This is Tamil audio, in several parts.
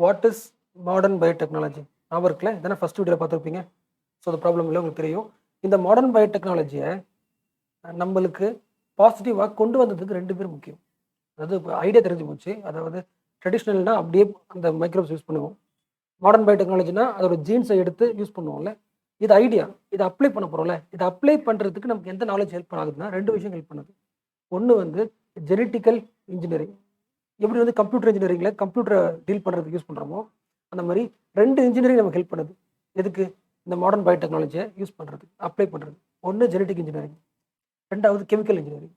வாட் இஸ் மாடர்ன் பயோடெக்னாலஜி ஞாபகம் இருக்குல்ல, இதானே ஃபர்ஸ்ட் வீடியோவில் பார்த்துருப்பீங்க. ஸோ அந்த ப்ராப்ளம் இல்லை உங்களுக்கு தெரியும். இந்த மாடர்ன் பயோடெக்னாலஜியை நம்மளுக்கு பாசிட்டிவாக கொண்டு வந்ததுக்கு ரெண்டு பேர் முக்கியம். அதாவது இப்போ ஐடியா தெரிஞ்சு போச்சு. அதாவது ட்ரெடிஷ்னல்னா அப்படியே அந்த மைக்ரோப்ஸ் யூஸ் பண்ணுவோம். மாடர்ன் பயோடெக்னாலஜினா அதோட ஜீன்ஸை எடுத்து யூஸ் பண்ணுவோம்ல. இது ஐடியா, இதை அப்ளை பண்ண போகிறோம்ல. இதை அப்ளை பண்ணுறதுக்கு நமக்கு எந்த நாலேஜ் ஹெல்ப் ஆகுதுன்னா ரெண்டு விஷயம் ஹெல்ப் பண்ணுது. ஒன்று வந்து ஜெனட்டிக்கல் இன்ஜினியரிங். எப்படி வந்து கம்ப்யூட்டர் இன்ஜினியரிங்கில் கம்ப்யூட்டரை டீல் பண்ணுறதுக்கு யூஸ் பண்ணுறோமோ அந்த மாதிரி ரெண்டு இன்ஜினியரிங் நமக்கு ஹெல்ப் பண்ணுது. எதுக்கு? இந்த மாடர்ன் பயோடெக்னாலஜியை யூஸ் பண்ணுறது, அப்ளை பண்ணுறது. ஒன்று ஜெனட்டிக் இன்ஜினியரிங், ரெண்டாவது கெமிக்கல் இன்ஜினியரிங்.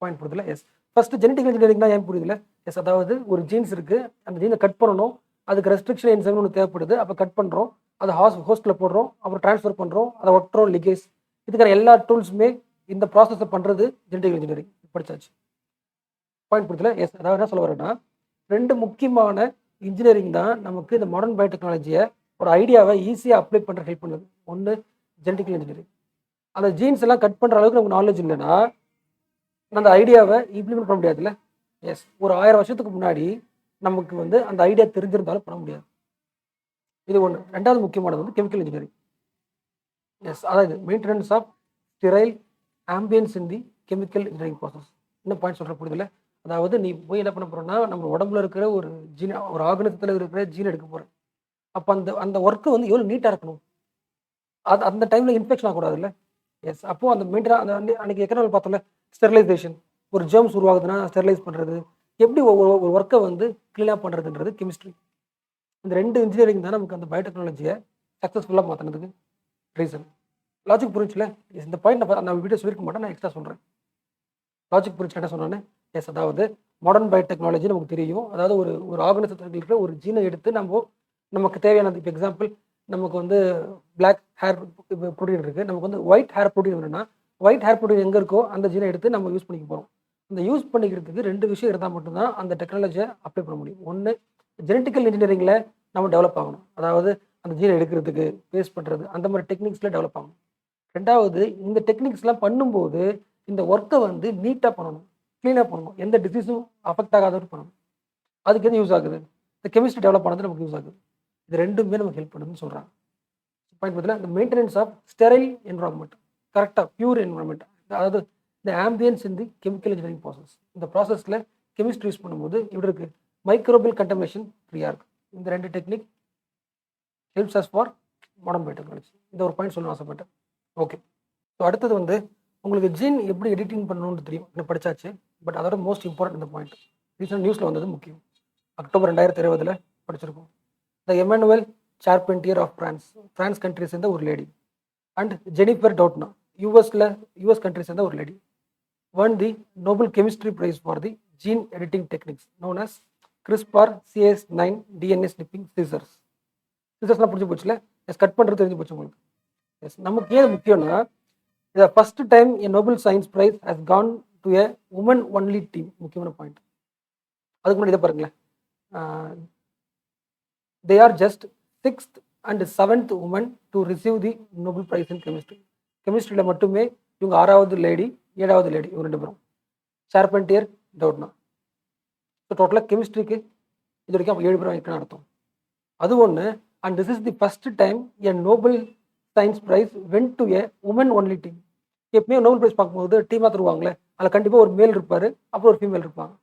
பாயிண்ட் புரியுதுல? எஸ். ஃபர்ஸ்ட் ஜெனட்டிக் இன்ஜினியரிங்னா ஏன் புரியுதுல? எஸ். அதாவது ஒரு ஜீன்ஸ் இருக்குது, அந்த ஜீனை கட் பண்ணணும், அதுக்கு ரெஸ்ட்ரிக்ஷன் என்சைம்னு ஒன்று தேவைப்படுது. அப்போ கட் பண்ணுறோம், அதை ஹோஸ்ட்டில் போடுறோம், அப்புறம் ட்ரான்ஸ்ஃபர் பண்ணுறோம், அதை ஒட்டுறோம், லிகேஸ். இதுக்கான எல்லா டூல்ஸுமே இந்த ப்ராசஸை பண்ணுறது ஜெனட்டிக் இன்ஜினியரிங். படிச்சாச்சு. பாயிண்ட் புரியுதுல? எஸ். அதாவது என்ன சொல்ல வரேன்னா, ரெண்டு முக்கியமான இன்ஜினியரிங் தான் நமக்கு இந்த மாடர்ன் பயோடெக்னாலஜியை ஒரு ஐடியாவை ஈஸியாக அப்ளை பண்ணுற ஹெல்ப் பண்ணுது. ஒன்று ஜெனட்டிக்கல் இன்ஜினியரிங். அந்த ஜீன்ஸ் எல்லாம் கட் பண்ணுற அளவுக்கு நமக்கு நாலேஜ் இல்லைன்னா அந்த ஐடியாவை இம்ப்ளிமெண்ட் பண்ண முடியாதுல்ல. எஸ். ஒரு 1000 வருஷத்துக்கு முன்னாடி நமக்கு வந்து அந்த ஐடியா தெரிஞ்சிருந்தாலும் பண்ண முடியாது. இது ஒன்று. ரெண்டாவது முக்கியமானது வந்து கெமிக்கல் இன்ஜினியரிங். எஸ். அதாவது maintenance of sterile ambience in the chemical engineering process. என்ன பாயிண்ட் சொல்கிற புரியுதுல? அதாவது நீ போய் என்ன பண்ண போகிறோன்னா, நம்ம உடம்புல இருக்கிற ஒரு ஜீன், ஒரு ஆர்கனிசத்தில் இருக்கிற ஜீன் எடுக்க போகிறேன். அப்போ அந்த அந்த ஒர்க்கு வந்து எவ்வளோ நீட்டாக இருக்கணும். அது அந்த டைமில் இன்ஃபெக்ஷன் ஆகக்கூடாதுல்ல. எஸ். அப்போது அந்த மெயின்டெனா அந்த அன்றைக்கி எக்கனாமிக் பார்த்தோம்ல, ஸ்டெரிலைசேஷன். ஒரு ஜெர்ம்ஸ் உருவாகுதுன்னா ஸ்டெரிலைஸ் பண்ணுறது, எப்படி ஒரு ஒர்க்கை வந்து க்ளீனாக பண்ணுறதுன்றது கெமிஸ்ட்ரி. இந்த ரெண்டு இன்ஜினியரிங் தான் நமக்கு அந்த பயோடெக்னாலஜியை சக்ஸஸ்ஃபுல்லாக மாற்றினதுக்கு ரீசன். லாஜிக் புரிஞ்சுல? எஸ். இந்த பாயிண்ட் நான் வீடியோ சொல்லியிருக்க மாட்டேன், நான் எக்ஸ்ட்ரா சொல்கிறேன். லாஜிக் புரிஞ்சு என்ன சொன்னானே? எஸ். அதாவது மாடர்ன் பயோடெக்னாலஜி நமக்கு தெரியும். அதாவது ஒரு ஆர்கனிசத்தில் இருக்கிற ஒரு ஜீனை எடுத்து நமக்கு தேவையானது. இப்போ எக்ஸாம்பிள், நமக்கு வந்து பிளாக் ஹேர் ப்ரோட்டீன் இருக்குது, நமக்கு வந்து ஒயிட் ஹேர் ப்ரோட்டீன் வேணும்னா ஒயிட் ஹேர் ப்ரோட்டீன் எங்கே இருக்கோ அந்த ஜீனை எடுத்து நம்ம யூஸ் பண்ணிக்க போகிறோம். அந்த யூஸ் பண்ணிக்கிறதுக்கு ரெண்டு விஷயம் இருந்தால் மட்டும்தான் அந்த டெக்னாலஜியை அப்ளை பண்ண முடியும். ஒன்று ஜெனட்டிக்கல் இன்ஜினியரிங்கில் நம்ம டெவலப் ஆகணும், அதாவது அந்த ஜீனை எடுக்கிறதுக்கு பேஸ்ட் பண்ணுறது, அந்த மாதிரி டெக்னிக்ஸில் டெவலப் ஆகணும். ரெண்டாவது, இந்த டெக்னிக்ஸ்லாம் பண்ணும்போது இந்த ஒர்க்கை வந்து நீட்டாக பண்ணணும், க்ளீனாக பண்ணணும், எந்த டிசீஸும் அஃபெக்ட் ஆகாதவரை பண்ணணும். அதுக்கு எது யூஸ் ஆகுது? இந்த கெமிஸ்ட்ரி டெவலப் பண்ணது நமக்கு யூஸ் ஆகுது. இது ரெண்டுமே நமக்கு ஹெல்ப் பண்ணுதுன்னு சொல்கிறாங்க. பாயிண்ட் பதில் இந்த மெயின்டெனன்ஸ் ஆஃப் ஸ்டெரைல் என்வரான்மெண்ட், கரெக்டாக பியூர் என்வரான்மெண்ட், அதாவது இந்த ambience in the chemical engineering process. இந்த ப்ராசஸில் கெமிஸ்ட்ரி யூஸ் பண்ணும்போது இப்படி இருக்குது, மைக்ரோபியல் கண்டமினேஷன் ஃப்ரீயாக இருக்குது. இந்த ரெண்டு technique helps as for modern biotechnology. இந்த ஒரு பாயிண்ட் சொல்லணும்னு ஆசைப்பட்டேன். ஓகே. ஸோ அடுத்தது வந்து உங்களுக்கு ஜீன் எப்படி எடிட்டிங் பண்ணணும்னு தெரியும், என்ன படித்தாச்சு. பட் அதோட மோஸ்ட் இம்பார்ட்டன்ட் இந்த பாயிண்ட் ரீசெண்ட் நியூஸில் வந்தது முக்கியம். அக்டோபர் 2020 படிச்சிருக்கோம். The Emmanuelle Charpentier of France country சேர்ந்த ஒரு lady, and Jennifer Doudna US country சேர்ந்த ஒரு lady won the Nobel chemistry prize for the gene editing techniques known as CRISPR Cas9 DNA snipping scissors. சீசர்ஸ்லாம் புரிஞ்சு போச்சுல? எஸ். கட் பண்ணுறது தெரிஞ்சு போச்சு உங்களுக்கு. எஸ். நமக்கு ஏன் முக்கியம்னா, இதை first time a Nobel science prize has gone to a woman only team. முக்கியமான பாயிண்ட். அதுக்கு முன்னாடி இதை பாருங்களேன். they are just 6th and 7th women to receive the Nobel Prize in Chemistry. கெமிஸ்ட்ரியில் மட்டுமே இவங்க 6வது லேடி 7வது லேடி, இவங்க ரெண்டு பேரும். சார்பென்டியர், டவுட்னா. ஸோ டோட்டலாக கெமிஸ்ட்ரிக்கு இது வரைக்கும் 7 பேரும் இருக்குன்னு அர்த்தம். அது ஒன்று. And this is the first time a Nobel science prize went to a woman only team. எப்பவுமே நோபல் ப்ரைஸ் பார்க்கும்போது டீமாக தருவாங்களே, அதில் கண்டிப்பாக ஒரு மேல் இருப்பார், அப்புறம் ஒரு ஃபீமேல் இருப்பாங்க.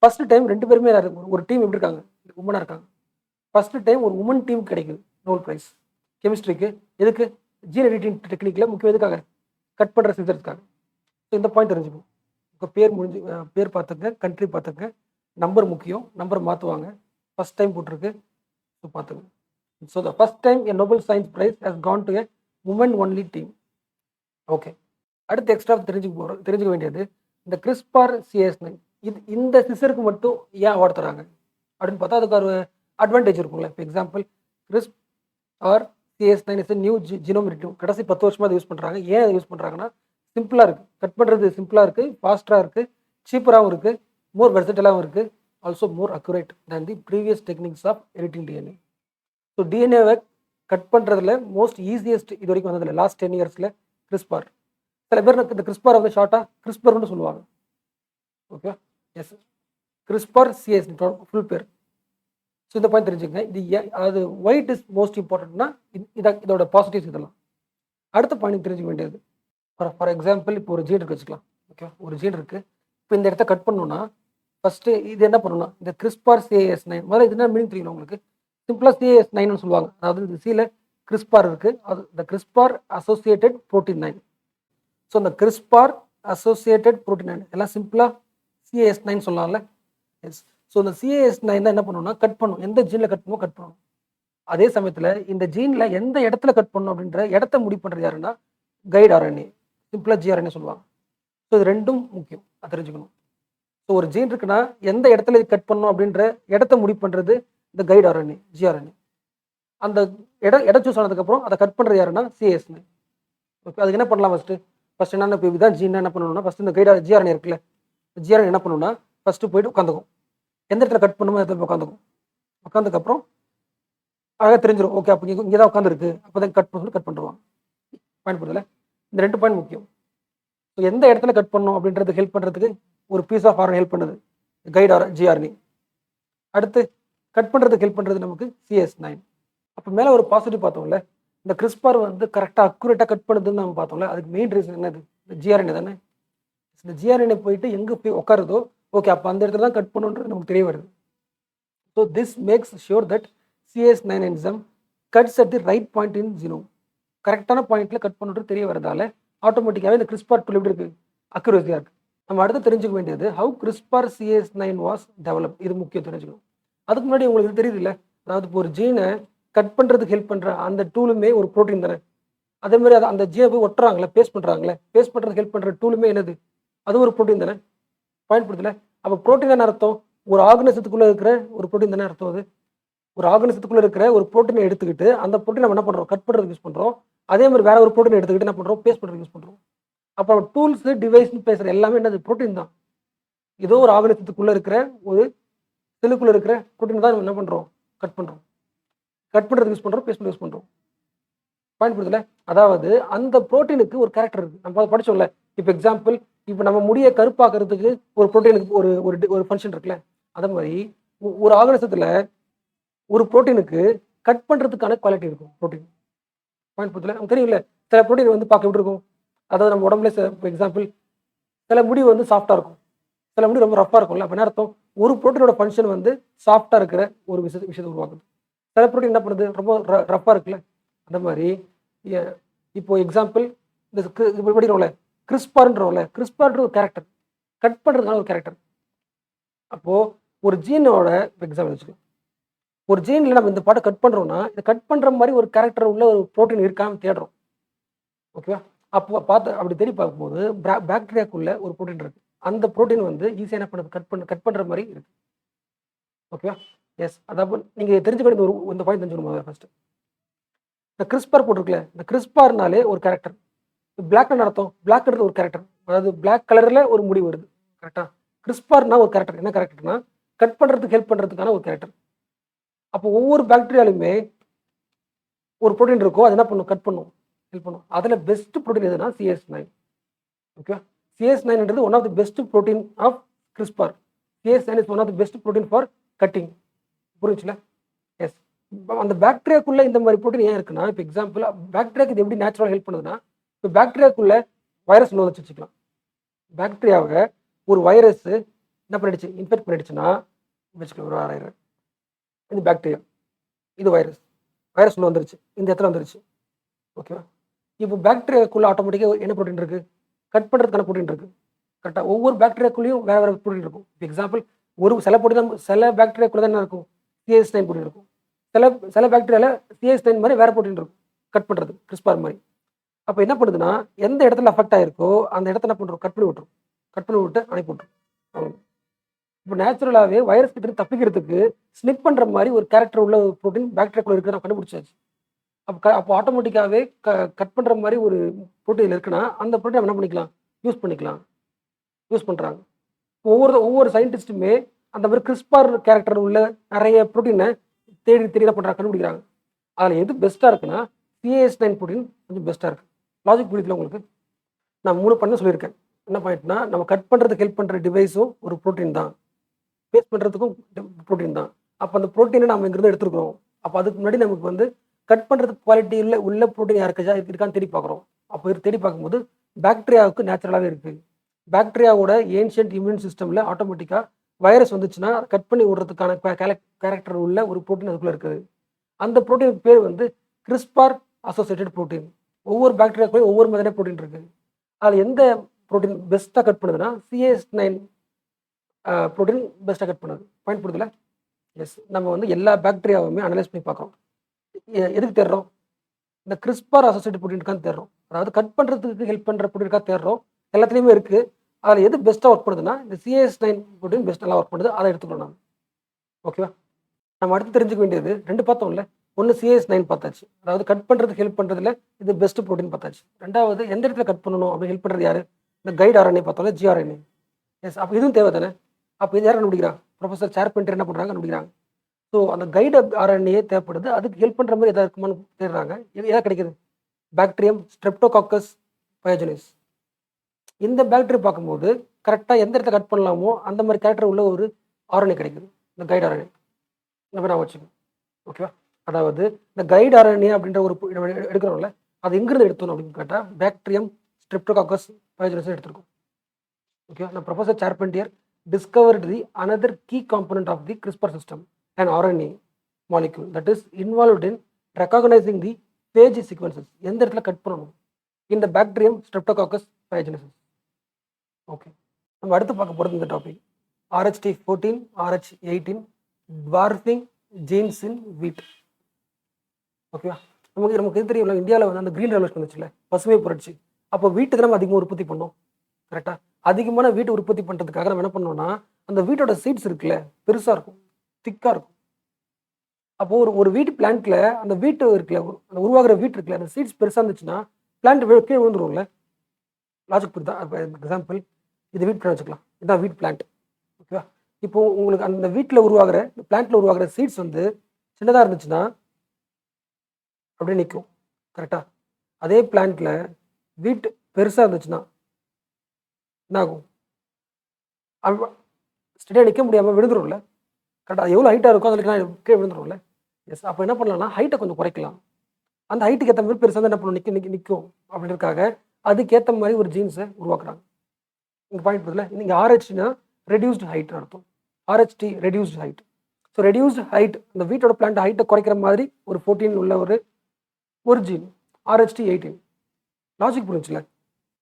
ஃபர்ஸ்ட் டைம் ரெண்டு பேருமே ஒரு டீம் எப்படி இருக்காங்க, உமனாக இருக்காங்க. ஃபர்ஸ்ட் டைம் ஒரு உமன் டீம் கிடைக்குது நோபல் ப்ரைஸ் கெமிஸ்ட்ரிக்கு. எதுக்கு? ஜீன் எடிட்டிங் டெக்னிக்கில் முக்கியம். எதுக்காக? கட் பண்ணுற சீசர்ஸ்க்காக. ஸோ இந்த பாயிண்ட் தெரிஞ்சுக்கணும். இப்போ பேர் பார்த்துங்க, கண்ட்ரி பார்த்துங்க, நம்பர் முக்கியம், நம்பர் மாற்றுவாங்க. ஃபர்ஸ்ட் டைம் போட்டிருக்கு, ஸோ பார்த்துங்க. So the first time a Nobel science prize has gone to a woman only team. Okay. அடுத்து எக்ஸ்ட்ரா தெரிஞ்சுக்க வேண்டியது இந்த CRISPR Cas9. இந்த சிசருக்கு மட்டும் ஏன் அவார்டு தராங்க அப்படின்னு பார்த்தா அதுக்கு ஒரு அட்வான்டேஜ் இருக்கும்ல. இப்போ example, CRISPR Cas9 is new genome editing. கடைசி 10 வருஷமாக அதை யூஸ் பண்ணுறாங்க. ஏன் அதை யூஸ் பண்ணுறாங்கன்னா, சிம்பிளாக இருக்குது, கட் பண்ணுறது சிம்பிளாக இருக்குது, ஃபாஸ்ட்டாக இருக்குது, சீப்பராகவும் இருக்குது, மோர் வெர்சட்டலாகவும் இருக்குது, also more accurate than the previous techniques of editing DNA. So டிஎன்ஏவை கட் பண்ணுறதுல மோஸ்ட் ஈஸியஸ்ட் இது வரைக்கும் வந்ததில்லை லாஸ்ட் 10 இயர்ஸில் CRISPR. சில பேர் இந்த CRISPR வந்து ஷார்ட்டாக CRISPRன்னு சொல்லுவாங்க. Okay. Yes. CRISPR Cas full பேர். ஸோ இந்த பாயிண்ட் தெரிஞ்சுக்கங்க. இது அது ஒயிட் இஸ் மோஸ்ட் இம்பார்ட்டன்ட்னா இதோட பாசிட்டிவ்ஸ் இதெல்லாம். அடுத்த பாயிண்ட் தெரிஞ்சுக்க வேண்டியது, ஃபார் எக்ஸாம்பிள் இப்போ ஒரு ஜீன் இருக்கு வச்சுக்கலாம். ஓகே, ஒரு ஜீன் இருக்கு. இப்போ இந்த இடத்த கட் பண்ணணும்னா ஃபர்ஸ்ட் இது என்ன பண்ணணும்னா இந்த கிறிஸ்பார் CAS9 முதல்ல இது என்ன மீனிங் தெரியணும் உங்களுக்கு. சிம்பிளா CAS9 சொல்லுவாங்க. அதாவது இந்த சில கிறிஸ்பார் இருக்கு, அது இந்த கிறிஸ்பார் அசோசியேட்டட் புரோட்டீன் 9. ஸோ இந்த கிறிஸ்பார் அசோசியேட்டட் புரோட்டீன் 9 எல்லாம் சிம்பிளா CAS9 சொல்லலாம்ல. எஸ். ஸோ இந்த CAS9 தான் என்ன பண்ணணும்னா கட் பண்ணும். எந்த ஜீனில் கட் பண்ணுமோ கட் பண்ணணும். அதே சமயத்தில் இந்த ஜீனில் எந்த இடத்துல கட் பண்ணணும் அப்படின்ற இடத்த முடிவு பண்ணுறது யாருன்னா கைடு RNA, சிம்பிளா gRNA சொல்லுவாங்க. ஸோ இது ரெண்டும் முக்கியம், அது தெரிஞ்சுக்கணும். ஸோ ஒரு ஜீன் இருக்குன்னா எந்த இடத்துல இது கட் பண்ணணும் அப்படின்ற இடத்த முடிவு பண்ணுறது இந்த கைடு RNA, gRNA. அந்த இடம் சூஸ் ஆனதுக்கப்புறம் அதை கட் பண்ணுறது யாருன்னா CAS9. ஓகே, அதுக்கு என்ன பண்ணலாம் ஃபர்ஸ்ட் என்னென்ன இப்போ இதுதான் ஜீன் என்ன பண்ணணும்னா ஃபர்ஸ்ட் இந்த கைடு gRNA இருக்குல்ல, gRNA என்ன பண்ணணும்னா ஃபர்ஸ்ட் போயிட்டு உட்காந்துக்கும். எந்த இடத்துல கட் பண்ணுமோ இடத்துல உட்காந்துக்கும். உட்காந்துக்கப்புறம் அழகாக தெரிஞ்சிடும். ஓகே, அப்போ இங்கே தான் உட்காந்துருக்கு, அப்போ தான் கட் பண்ணி கட் பண்ணுவாங்க. பாயிண்ட் புரியல. இந்த 2 பாயிண்ட் முக்கியம். ஸோ எந்த இடத்துல கட் பண்ணணும் அப்படின்றது ஹெல்ப் பண்ணுறதுக்கு ஒரு பீஸ் ஆஃப் RNA ஹெல்ப் பண்ணுது, கைடு gRNA. அடுத்து கட் பண்ணுறதுக்கு ஹெல்ப் பண்ணுறது நமக்கு CAS9. அப்போ மேலே ஒரு பாசிட்டிவ் பார்த்தோம்ல, இந்த கிறிஸ்பார் வந்து கரெக்டாக அக்யூரேட்டாக கட் பண்ணுதுன்னு நம்ம பார்த்தோம்ல, அதுக்கு மெயின் ரீசன் என்னது, இந்த gRNA தானே. இந்த gRNA போயிட்டு எங்கே போய் உட்காருதோ ஓகே, அப்போ அந்த இடத்துல தான் கட் பண்ணுன்றது நமக்கு தெரிய வருது. So this makes sure that CAS9 enzyme cuts at the right point in genome. கரெக்டான பாயிண்ட்ல கட் பண்ணுறது தெரிய வரதால ஆட்டோமேட்டிக்காகவே இந்த கிறிஸ்பார் டூல் எப்படி இருக்கு, அக்யூரஸியாக இருக்கு. நம்ம அடுத்து தெரிஞ்சுக்க வேண்டியது how CRISPR CAS9 was develop. இது முக்கியம் தெரிஞ்சுக்கணும். அதுக்கு முன்னாடி உங்களுக்கு தெரியுது இல்லை, அதாவது இப்போ ஒரு ஜீனை கட் பண்ணுறதுக்கு ஹெல்ப் பண்ணுற அந்த டூலுமே ஒரு ப்ரோட்டீன் தானே. அதே மாதிரி அதை அந்த ஜீனை போய் ஒட்டுறாங்களே, பேஸ்ட் பண்ணுறாங்களே, பேஸ்ட் பண்ணுறதுக்கு ஹெல்ப் பண்ணுற டூலுமே என்னது, அது ஒரு ப்ரோட்டீன் தானே. பாயிண்ட் புரியுதுல. அப்போ ப்ரோட்டீன் என்ன அர்த்தம், ஒரு ஆர்கனிசத்துக்குள்ளே இருக்கிற ஒரு ப்ரோட்டீன் தானே அர்த்தம். அது ஒரு ஆர்கனிசத்துக்குள்ளே இருக்கிற ஒரு ப்ரோட்டீனை எடுத்துக்கிட்டு அந்த ப்ரோட்டீன் நம்ம என்ன பண்ணுறோம், கட் பண்ணுறதுக்கு யூஸ் பண்ணுறோம். அதே மாதிரி வேற ஒரு ப்ரோட்டீன் எடுத்துக்கிட்டு என்ன பண்ணுறோம், பேஸ்ட் பண்ணுறதுக்கு யூஸ் பண்ணுறோம். அப்போ டூல்ஸ் டிவைஸ்னு பேசுகிற எல்லாமே என்னது, ப்ரோட்டீன் தான். ஏதோ ஒரு ஆர்கனிசத்துக்குள்ளே இருக்கிற ஒரு செல்லுக்குள்ளே இருக்கிற ப்ரோட்டீன் தான் என்ன பண்ணுறோம், கட் பண்ணுறோம். கட் பண்ணுறதுக்கு யூஸ் பண்ணுறோம், பேஸ்ட் பண்ண யூஸ் பண்ணுறோம். பாயிண்ட் புரியுதுல. அதாவது அந்த ப்ரோட்டீனுக்கு ஒரு கேரக்டர் இருக்குது, நம்ம படிச்சோம்ல. இப்போ எக்ஸாம்பிள், இப்போ நம்ம முடியை கருப்பாக்குறதுக்கு ஒரு ப்ரோட்டீனுக்கு ஒரு ஒரு ஃபங்க்ஷன் இருக்குல்ல, அதே மாதிரி ஒரு ஆர்கனிசத்தில் ஒரு ப்ரோட்டீனுக்கு கட் பண்ணுறதுக்கான குவாலிட்டி இருக்கும் ப்ரோட்டீன். பாயிண்ட் புரியுதுல. நமக்கு தெரியும்ல, சில ப்ரோட்டீன் வந்து பார்க்க எப்படி இருக்கும், அதாவது நம்ம உடம்புல இப்போ எக்ஸாம்பிள் சில முடி வந்து சாஃப்டாக இருக்கும், சில முடி ரொம்ப ரஃபாக இருக்கும்ல. அப்போ என்ன அர்த்தம், ஒரு ப்ரோட்டீனோட ஃபங்க்ஷன் வந்து சாஃப்டாக இருக்கிற ஒரு விஷயத்தை உருவாக்குது. சில ப்ரோட்டீன் என்ன பண்ணுது, ரொம்ப ரஃபாக இருக்குல்ல. அந்த மாதிரி இப்போ எக்ஸாம்பிள் இந்த இப்போ படிக்கிறோம்ல, கிறிஸ்பார்ன்றோம்ல, கிறிஸ்பார்ன்ற ஒரு கேரக்டர், கட் பண்ணுறதுனால ஒரு கேரக்டர். அப்போது ஒரு ஜீனோட எக்ஸாம்பிள் வச்சுக்கோ, ஒரு ஜீனில் நம்ம இந்த பாட்டை கட் பண்ணுறோம்னா இதை கட் பண்ணுற மாதிரி ஒரு கேரக்டர் உள்ள ஒரு ப்ரோட்டீன் இருக்கான்னு தேடுறோம். ஓகேவா. அப்போ அப்படி தேடி பார்க்கும்போது பாக்டீரியாக்குள்ள ஒரு ப்ரோட்டீன் இருக்குது. அந்த ப்ரோட்டீன் வந்து ஈஸியாக என்ன பண்ணுறது, கட் பண்ணுற மாதிரி இருக்குது. ஓகேவா. எஸ். அதாவது நீங்கள் தெரிஞ்சுக்கிற இந்த பாயிண்ட் தெரிஞ்சுக்கணும். ஃபர்ஸ்ட் இந்த கிறிஸ்பார் போட்டிருக்குல்ல, இந்த கிறிஸ்பார்னாலே ஒரு கேரக்டர். பிளாக் அர்த்தம், பிளாக்ன்றது ஒரு கேரக்டர், அதாவது பிளாக் கலரில் ஒரு முடி வருது. கரெக்டாக. கிறிஸ்பார்னா ஒரு கேரக்டர், என்ன கேரக்டர்னா கட் பண்ணுறதுக்கு ஹெல்ப் பண்ணுறதுக்கான ஒரு கேரக்டர். அப்போ ஒவ்வொரு பாக்டீரியாலுமே ஒரு ப்ரோட்டீன் இருக்கும், அது என்ன பண்ணும், கட் பண்ணும், ஹெல்ப் பண்ணும். அதில் பெஸ்ட் ப்ரோட்டீன் எதுனா CAS9. ஓகே. CAS9ன்றது one of the best protein of CRISPR. CAS9 is one of the best protein for cutting. புரிஞ்சுல. எஸ். அந்த பாக்டீரியாக்குள்ள இந்த மாதிரி ப்ரோட்டீன் ஏன் இருக்குன்னா, இப்போ எக்ஸாம்பிள் பாக்டீரியாக்கு இது எப்படி நேச்சுரலாக ஹெல்ப் பண்ணுதுன்னா, இப்போ பாக்டீரியாக்குள்ள வைரஸ் உள்ள வச்சுக்கலாம். பாக்டீரியாவை ஒரு வைரஸ் என்ன பண்ணிடுச்சு, இன்ஃபெக்ட் பண்ணிடுச்சுன்னா வச்சுக்கலாம். ஒரு 6000 இது பாக்டீரியா, இது வைரஸ் உள்ள வந்துருச்சு, இந்த இடத்துல வந்துருச்சு. ஓகேவா. இப்போ பாக்டீரியாக்குள்ள ஆட்டோமேட்டிக்காக என்ன ப்ரோட்டீன் இருக்குது, கட் பண்ணுறதுக்கான ப்ரோட்டீன் இருக்குது. கரெக்டாக. ஒவ்வொரு பாக்டீரியாக்குள்ளேயும் வேறு வேறு ப்ரோட்டீன் இருக்கும். இப்போ எக்ஸாம்பிள் சில ப்ரோட்டீன் சில பாக்டீரியாக்குள்ள தான் என்ன இருக்கும், CAS9 ப்ரோட்டீன் இருக்கும். சில பாக்டீரியாவில் CAS9 மாதிரி வேறு ப்ரோட்டீன் இருக்கும் கட் பண்ணுறது, கிறிஸ்பார் மாதிரி. அப்போ என்ன பண்ணுதுன்னா எந்த இடத்துல அஃபெக்ட் ஆகிருக்கோ அந்த இடத்த என்ன பண்ணுறோம், கட் பண்ணி விட்டு அனுப்பி விட்டுரும். இப்போ நேச்சுரலாகவே வைரஸ் கிட்ட தப்பிக்கிறதுக்கு ஸ்னிப் பண்ணுற மாதிரி ஒரு கேரக்டர் உள்ள ப்ரோட்டீன் பாக்டீரியாக்குள்ள இருக்கிறத கண்டுபிடிச்சாச்சு. அப்போ ஆட்டோமேட்டிக்காகவே கட் பண்ணுற மாதிரி ஒரு ப்ரோட்டீன் இருக்குன்னா அந்த ப்ரோட்டீன் என்ன பண்ணிக்கலாம், யூஸ் பண்ணுறாங்க. ஒவ்வொரு சயின்டிஸ்ட்டுமே அந்த மாதிரி கிறிஸ்பார் கேரக்டர் உள்ள நிறைய ப்ரோட்டீனை தேடி பண்ணுறாங்க, கண்டுபிடிக்கிறாங்க. அதில் எது பெஸ்ட்டாக இருக்குன்னா CAS9 ப்ரோட்டீன் கொஞ்சம் பெஸ்ட்டாக இருக்குது. லாஜிக் புரியல உங்களுக்கு. நான் 3 பண்ண சொல்லியிருக்கேன். என்ன பாயிண்ட்னா, நம்ம கட் பண்ணுறதுக்கு ஹெல்ப் பண்ணுற டிவைஸும் ஒரு ப்ரோட்டீன் தான், பேஸ்ட் பண்ணுறதுக்கும் ப்ரோட்டீன் தான். அப்போ அந்த ப்ரோட்டீனை நம்ம இங்கிருந்து எடுத்துருக்கிறோம். அப்போ அதுக்கு முன்னாடி நமக்கு வந்து கட் பண்ணுறதுக்கு குவாலிட்டி உள்ள ப்ரோட்டீன் யாருக்கா இருக்கான்னு தேடி பார்க்குறோம். அப்போ தேடி பார்க்கும்போது பாக்டீரியாவுக்கு நேச்சுரலாகவே இருக்குது. பாக்டீரியாவோட ஏன்ஷியன்ட் இம்யூன் சிஸ்டமில் ஆட்டோமேட்டிக்காக வைரஸ் வந்துச்சுன்னா கட் பண்ணி விடுறதுக்கான கேரக்டர் உள்ள ஒரு ப்ரோட்டீன் அதுக்குள்ளே இருக்குது. அந்த ப்ரோட்டீனுக்கு பேர் வந்து கிறிஸ்பார் அசோசியேட்டட் ப்ரோட்டீன். ஒவ்வொரு பாக்டீரியாக்குள்ளேயும் ஒவ்வொரு மாதிரியான ப்ரோட்டீன் இருக்குது. அதில் எந்த ப்ரோட்டீன் பெஸ்ட்டாக கட் பண்ணுதுன்னா CAS9 ப்ரோட்டீன் பெஸ்ட்டாக கட் பண்ணுது. பாயிண்ட் புரியுதுல? எஸ். நம்ம வந்து எல்லா பாக்டீரியாவுமே அனலைஸ் பண்ணி பார்க்குறோம். எதுக்கு தேடுறோம்? இந்த கிறிஸ்பார் அசோசியேட்டட் ப்ரோட்டீனுக்காக தேடுறோம். அதாவது கட் பண்ணுறதுக்கு ஹெல்ப் பண்ணுற ப்ரோட்டீனுக்காக தேடுறோம். எல்லாத்துலேயுமே இருக்குது. அதில் எது பெஸ்ட்டாக ஒர்க் பண்ணுதுன்னா இந்த CAS9 ப்ரோட்டீன் பெஸ்ட் நல்லா ஒர்க் பண்ணுது. அதை எடுத்துக்கிறோம் நம்ம. ஓகேவா? நம்ம அடுத்து தெரிஞ்சுக்க வேண்டியது 2 பார்த்தோம்ல. ஒன்று CAS9 பார்த்தாச்சு. அதாவது கட் பண்ணுறதுக்கு ஹெல்ப் பண்ணுறதுல இது பெஸ்ட் ப்ரோட்டீன் பார்த்தாச்சு. 2வது எந்த இடத்துல கட் பண்ணணும் அப்படின்னு ஹெல்ப் பண்ணுறது யார்? இந்த கைட் RNA பார்த்தோம்ல, gRNA. எஸ். அப்போ இதுவும் தேவை தானே? அப்போ இது யார் கண்டுபிடிக்கிறாங்க? ப்ரொஃபஸர் சார்பென்டர் என்ன பண்ணுறாங்க? கண்டுபிடிக்கிறாங்க. ஸோ அந்த கைடு RNA தேவைப்படுது. அதுக்கு ஹெல்ப் பண்ணுற மாதிரி எதாவது இருக்குமான்னு தேடுறாங்க. எதாவது கிடைக்குது. Bacterium Streptococcus pyogenes. இந்த பாக்டீரியா பார்க்கும்போது கரெக்டாக எந்த இடத்துல கட் பண்ணலாமோ அந்த மாதிரி கேரக்டர் உள்ள ஒரு RNA கிடைக்குது. இந்த கைடு RNA. இந்த மாதிரி நான் வச்சுக்கணும். ஓகேவா? அதாவது இந்த கைடு RNA அப்படின்ற ஒரு எடுக்கிறோம்ல, அது எங்கிருந்து எடுத்தோம் அப்படின்னு கேட்டால் பாக்டீரியம் ஸ்ட்ரெப்டோகாக்கஸ் பயோஜெனிஸ் எடுத்திருக்கோம். ஓகே. நான் professor Charpentier discovered the another key component of the CRISPR system, an RNA molecule that is involved in recognizing the phage sequences. எந்த இடத்துல கட் பண்ணணும்? இந்த பாக்டீரியம் ஸ்ட்ரெப்டோகாக்கஸ் பயோஜெனிசிஸ். ஓகே. நம்ம அடுத்து பார்க்க போகிறது இந்த topic RH14 RH18 dwarfing genes in wheat. ஓகேவா? நமக்கு இது தெரியும்ல, இந்தியாவில் வந்து அந்த கிரீன் ரெவல்யூஷன் வந்துச்சுல, பசுமை புரட்சி. அப்போ வீட்டு நம்ம அதிகமாக உற்பத்தி பண்ணோம். கரெக்டாக? அதிகமான வீட்டு உற்பத்தி பண்ணுறதுக்காக நம்ம என்ன பண்ணோம்னா, அந்த வீட்டோட சீட்ஸ் இருக்குல்ல, பெருசாக இருக்கும், திக்காக இருக்கும். அப்போது ஒரு வீட்டு பிளான்ட்டில் அந்த வீட்டு இருக்குல்ல, அந்த உருவாகிற வீட்டு இருக்குல்ல, அந்த சீட்ஸ் பெருசாக இருந்துச்சுன்னா பிளான்ட் கீழே விழுந்துரும்ல. லாஜிக் புரியுதா? இப்போ எக்ஸாம்பிள் இது வீட் பிளான் வச்சுக்கலாம். இதுதான் வீட் பிளான்ட். ஓகேவா? இப்போது உங்களுக்கு அந்த வீட்டில் உருவாகிற பிளான்ட்டில் உருவாகிற சீட்ஸ் வந்து சின்னதாக இருந்துச்சுன்னா அப்படியே நிற்கும். கரெக்டாக? அதே பிளான்ட்டில் வீட் பெருசாக இருந்துச்சுன்னா என்ன ஆகும்? ஸ்டடியாக நிற்க முடியாமல் விழுந்துரும்ல. கரெக்டாக? எவ்வளோ ஹைட்டாக இருக்கும் அதுக்கு கீழே விழுந்துரும்ல. எஸ். அப்போ என்ன பண்ணலாம்னா ஹைட்டை கொஞ்சம் குறைக்கலாம். அந்த ஹைட்டுக்கு ஏற்ற மாதிரி பெருசாக என்ன பண்ணணும், நிற்கும் அப்படின்றதுக்காக அதுக்கேற்ற மாதிரி ஒரு ஜீன்ஸை உருவாக்குறாங்க. இங்கே பாயிண்ட் பதில் இங்கே RH ரெடியூஸ்டு ஹைட் அர்த்தம். RHT reduced height. So reduced height அந்த வீட்டோட பிளான்ட் ஹைட்டை குறைக்கிற மாதிரி ஒரு 14 உள்ள ஒரு ஜீன் RH18. லாஜிக் புரிஞ்சுல?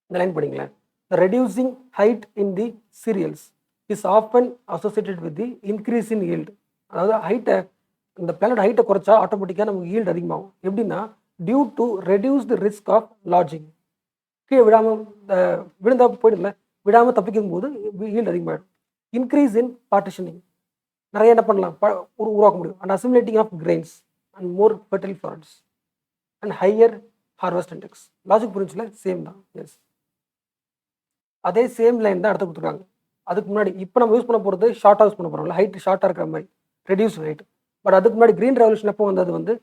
இந்த line படிங்களேன். The reducing height in the cereals is often associated with the increase in yield. அதாவது ஹைட்டை இந்த பிளானட் ஹைட்டை குறைச்சா ஆட்டோமேட்டிக்காக நமக்கு ஈல்டு அதிகமாகும். எப்படின்னா due to reduce the risk of lodging. கீழே விடாமல் விழுந்தா போயிடல, விடாமல் தப்பிக்கும் போது ஈல்டு அதிகமாகிடும். Increase in partitioning. நிறைய என்ன பண்ணலாம், உருவாக்க முடியும். And assimilating of grains and more fertile florets and higher harvest index. Logic புரிஞ்சுல? சேம் தான். எஸ். அதே சேம் லைன் தான் அடுத்து கொடுத்துருக்காங்க. அதுக்கு முன்னாடி இப்போ நம்ம யூஸ் பண்ண போகிறது ஷார்ட்டாக யூஸ் பண்ண போகிறோம்ல, ஹைட் ஷார்ட்டாக இருக்கிற மாதிரி ரெடியூஸ் ஹைட். பட் அதுக்கு முன்னாடி கிரீன் ரெவல்யூஷன் எப்போ வந்தது வந்து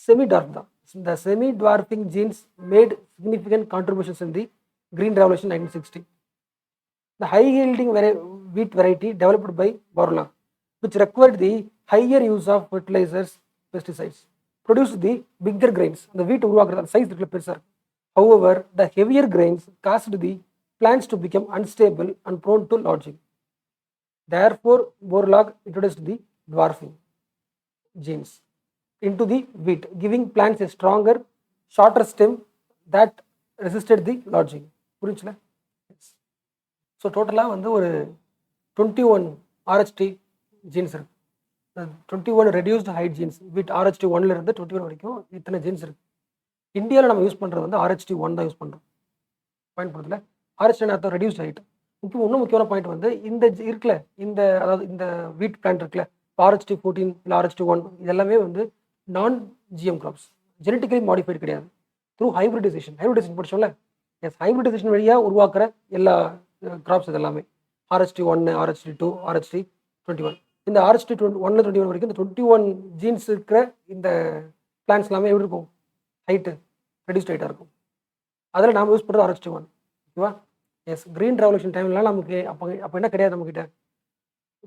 செமி டார்க் தான். இந்த semi dwarfing genes made significant contributions in the green revolution 1960. The high yielding wheat variety developed by Borla, which required the higher use of fertilizers, pesticides, produced the bigger grains. The wheat உருவாக்குற சைஸ் இருக்குல்ல பெருசாக இருக்கும். However, the heavier grains caused the plants to become unstable and prone to lodging. Therefore, Borlaug introduced the dwarfing genes into the wheat, giving plants a stronger, shorter stem that resisted the lodging. புரிஞ்சுல? ஸோ டோட்டலாக வந்து ஒரு 21 RH ஜீன்ஸ் இருக்கு. 21 ரெடியூஸ்டு ஹைட் ஜீன்ஸ் வீட் RH1 இருந்து 21 வரைக்கும் இத்தனை ஜீன்ஸ் இருக்கு. இந்தியாவில் நம்ம யூஸ் பண்ணுறது வந்து RH1 தான் யூஸ் பண்ணுறோம். பாயிண்ட் பண்ணுறதுல RH1 அர்த்தம் ரெடியூஸ்ட் ஹைட். இன்னும் முக்கியமான பாயிண்ட் வந்து இந்த இருக்குல்ல, இந்த அதாவது இந்த வீட் பிளான்ட் இருக்குல்ல, RH14 இல்லை RH1 இதெல்லாமே வந்து நான் GM கிராப்ஸ், ஜெனட்டிக்கலி மாடிஃபைடு கிடையாது. த்ரூ ஹைப்ரிடைசேஷன் படிச்சோம்ல. எஸ். ஹைப்ரிடைசேஷன் வழியாக உருவாக்குற எல்லா கிராப்ஸ் இதெல்லாமே RH1 RH2 RH21. இந்த RH1 21 வரைக்கும் இந்த 21 ஜீன்ஸ் இருக்கிற இந்த பிளான்ஸ் எல்லாமே எப்படி இருக்கும்? ஹைட்டு ரெடியூஸ்ட் ஹைட்டாக இருக்கும். அதில் நாம் யூஸ் பண்ணுறது RH1. ஓகேவா? எஸ். கிரீன் ரெவல்யூஷன் டைம்லாம் நமக்கு அப்போ என்ன கிடையாது நம்மக்கிட்ட.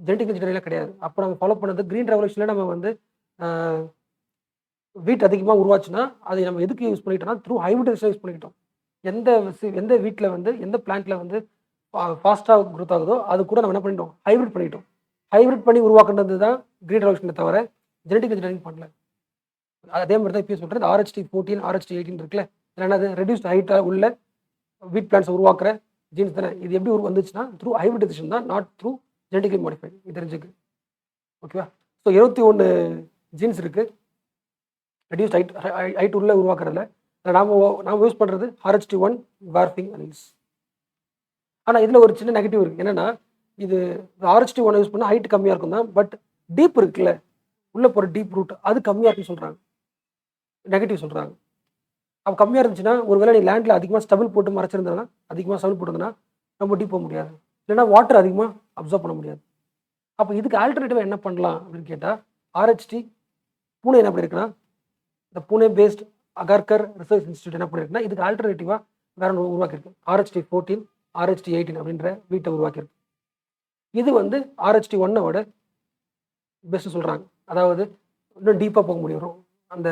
ஜெனடிக் இன்ஜினியரிங்லாம் கிடையாது. அப்போ நம்ம ஃபாலோ பண்ணது கிரீன் ரெவல்யூஷனில் நம்ம வந்து வீட் அதிகமாக உருவாச்சுன்னா அதை நம்ம எதுக்கு யூஸ் பண்ணிக்கிட்டோம்னா த்ரூ ஹைபிரிடேஷன் யூஸ் பண்ணிக்கிட்டோம். எந்த வீட்டில் வந்து எந்த பிளான்ட்டில் வந்து ஃபாஸ்ட்டாக க்ரோத் ஆகுதோ அது கூட நம்ம என்ன பண்ணிட்டோம், ஹைபிரிட் பண்ணிட்டோம். ஹைபிரிட் பண்ணி உருவாக்குனது தான் கிரீன் ரெவல்யூஷனை தவிர ஜெனடிக் இன்ஜினியரிங் பண்ணல. அதே மாதிரி தான் இப்போ சொல்கிறேன், இந்த RH14 RH18 இருக்குல்ல, என்னது ரெடியூஸ்ட் ஹைட்டாக உள்ள வீட் பிளான்ட்ஸ் உருவாக்குற ஜீன்ஸ் தானே. இது எப்படி வந்துச்சுன்னா த்ரூ ஹைபிரிடைசேஷன் தான், நாட் த்ரூ ஜெனடிக்கலி மாடிஃபைட். இது தெரிஞ்சுக்கு ஓகேவா. ஸோ 21 ஜீன்ஸ் இருக்குது ரெடியூஸ்ட் ஹைட் உள்ள உருவாக்குறதுல. நாம் யூஸ் பண்ணுறது RH1 வார்ஃபிங் அலீல்ஸ். ஆனால் இதில் ஒரு சின்ன நெகட்டிவ் இருக்குது. என்னென்னா இது RH1 யூஸ் பண்ணால் ஹைட் கம்மியாக இருக்கும் தான், பட் டீப் இருக்குல்ல, உள்ளே போகிற டீப் ரூட் அது கம்மியாக இருக்குன்னு சொல்கிறாங்க, நெகட்டிவ் சொல்கிறாங்க. அப்போ கம்மியாக இருந்துச்சுன்னா ஒருவேளை நீ லேண்டில் அதிகமாக ஸ்டபிள் போட்டு மறைச்சிருந்தனா, அதிகமாக ஸ்டபிள் போட்டுருந்தனா ரொம்ப டீப் போக முடியாது, இல்லைன்னா வாட்டர் அதிகமாக அப்சர்வ் பண்ண முடியாது. அப்போ இதுக்கு ஆல்டர்னேட்டிவாக என்ன பண்ணலாம் அப்படின்னு கேட்டால், RHT பூனே என்ன பண்ணியிருக்குன்னா, இந்த Pune based Agharkar research institute என்ன பண்ணியிருக்குன்னா இதுக்கு ஆல்டர்னேட்டிவாக வேற ஒன்று உருவாக்கியிருக்கு. RH14 RH18 அப்படின்ற வீட்டை உருவாக்கியிருக்கு. இது வந்து RH1 விட பெஸ்ட்டு சொல்கிறாங்க. அதாவது இன்னும் டீப்பாக போக முடியும், அந்த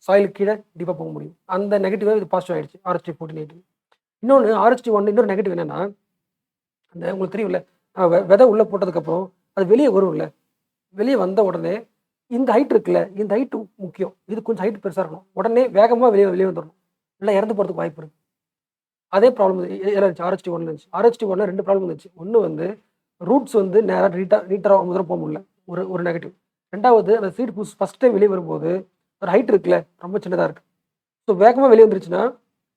சாயிலுக்கு கீழே டீப்பாக போக முடியும். அந்த நெகட்டிவாக இது பாசிட்டிவ் ஆகிடுச்சு RH14-18. இன்னொன்று RH1 இன்னொரு நெகட்டிவ் என்னென்னா, அந்த உங்களுக்கு தெரியும்ல, விதை உள்ளே போட்டதுக்கப்புறம் அது வெளியே வரும்ல, வெளியே வந்த உடனே இந்த ஹைட் இருக்குல்ல, இந்த ஹைட்டு முக்கியம். இது கொஞ்சம் ஹைட் பெருசாக இருக்கணும், உடனே வேகமாக வெளியே வந்துடணும், இல்லை இறந்து போகிறதுக்கு வாய்ப்பு இருக்குது. அதே ப்ராப்ளம் இருந்துச்சு RH1 இருந்துச்சு. RH1 2 ப்ராப்ளம் இருந்துச்சு. ஒன்று வந்து ரூட்ஸ் வந்து நேராக நீட்டாக முதல்ல போக முடியல, ஒரு நெகட்டிவ். ரெண்டாவது அந்த சீட் புஷ் ஃபஸ்ட் டைம் வெளியே வரும்போது ஒரு ஹைட் இருக்குல்ல, ரொம்ப சின்னதாக இருக்குது. ஸோ வேகமாக வெளியே வந்துருச்சுன்னா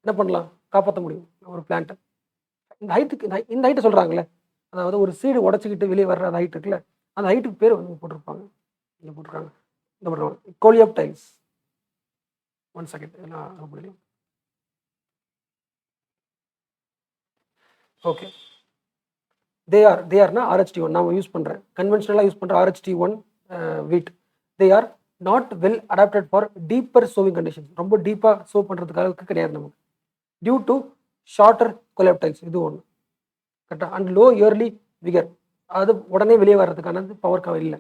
என்ன பண்ணலாம், காப்பாற்ற முடியும் ஒரு பிளான்ட்டை. இந்த ஹைட்டை சொல்கிறாங்களே, அதாவது ஒரு சீடு உடச்சிக்கிட்டு வெளியே வர்ற அந்த ஹைட் இருக்குல்ல, அந்த ஹைட்டுக்கு பேர் வந்து போட்டிருப்பாங்க, இங்கே போட்டிருக்காங்க, இந்த போட்டிருக்காங்க கோலியோப்டைல்ஸ். 1 செகண்ட் எல்லாம் முடியும். ஓகே, தேர்னா RH1 நான் யூஸ் பண்ணுறேன், கன்வென்ஷனலாக யூஸ் பண்ணுற RH1 wheat. They are not well adapted for deeper sowing conditions. ரொம்ப டீப்பாக சோ பண்ணுறதுக்காக கிடையாது நமக்கு, டியூ டு ஷார்ட்டர் கொலாப்டைல்ஸ். இது ஒன்று கரெக்டாக. அண்ட் லோ இயர்லி விகர், அது உடனே வெளியே வர்றதுக்கான பவர்க்காக இல்லை.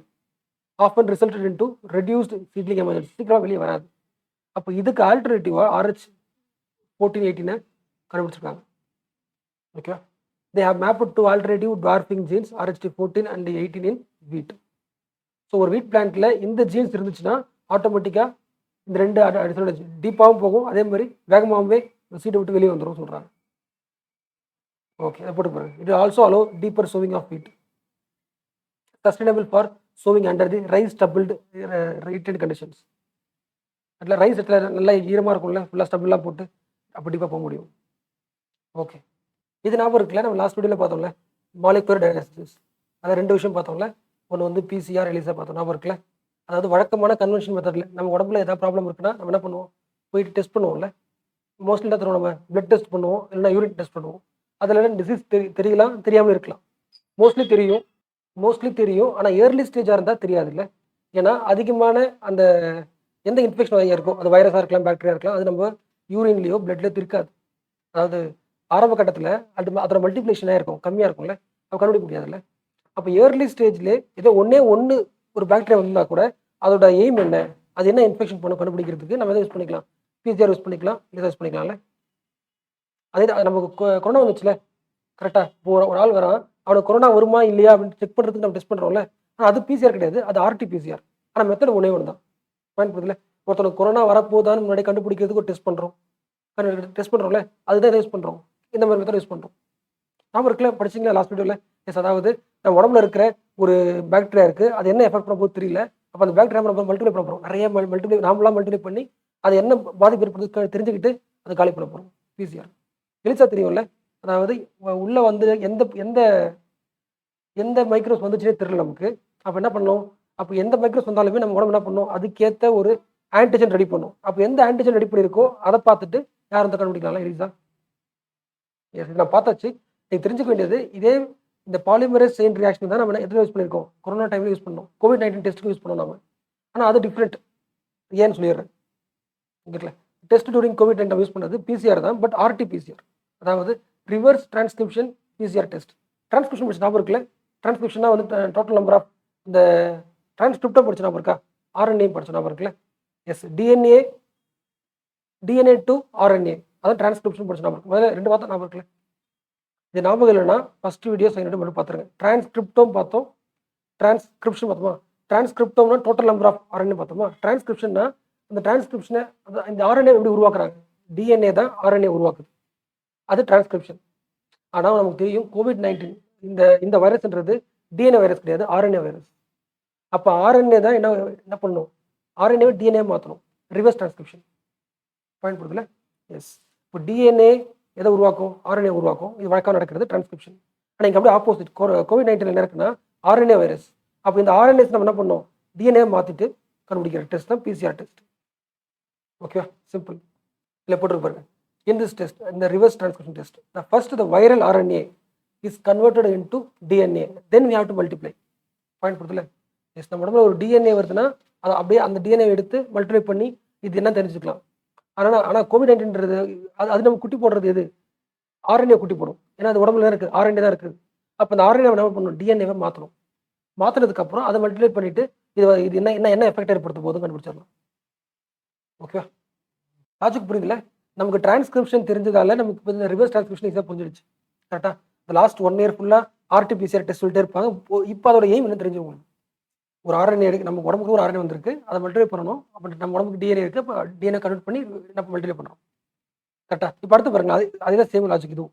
Often resulted in to reduced seedling emergency, சீக்கிரமாக வெளியே வராது. அப்போ இதுக்கு ஆல்டர்னேட்டிவாக RH14-18 கண்டுபிடிச்சிருக்காங்க. ஓகேவா. They have mapped to alternative dwarfing genes RH14 and 18 in wheat. So ஒரு வீட் பிளான்ட்டில் இந்த ஜீன்ஸ் இருந்துச்சுன்னா ஆட்டோமேட்டிக்காக இந்த ரெண்டு அடிஷனல் டீப்பாகவும் போகும், அதே மாதிரி வேகமாகவே சீட்டை விட்டு வெளியே வந்துடும் சொல்கிறாங்க. ஓகே, அதை போட்டு பாருங்க. It also allow deeper sowing of wheat, sustainable for sowing under the rice stubbled rated conditions. அதில் ரைஸ் இடத்துல நல்லா ஈரமாக இருக்கும்ல, ஃபுல்லாக ஸ்டபிளாக போட்டு அப்போ டீப்பாக போக முடியும். ஓகே, இது ஞாபகம் இருக்குல்ல, நம்ம லாஸ்ட் வீடியோவில் பார்த்தோம்ல மாலிகுலர் டயக்னாஸ்டிக்ஸ். அதை 2 விஷயம் பார்த்தோம்ல. ஒன்று வந்து PCR எலிசா பார்த்தோம், ஞாபகம் இருக்குல்ல. அதாவது வழக்கமான கன்வென்ஷன் மெத்தடில் நம்ம உடம்புல ஏதாவது ப்ராப்ளம் இருக்குன்னா நம்ம என்ன பண்ணுவோம், போயிட்டு டெஸ்ட் பண்ணுவோம்ல. மோஸ்ட்லி என்ன தருவோம், நம்ம பிளட் டெஸ்ட் பண்ணுவோம், இல்லைன்னா யூரின் டெஸ்ட் பண்ணுவோம். அதில் டிசீஸ் தெரியலாம், தெரியாமல் இருக்கலாம். மோஸ்ட்லி தெரியும், ஆனால் ஏர்லி ஸ்டேஜாக இருந்தால் தெரியாது இல்லை. ஏன்னா அதிகமான அந்த எந்த இன்ஃபெக்ஷன் இருக்கோ, அது வைரஸாக இருக்கலாம், பாக்டீரியா இருக்கலாம், அது நம்ம யூரின்லேயோ பிளட்லேயோ இருக்காது. அதாவது ஆரம்ப கட்டத்தில் அதோட மல்டிப்ளேஷனாக இருக்கும், கம்மியாக இருக்கும்ல, நம்ம கண்டுபிடிக்க முடியாதுல்ல. அப்போ ஏர்லி ஸ்டேஜ்லேயே ஏதோ ஒன்று ஒரு பாக்டீரியா வந்தால் கூட அதோட எய்ம் என்ன, அது என்ன இன்ஃபெக்ஷன் பண்ண கண்டுபிடிக்கிறதுக்கு நம்ம எதை யூஸ் பண்ணிக்கலாம், PCR யூஸ் பண்ணிக்கலாம், இதை யூஸ் பண்ணிக்கலாம்ல. அதே நமக்கு கொரோனா வந்துச்சுல, கரெக்டாக. இப்போ ஒரு ஆள் வரான், அவனுக்கு கொரோனா வருமா இல்லையா அப்படின்னு செக் பண்ணுறதுக்கு நம்ம டெஸ்ட் பண்ணுறோம்ல. ஆனால் அது PCR கிடையாது, அது RT-PCR. ஆனால் மெத்தட் ஒன்றே ஒன்று தான். பாயிண்ட் புரியுதுல. ஒருத்தனுக்கு கொரோனா வரப்போதான்னு முன்னாடி கண்டுபிடிக்கிறதுக்கு ஒரு டெஸ்ட் பண்ணுறோம்ல, அதுதான் யூஸ் பண்ணுறோம், இந்த மாதிரி மெத்தட் யூஸ் பண்ணுறோம். நாம இருக்குல்ல, படிச்சிங்களா லாஸ்ட் வீடியோவில். எஸ், அதாவது நம்ம உடம்புல இருக்கிற ஒரு பாக்டீரியா இருக்குது, அது என்ன எஃபெக்ட் பண்ண போது தெரியல. அப்போ அந்த பாக்டீரியா நம்ம மல்டிப்ளை பண்ண போகிறோம், நிறைய நாமளாம் மல்டிப்ளை பண்ணி அது என்ன பாதிப்பு ஏற்படுறது தெரிஞ்சுக்கிட்டு அதை காலி பண்ண போகிறோம். PCR எலிசா தெரியும்ல, அதாவது உள்ளே வந்து எந்த எந்த எந்த மைக்ரோஸ் வந்துச்சுன்னே தெரியல நமக்கு. அப்போ என்ன பண்ணோம், அப்போ எந்த மைக்ரோஸ் வந்தாலுமே நம்ம உடம்பு என்ன பண்ணோம், அதுக்கேற்ற ஒரு ஆன்டிஜன் ரெடி பண்ணும். அப்போ எந்த ஆன்டிஜன் ரெடி பண்ணியிருக்கோ அதை பார்த்துட்டு யார் வந்து கண்டுபிடிக்கலாம், எலிசா. எஸ், நான் பார்த்தாச்சு. நீங்கள் தெரிஞ்சுக்க வேண்டியது இதே இந்த பாலிமரேஸ் செயின் ரியாக்ஷன் தான் நம்ம எதில் யூஸ் பண்ணியிருக்கோம், கொரோனா டைமில் யூஸ் பண்ணோம், COVID-19 டெஸ்ட்டுக்கு யூஸ் பண்ணோம் நம்ம. ஆனால் அது டிஃப்ரெண்ட், ஏன்னு சொல்லிடுறேன். ஓகேங்களா. டெஸ்ட் டூரிங் COVID-19 நம்ம யூஸ் பண்ணது PCR தான், பட் RT-PCR, அதாவது reverse transcription PCR test. Transcription ஞாபகம் இருக்குல்ல, டிரான்ஸ்கிரிப்ஷனா வந்து டோட்டல் நம்பர் ஆஃப் இந்த டிரான்ஸ்கிரிப்டும் படிச்ச ஞாபகம் இருக்கா? ஆர்என்ஏ படிச்ச ஞாபகம் இருக்குல்ல? எஸ். டிஎன்ஏ டு ஆர்என்ஏ அதான் டிரான்ஸ்கிரிப்ஷன் படிச்ச ஞாபகம் இருக்கு. முதல்ல 2 வார்த்தை ஞாபகம் இருக்குல்ல? இது ஞாபகம் இல்லைன்னா ஃபர்ஸ்ட் வீடியோ செகண்ட் வீடியோ மட்டும் பார்த்துருங்க. டிரான்ஸ்கிரிப்டோம் பார்த்தோம், டிரான்ஸ்கிரிப்ஷன் பார்த்தோமா? டிரான்ஸ்கிரிப்டோம்னா டோட்டல் நம்பர் ஆஃப் ஆர்என்ஏ பார்த்தோமா? டிரான்ஸ்கிரிப்ஷன்னா அந்த டிரான்ஸ்கிரிப்ஷனை இந்த ஆர்என்ஏ எப்படி உருவாக்குறாங்க? டிஎன்ஏ தான் ஆர்என்ஏ உருவாக்குது. அது டிரான்ஸ்கிரிப்ஷன். ஆனால் நமக்கு தெரியும் கோவிட்-19 இந்த இந்த வைரஸ்ன்றது டிஎன்ஏ வைரஸ் கிடையாது, ஆர்என்ஏ வைரஸ். அப்போ ஆர்என்ஏ தான் என்ன என்ன பண்ணணும்? ஆர்என்ஏவை டிஎன்ஏ மாற்றணும். Reverse transcription. பாயிண்ட் புரியுதுல? எஸ். இப்போ டிஎன்ஏ எதை உருவாக்கும்? ஆர்என்ஏ உருவாக்கும். இது வழக்கம் நடக்கிறது டிரான்ஸ்கிரிப்ஷன். ஆனால் இங்கே அப்படியே ஆப்போசிட். கோவிட்-19 என்ன இருக்குன்னா ஆர்என்ஏ வைரஸ். அப்போ இந்த ஆர்என்ஏஸ் நம்ம என்ன பண்ணோம்? டிஎன்ஏ மாற்றிட்டு கண்டுபிடிக்கிற டெஸ்ட் தான் பிசிஆர் டெஸ்ட். ஓகேவா? சிம்பிள். இல்லை போட்டுருக்கு பாருங்க. In this test, in the reverse transcription test, the viral RNA is converted into DNA. Then we have to multiply. Point புரியுதுல? எஸ். நம்ம உடம்புல ஒரு டிஎன்ஏ வருதுன்னா அதை அப்படியே அந்த டிஎன்ஏ எடுத்து மல்டிப்ளை பண்ணி இது என்ன தெரிஞ்சுக்கலாம். ஆனால் கோவிட்-19ன்றது அது நம்ம குட்டி போடுறது எது? ஆர்என்ஏ குட்டி போடும். ஏன்னா அது உடம்புல தான் இருக்குது, ஆர்என்ஏ தான் இருக்குது. அப்போ அந்த ஆர்என்ஏ என்ன பண்ணணும்? டிஎன்ஏவை மாற்றணும். மாற்றினதுக்கப்புறம் அதை மல்டிப்ளை பண்ணிட்டு இது என்ன என்ன என்ன எஃபெக்ட் ஏற்படுத்த போதும் கண்டுபிடிச்சிடலாம். ஓகேவா? லாஜிக் புரியுதுல? நமக்கு டிரான்ஸ்கிரிப்ஷன் தெரிஞ்சதால நமக்கு இப்போ இந்த ரிவர்ஸ் டிரான்ஸ்கிரிப்ஷன் ஈஸியாக புரிஞ்சிடுச்சு. கரெக்டாக இந்த லாஸ்ட் 1 இயர் ஃபுல்லாக ஆர்டிபிசிஆர் டெஸ்ட் சொல்லிட்டே இருப்பாங்க. இப்போ அதோட எய்ம் என்ன தெரிஞ்சுக்கோங்க. ஒரு ஆர்என்ஏ எடுக்க நம்ம உடம்புக்கு ஒரு ஆர்என்ஏ வந்திருக்கு, அதை மல்டிப்ளை பண்ணணும். அப்போ நம்ம உடம்புக்கு டிஎன்ஏ இருக்குது, இப்போ டிஎன்ஏ கன்வெர்ட் பண்ணி நம்ம மல்டிப்ளை பண்ணுறோம். கரெக்டாக இப்போ அடுத்து பாருங்க, அதுதான் சேம் லாஜிக் இதுவும்.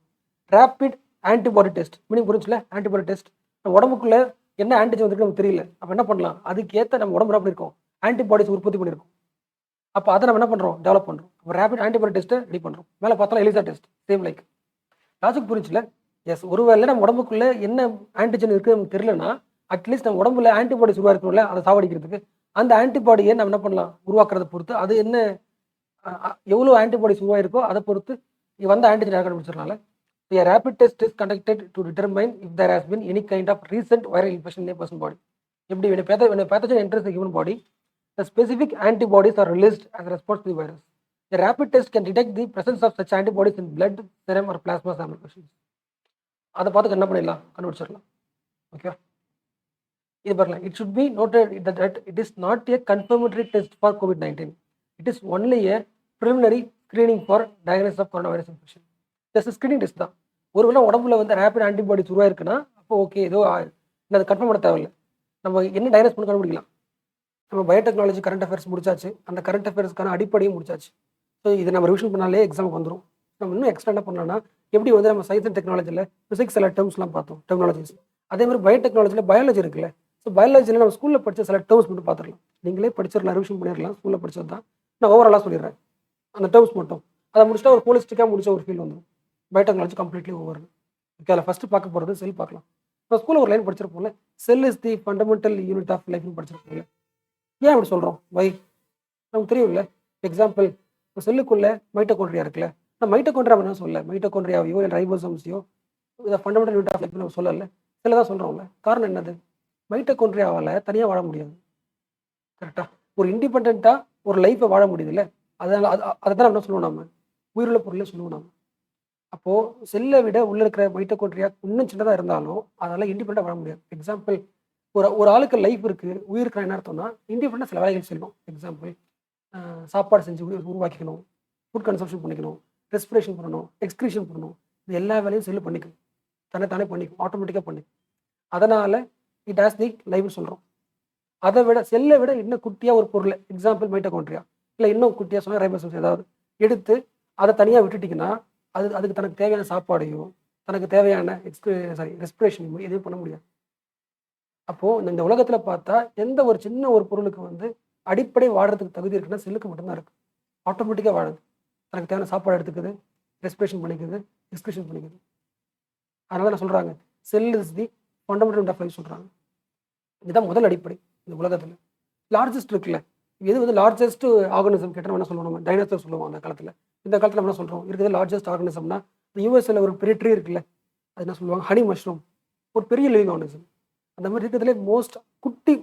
ரேபிட் ஆன்டிபாடி டெஸ்ட் மீனிங் புரிஞ்சுல? ஆன்டிபாடி டெஸ்ட் நம்ம உடம்புக்குள்ள என்ன ஆன்டிஜன் வந்துருக்கு நமக்கு தெரியல. அப்போ என்ன பண்ணலாம்? அதுக்கேற்ற நம்ம உடம்பு என்ன பண்ணியிருக்கோம்? ஆன்டிபாடிஸ் உற்பத்தி பண்ணியிருக்கோம். அப்போ அதை நம்ம என்ன பண்ணுறோம்? டெவலப் பண்ணுறோம். அப்போ ரேபிட் ஆன்டிபாடி டெஸ்ட்டை ரெடி பண்ணுறோம். மேலே பார்த்தாலும் ELISA test same like. Logic புரிஞ்சுல? எஸ். ஒருவேளை நம்ம உடம்புக்குள்ள என்ன ஆன்டிஜன் இருக்குது நமக்கு தெரியலன்னா அட்லீஸ்ட் நம்ம உடம்புல ஆன்டிபாடிஸ் உருவாக்கணும்ல, அதை சாவடிக்கிறதுக்கு அந்த ஆன்டிபாடியை நம்ம என்ன பண்ணலாம்? உருவாக்குறத பொறுத்து அது என்ன எவ்வளோ ஆன்டிபாடிஸ் உருவாயிருக்கோ அதை பொறுத்து வந்த antigen கண்டுபிடிச்சிடலாம்ல. A rapid test is conducted to determine if there has been any kind of recent viral infection in a person's body. எப்படி when a pathogen enters the human body, the specific antibodies are released as a response to the virus. A rapid test can detect the presence of such antibodies in blood, serum or plasma sample questions. அதை பார்த்து என்ன பண்ணிடலாம்? கண்டுபிடிச்சிடலாம். ஓகே, இது பாருங்க. It should be noted that it is not a confirmatory test for COVID-19. It is only a preliminary screening for diagnosis of coronavirus infection. Just screening test தான். ஒருவேளை உடம்புல வந்து ரேபிட் ஆன்டிபாடிஸ் உருவாயிருக்குன்னா அப்போ ஓகே, ஏதோ அதை கன்ஃபார்ம் பண்ண தேவையில்லை. நம்ம என்ன டயக்னோஸ் பண்ணி கண்டுபிடிக்கலாம். நம்ம பயோடெக்னாலஜி கரண்ட் அஃபேர்ஸ் முடிச்சாச்சு, அந்த கரண்ட் அஃபேர்ஸ்க்கான அடிப்படையும் முடிச்சாச்சு. ஸோ இதை நம்ம ரிவிஷன் பண்ணாலே எக்ஸாமுக்கு வந்துடும். நம்ம இன்னும் எக்ஸ்ட்ரா என்ன பண்ணலாம்னா, எப்படி வந்து நம்ம சயின்ஸ் அண்ட் டெக்னாலஜியில் ஃபிசிக்ஸ் சில டேர்ம்ஸ்லாம் பார்த்தோம், டெக்னாலஜிஸ். அதே மாதிரி பயோடெக்னாலஜியில் பயாலஜி இருக்குல்ல. ஸோ பயாலஜியில் நம்ம ஸ்கூலில் படித்த சில டேர்ம்ஸ் மட்டும் பார்த்துடலாம். நீங்களே படிச்சிடலாம், ரிவிஷன் பண்ணிடலாம். ஸ்கூலில் படித்தது தான் நான் ஓவராலாக சொல்லிடுறேன். அந்த டேர்ம்ஸ் மட்டும் அதை முடிச்சுட்டா ஒரு ஹோலிஸ்டிக்காக முடிச்ச ஒரு ஃபீல் வந்துடும். Biotechnology completely over. ஓகே, அதில் ஃபஸ்ட்டு பார்க்க போகிறது செல் பார்க்கலாம். இப்போ ஸ்கூலில் ஒரு லைன் படிச்சிருப்போம்ல, cell is the fundamental unit of லைஃப்னு படிச்சிருப்போம்ல. ஏன் அப்படி சொல்கிறோம்? வை? நமக்கு தெரியும்ல. எக்ஸாம்பிள், இப்போ செல்லுக்குள்ளே மைட்டோகாண்ட்ரியா இருக்குல்ல. நான் மைட்டோகாண்ட்ரியா என்ன சொல்ல, மைட்டோகாண்ட்ரியாவையோ இல்லை ரைபோசோம்ஸையோ இதை ஃபண்டமெண்டல் யூனிட் ஆஃப் லைஃப் நம்ம சொல்லல, செல்லை தான் சொல்கிறோம்ல. காரணம் என்னது? மைட்டோகாண்ட்ரியாவால் தனியாக வாழ முடியாது. கரெக்டாக ஒரு இண்டிபெண்ட்டாக ஒரு லைஃப்பை வாழ முடியுது இல்லை. அதனால் அதை தான் என்ன சொல்லுவோம், நம்ம உயிருள்ள பொருளே சொல்லுவோம் நம்ம. அப்போது செல்லை விட உள்ளே இருக்கிற மைட்டோகாண்ட்ரியா இன்னும் சின்னதாக இருந்தாலும் அதனால் இண்டிபெண்டாக வாழ முடியாது. எக்ஸாம்பிள், ஒரு ஆளுக்கு லைஃப் இருக்குது, உயிர் இருக்கிற என்ன அர்த்தம்னா இண்டிபெண்டாக சில வேலைகள் செய்யணும். எக்ஸாம்பிள், சாப்பாடு செஞ்சு உருவாக்கிக்கணும், ஃபுட் கன்சம்ஷன் பண்ணிக்கணும், ரெஸ்பிரேஷன் பண்ணணும், எக்ஸ்கிரீஷன் பண்ணணும். இது எல்லா வேலையும் செல்லு பண்ணிக்கும், தானே பண்ணிக்கும், ஆட்டோமேட்டிக்காக பண்ணிக்கும். அதனால் இட் ஹாஸ் தி லைஃப்னு சொல்கிறோம். அதை விட செல்லை விட இன்னும் குட்டியாக ஒரு பொருள், எக்ஸாம்பிள் மைட்டோகாண்ட்ரியா, இல்லை இன்னும் குட்டியாக சொன்னால் ரைபோசோம்ஸ் ஏதாவது எடுத்து அதை தனியாக விட்டுட்டிங்கன்னா அதுக்கு தனக்கு தேவையான சாப்பாடையோ தனக்கு தேவையான ரெஸ்பிரேஷனையும் எதுவும் பண்ண முடியாது. அப்போது இந்த உலகத்தில் பார்த்தா எந்த ஒரு சின்ன ஒரு பொருளுக்கு வந்து அடிப்படை வாடுறதுக்கு தகுதி இருக்குன்னா செல்லுக்கு மட்டும்தான் இருக்குது. ஆட்டோமேட்டிக்காக வாழுது, தனக்கு தேவையான சாப்பாடு எடுத்துக்குது, ரெஸ்பிரேஷன் பண்ணிக்குது, எக்ஸ்கிரீஷன் பண்ணிக்குது. அதனால தான் சொல்கிறாங்க cell is the fundamental unit of life சொல்கிறாங்க. இதுதான் முதல் அடிப்படை இந்த உலகத்தில். லார்ஜஸ்ட் இருக்குல்ல, எது வந்து லார்ஜஸ்ட் ஆர்கனிசம் கேட்டால் என்ன சொல்லுவோம், நம்ம டைனோசர் சொல்லுவோம் அந்த காலத்தில். இந்த காலத்தில் நம்ம என்ன சொல்கிறோம், இருக்கிறது லார்ஜஸ்ட் ஆர்கனிசம்னா யூஎஸ்ஏல ஒரு பெரிய ட்ரீ இருக்குல்ல, அது என்ன சொல்லுவாங்க, ஹனி மஷ்ரூம். ஒரு பெரிய லிவிங் ஆர்கனிசம். அந்த மாதிரி இருக்கிறதுலே மோஸ்ட் குட்டி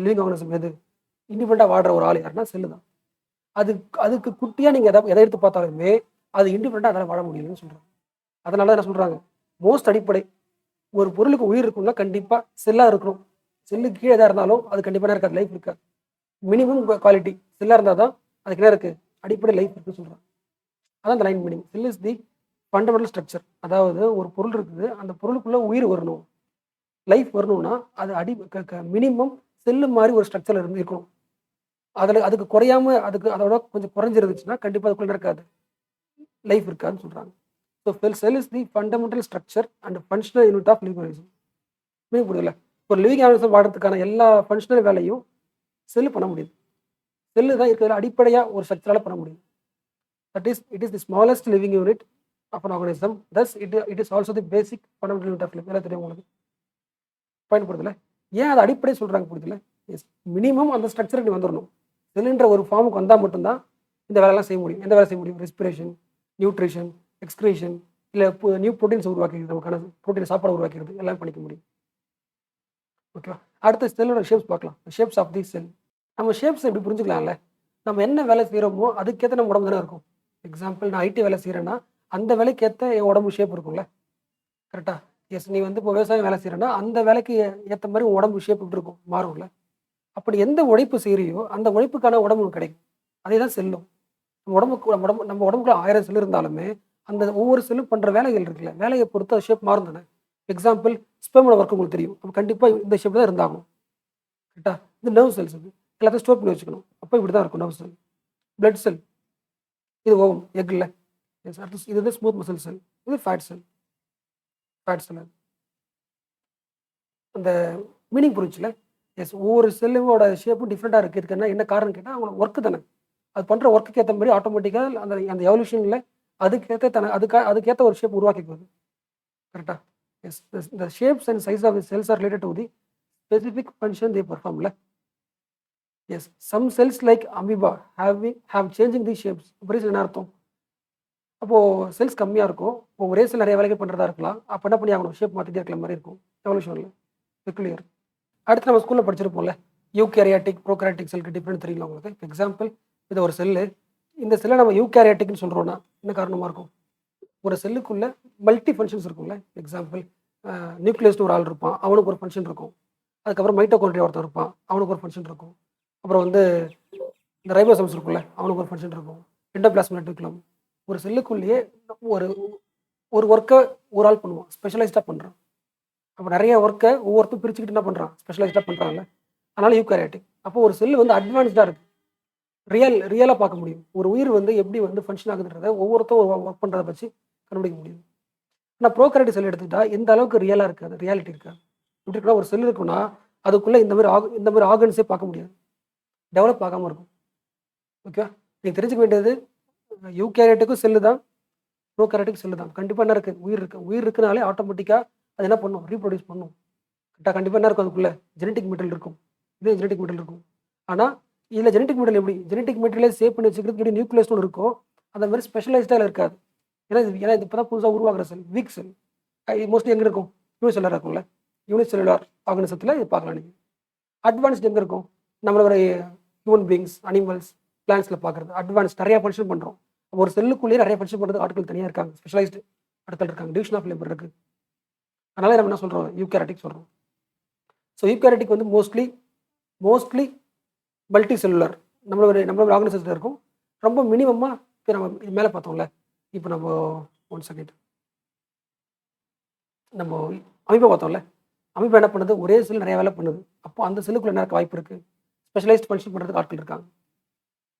லிவிங் ஆர்கனிசம் எது, இண்டிபெண்டாக வாடுற ஒரு ஆள் யாருன்னா செல்லு தான். அதுக்கு குட்டியாக நீங்கள் எதை எடுத்து பார்த்தாலுமே அது இண்டிபெண்டாக அதனால் வாழ முடியலன்னு சொல்கிறாங்க. அதனால என்ன சொல்கிறாங்க, மோஸ்ட் அடிப்படை ஒரு பொருளுக்கு உயிர் இருக்கும்னா கண்டிப்பாக செல்லாக இருக்கணும். செல்லு கீழே எதாக இருந்தாலும் அது கண்டிப்பாக இருக்காது, லைஃப் இருக்காது. மினிமம் குவாலிட்டி செல்லாக இருந்தால் தான் அதுக்கு என்ன இருக்குது, அடிப்படை லைஃப் இருக்குன்னு சொல்கிறாங்க. அதான் அந்த line meaning. Sell is the fundamental structure. அதாவது ஒரு பொருள் இருக்குது, அந்த பொருளுக்குள்ளே உயிர் வரணும், லைஃப் வரணும்னா அது மினிமம் செல்லு மாதிரி ஒரு ஸ்ட்ரக்சரில் இருந்து இருக்கணும். அதுக்கு குறையாம அதோட கொஞ்சம் குறைஞ்சிருந்துச்சுன்னா கண்டிப்பாக அதுக்குள்ள இருக்காது, லைஃப் இருக்காதுன்னு சொல்கிறாங்க. So cell is the fundamental structure and functional unit of living organism. Mean புரியல, ஒரு லிவிங் ஆர்கனிசம் வாடுறதுக்கான எல்லா ஃபங்க்ஷனல் வேலையும் செல்லு பண்ண முடியுது. செல்லு தான் இருக்கிறதுல அடிப்படையாக ஒரு ஸ்ட்ரக்சரால் பண்ண முடியும். That is it is the smallest living unit of an organism. Thus it is also the basic fundamental unit of living. எல்லாம் தெரியும் உங்களுக்கு, பயன்படுத்தல. ஏன் அது அடிப்படை சொல்கிறாங்க புரியுதுல? எஸ், மினிமம் அந்த ஸ்ட்ரக்சருக்கு வந்துடணும். செல்லுன்ற ஒரு ஃபார்முக்கு வந்தால் மட்டும்தான் இந்த வேலையெல்லாம் செய்ய முடியும். எந்த வேலை செய்ய முடியும்? ரெஸ்பிரேஷன், நியூட்ரிஷன், எக்ஸ்கிரீஷன், இல்லை நியூ ப்ரோட்டீன்ஸ் உருவாக்கிக்கிறது, நமக்கான ப்ரோட்டீன் சாப்பாடு உருவாக்கிறது எல்லாம் பண்ணிக்க முடியும். ஓகேவா? அடுத்த செல்லோட ஷேப்ஸ் பார்க்கலாம். ஷேப்ஸ் ஆஃப் தி செல். நம்ம ஷேப்ஸ் எப்படி புரிஞ்சுக்கலாம்ல? நம்ம என்ன வேலை செய்கிறோமோ அதுக்கேற்ற நம்ம உடம்பு தானே இருக்கும். எக்ஸாம்பிள், நான் ஐடி வேலை செய்கிறேன்னா அந்த வேலைக்கு என் உடம்பு ஷேப் இருக்கும்ல, கரெக்டாக? எஸ், நீ வந்து இப்போ விவசாயம் வேலை செய்கிறேன்னா அந்த வேலைக்கு ஏற்ற மாதிரி உடம்பு ஷேப் இப்படி இருக்கும், மாறும்ல. அப்படி எந்த உழைப்பு செய்கிறியோ அந்த உழைப்புக்கான உடம்பு கிடைக்கும். அதே தான் செல்லும். நம்ம உடம்புக்குள்ள 1000 செல் இருந்தாலுமே அந்த ஒவ்வொரு செல்லும் பண்ணுற வேலைகள் இருக்குல்ல, வேலையை பொறுத்து அது ஷேப் மாறும் தானே. எக்ஸாம்பிள், ஸ்பெர்மோட ஒர்க் உங்களுக்கு தெரியும். அப்போ கண்டிப்பாக இந்த ஷேப் தான் இருந்தாகணும், கரெக்டாக? இது நர்வ் செல்ஸ், இது எல்லாத்தையும் ஸ்டோர் பண்ணி வச்சுக்கணும். அப்போ இப்படி தான் இருக்கும் நர்வ் செல். பிளட் செல், இது ஓவம் எக்ல. இது வந்து ஸ்மூத் மசில் செல், இது ஃபேட் செல். அந்த மீனிங் புரிஞ்சுல? எஸ், ஒவ்வொரு செல்லோட ஷேப்பும் டிஃப்ரெண்ட்டாக இருக்குது. இதுக்கு என்ன காரணம் கேட்டால் அவங்களோட ஒர்க்கு தானே. அது பண்ணுற ஒர்க்குக்கு ஏற்ற மாதிரி ஆட்டோமேட்டிக்காக அந்த எவல்யூஷனில் அதுக்கேற்ற ஒரு ஷேப் உருவாக்கிக்குது, கரெக்டாக? Yes, the shapes and size of the cells are related to the specific function they perform. Yes, some cells like amoeba have changing the shapes. என்ன அர்த்தம்? அப்போது செல்ஸ் கம்மியாக இருக்கும், இப்போ ஒரே செல் நிறைய வேலைகள் பண்ணுறதா இருக்கலாம். அப்போ என்ன பண்ணி ஆகணும்? ஷேப் மாற்றிட்டே இருக்கிற மாதிரி இருக்கும் எவல்யூஷனில். பெக்குலியர். அடுத்து நம்ம ஸ்கூலில் படிச்சிருப்போம்ல, யூகேரியாட்டிக் ப்ரோகேரியாட்டிக் செல்க்கு டிஃப்ரெண்ட் தெரியல உங்களுக்கு? இப்போ எக்ஸாம்பிள், இது ஒரு செல்லு. இந்த செல்லை நம்ம யூகேரியாட்டிக்னு சொல்கிறோன்னா என்ன காரணமாக இருக்கும்? ஒரு செல்லுக்குள்ளே மல்டி ஃபங்க்ஷன்ஸ் இருக்கும்ல. எக்ஸாம்பிள், நியூக்ளியஸ்னு ஒரு ஆள் இருப்பான், அவனுக்கு ஒரு ஃபங்க்ஷன் இருக்கும். அதுக்கப்புறம் மைட்டோகாண்ட்ரியா ஒருத்தர் இருப்பான், அவனுக்கு ஒரு ஃபங்க்ஷன் இருக்கும். அப்புறம் வந்து இந்த ரைபோசோம்ஸ் இருக்கும்ல, அவனுக்கு ஒரு ஃபங்க்ஷன் இருக்கும். Endoplasmic reticulum. ஒரு செல்லுக்குள்ளேயே ஒரு ஒரு ஒர்க்கை ஒரு ஆள் பண்ணுவான், ஸ்பெஷலைஸ்டாக பண்ணுறான். அப்போ நிறைய ஒர்க்கை ஒவ்வொருத்தரும் பிரிச்சுக்கிட்டு என்ன பண்ணுறான்? ஸ்பெஷலைஸ்டாக பண்ணுறாங்கல்ல. அதனால் யூகேரியாட்டிக். அப்போ ஒரு செல்லு வந்து அட்வான்ஸ்டாக இருக்குது, ரியலாக பார்க்க முடியும். ஒரு உயிர் வந்து எப்படி வந்து ஃபங்க்ஷன் ஆகுதுன்றதை ஒவ்வொருத்தரும் ஒர்க் பண்ணுறதை வச்சு கண்டுபிடிக்க முடியும். ஆனால் ப்ரோகேரியாட்டிக் செல் எடுத்துக்கிட்டா எந்த அளவுக்கு ரியலாக இருக்காது, ரியாலிட்டி இருக்காது. எப்படி இருக்குன்னா, ஒரு செல் இருக்குன்னா அதுக்குள்ளே இந்த மாதிரி ஆர்கன்ஸே பார்க்க முடியாது, டெவலப் ஆகாமல் இருக்கும். ஓகே, நீங்கள் தெரிஞ்சுக்க வேண்டியது, யூகேரியாட்டிக்கும் செல்லு தான், ப்ரோகேரியாட்டிக் செல்லு தான். கண்டிப்பாக என்ன இருக்குது? உயிர் இருக்குது. உயிர் இருக்குனாலே ஆட்டோமேட்டிக்காக அது என்ன பண்ணும்? ரீப்ரொடியூஸ் பண்ணும், கரெக்டாக? கண்டிப்பாக என்ன இருக்கும்? அதுக்குள்ளே ஜெனட்டிக் மெட்டீரியல் இருக்கும், இதே ஜெனட்டிக் மெட்டீரியல் இருக்கும். ஆனால் இதில் ஜெனட்டிக் மெட்டீரியல் எப்படி? ஜெனட்டிக் மெட்டீரியல் சேவ் பண்ணி வச்சுக்கிறதுக்கு எப்படி நியூக்ளியஸ் ஒன்று இருக்கும், அந்த மாதிரி ஸ்பெஷலைஸ்டாக இருக்காது. ஏன்னா இது இப்போ தான் புதுசாக உருவாக்குற செல், வீக் செல். இது மோஸ்ட்லி எங்கே இருக்கும்? யூனிசெல்லுலர் இருக்கும்ல. யூனிசெல்லுலர் ஆர்கனிசத்தில் இது பார்க்கலாம் நீங்கள். அட்வான்ஸ்ட் எங்கே இருக்கும்? நம்மளோட ஹியூமன் பீயிங்ஸ், அனிமல்ஸ், பிளான்ஸில் பார்க்குறது அட்வான்ஸ் நிறையா ஃபங்க்ஷன் பண்ணுறோம். ஒரு செல்லுக்குள்ளேயே நிறைய ஃபங்க்ஷன் பண்ணுறது ஆட்கள் தனியாக இருக்காங்க, ஸ்பெஷலைஸ்டு ஆட்கள் இருக்காங்க, டிவிஷன் ஆஃப் லேபர் இருக்குது. அதனால நம்ம என்ன சொல்கிறோம்? யூகேரியாட்டிக் சொல்கிறோம். ஸோ யூகேரியாட்டிக் வந்து மோஸ்ட்லி மல்டி செல்லுலர், நம்மளோட ஆர்கனிசத்தில் இருக்கும். ரொம்ப மினிமமாக இப்போ நம்ம மேலே பார்த்தோம்ல, இப்போ நம்ம 1 செகண்ட் நம்ம அமீபா பார்த்தோம்ல, அமீபா என்ன பண்ணுது? ஒரே செல் நிறைய வேலை பண்ணுது. அப்போ அந்த செல்லுக்குள்ள என்ன இருக்க வாய்ப்பு இருக்குது? ஸ்பெஷலைஸ்ட் ஃபங்க்ஷன் பண்ணுறதுக்கு ஆட்கள் இருக்காங்க.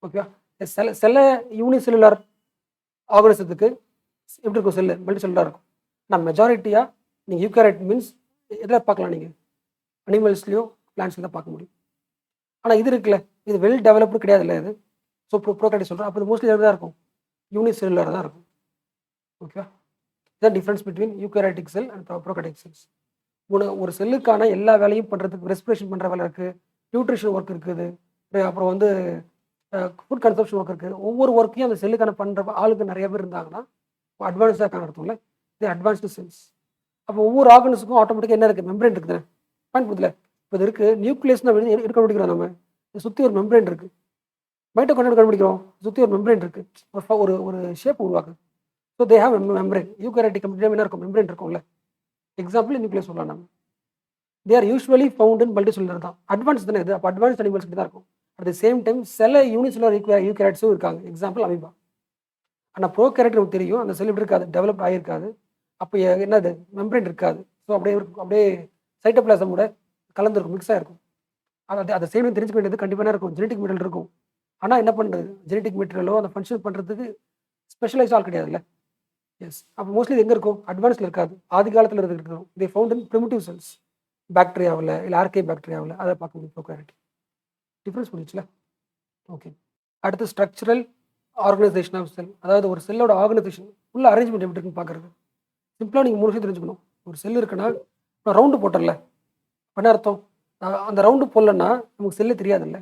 ஓகேவா? சில யூனிசெல்லுலர் ஆர்கனிசத்துக்கு எப்படி இருக்கும்? செல்லு மல்டி செல்லுலாக இருக்கும். நான் மெஜாரிட்டியாக நீங்கள் யூகேரியாட் மீன்ஸ் எதில் பார்க்கலாம்? நீங்கள் அனிமல்ஸ்லையோ பிளான்ஸ்லையும் தான் பார்க்க முடியும். ஆனால் இது இருக்குல்ல, இது வெல் டெவலப்டு கிடையாது இல்லை இது. ஸோ ப்ரோகேரியாட்டிக் சொல்கிறோம். அப்போ இது மோஸ்ட்லி தான் இருக்கும், யூனிசெல்லுலர் தான் இருக்கும். ஓகேவா? இதுதான் difference between eukaryotic cell and prokaryotic cells. ஒரு செல்லுக்கான எல்லா வேலையும் பண்ணுறதுக்கு ரெஸ்பிரேஷன் பண்ணுற வேலை இருக்குது, நியூட்ரிஷன் ஒர்க் இருக்குது, அப்புறம் வந்து ஃபுட் கன்சப்ஷன் ஒர்க் இருக்குது. ஒவ்வொரு ஒர்க்கையும் அந்த செல்லுக்கான பண்ணுற ஆளுக்கு நிறைய பேர் இருந்தாங்கன்னா அட்வான்ஸ்டாக இருக்காங்க அர்த்தம்ல. இது அட்வான்ஸ்டு செல்ஸ். அப்போ ஒவ்வொரு ஆர்கன்ஸுக்கும் ஆட்டோமேட்டிக்காக என்ன இருக்குது? மெம்பரேன் இருக்குது, பயன்படுத்தல. இப்போ இது இருக்குது நியூக்ளியஸ்னா எடுக்க முடிக்கிறோம். நம்ம சுற்றி ஒரு மெம்பரேன் இருக்குது. மைட்டோகாண்ட்ரியா கண்டுபிடிக்கிறோம், சுற்றி ஒரு மெம்பரேன் இருக்குது, ஒரு ஷேப் உருவாக்குது. So they have membrane. Eukaryotic கம்ப்ளீட்டாக என்ன இருக்கும்? மெம்பரேன் இருக்கும்ல. எக்ஸாம்பிள் நியூக்ளியஸ் சொல்லலாம் நம்ம. They are usually found in multi cellular தான். அட்வான்ஸ் தானே இது. அப்போ அட்வான்ஸ் அனிமல்ஸ் கிட்ட தான் இருக்கும். அட் த சேம் டைம் சில யூனிசெல்லுலர் யூகேரியாட்ஸும் இருக்காங்க. Example amoeba. ஆனால் ப்ரோ கேரட் நமக்கு தெரியும், அந்த செல் இப்படி இருக்காது, டெவலப் ஆகியிருக்காது. அப்போ என்னது மெம்பரேன் இருக்காது. ஸோ அப்படியே இருக்கும், அப்படியே சைட்டோபிளாசமோட கலந்துருக்கும், மிக்ஸ் ஆகிருக்கும். அது அதை சேம் தெரிஞ்சுக்க வேண்டியது கண்டிப்பாக இருக்கும். ஜெனட்டிக் மெட்டீரியல் இருக்கும். ஆனால் என்ன பண்ணுறது, ஜெனட்டிக் மெட்டீரியலோ அந்த ஃபங்க்ஷன் பண்ணுறதுக்கு ஸ்பெஷலைஸ் ஆள் கிடையாதுல்ல. எஸ், அப்போ மோஸ்ட்லி இது எங்கே இருக்கும், அட்வான்ஸில் இருக்காது, ஆதி காலத்தில் இருக்கும். They found in primitive cells, பாக்டீரியாவில் இல்லை ஆர்கே பாக்டீரியாவில். அதை பார்க்க முடியும் ப்ரோகாரியோட். டிஃப்ரென்ஸ் பண்ணிச்சுல. ஓகே, அடுத்து ஸ்ட்ரக்சரல் ஆர்கனைசேஷன் ஆஃப் செல். அதாவது ஒரு செல்லோட ஆர்கனைசேஷன் உள்ள அரேஞ்ச்மெண்ட் எப்படி இருக்குன்னு பார்க்குறது. சிம்பிளாக நீங்கள் மூணு விஷயம் தெரிஞ்சுக்கணும். ஒரு செல் இருக்குன்னா இப்போ ரவுண்டு போட்டல, என்ன அர்த்தம், அந்த ரவுண்டு போடலன்னா நமக்கு செல்லு தெரியாதுல்ல,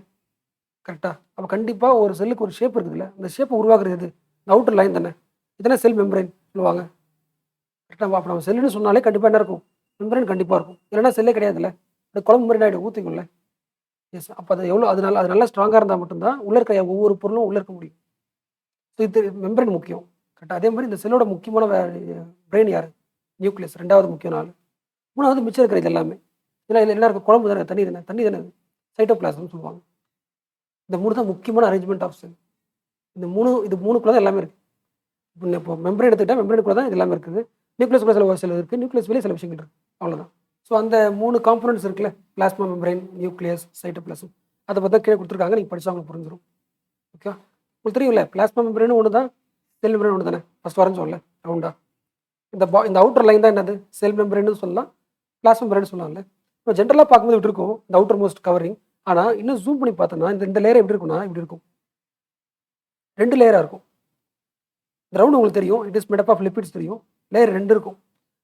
கரெக்டாக. அப்போ கண்டிப்பாக ஒரு செல்லுக்கு ஒரு ஷேப் இருக்குதுல்ல, அந்த ஷேப்பை உருவாக்குறது எது, அவுட்டர் லைன் தானே. இதனா செல் மெம்பரேன் சொல்லுவாங்க, கரெக்டாக. அப்போ நம்ம செல்லுன்னு சொன்னாலே கண்டிப்பாக என்ன இருக்கும், மெம்பரேன் கண்டிப்பாக இருக்கும். இல்லைன்னா செல்லே கிடையாதுல்ல, அது குழம்பு மாதிரி ஆகிடும், ஊற்றிக்கும்ல. எஸ், அப்போ அது எவ்வளோ அது நல்லா ஸ்ட்ராங்காக இருந்தால் மட்டும்தான் உள்ளே இருக்க ஒவ்வொரு பொருளும் உள்ளே இருக்க முடியும். ஸோ இது மெம்பரேன் முக்கியம், கரெக்டாக. அதே மாதிரி இந்த செல்லோட முக்கியமான பிரெயின் யார், நியூக்ளியஸ், ரெண்டாவது முக்கிய நாள். மூணாவது மிச்சம் இருக்கிற இது எல்லாமே. ஏன்னா இதில் என்ன இருக்கும், குழம்பு தானே, தண்ணி தானே, சைட்டோபிளாசம்னு சொல்லுவாங்க. இந்த மூணு தான் முக்கியமான அரேஞ்ச்மெண்ட் ஆஃப் செல். இது மூணுக்குள்ள தான் எல்லாமே இருக்குது. இப்போ மெம்பரேன் எடுத்துக்கிட்டால் மெம்பரேனுக்குள்ள தான் இது எல்லாமே இருக்குது. நியூக்ளியஸ்குள்ள சில செல் இருக்குது, நியூக்ளியஸ் வெளியே சில விஷயங்கள் இருக்குது, அவ்வளோதான். ஸோ அந்த 3 காம்பனன்ட்ஸ் இருக்குல்ல, பிளாஸ்மா மெம்பரேன், நியூக்ளியஸ், சைட்டோபிளாசம், அதை பற்றி கீழே கொடுத்துருக்காங்க. நீங்கள் படிச்சா உங்களுக்கு புரிஞ்சிடும். ஓகே, உங்களுக்கு தெரியும்ல, பிளாஸ்மா மெம்பரேனும் ஒன்று தான், செல் மெம்பரேன் ஒன்று தானே. ஃபஸ்ட் வரைஞ்சோம்ல ரவுண்டா, இந்த அவுட்டர் லைன் தான் என்னது, செல் மெம்பரேன்னு சொல்லலாம், பிளாஸ்மா மெம்பரேன் சொல்லலாம்ல. இப்போ ஜென்ரலாக பார்க்கும்போது இப்படி இருக்கும் இந்த அவுட்டர் மோஸ்ட் கவரிங். ஆனால் இன்னும் ஜூம் பண்ணி பார்த்தோன்னா இந்த லேயர் எப்படி இருக்கும்னா இப்படி இருக்கும், 2 லேயராக இருக்கும். இந்த ரவுண்ட் உங்களுக்கு தெரியும், it is made up of lipids தெரியும். லேயர் 2 இருக்கும்.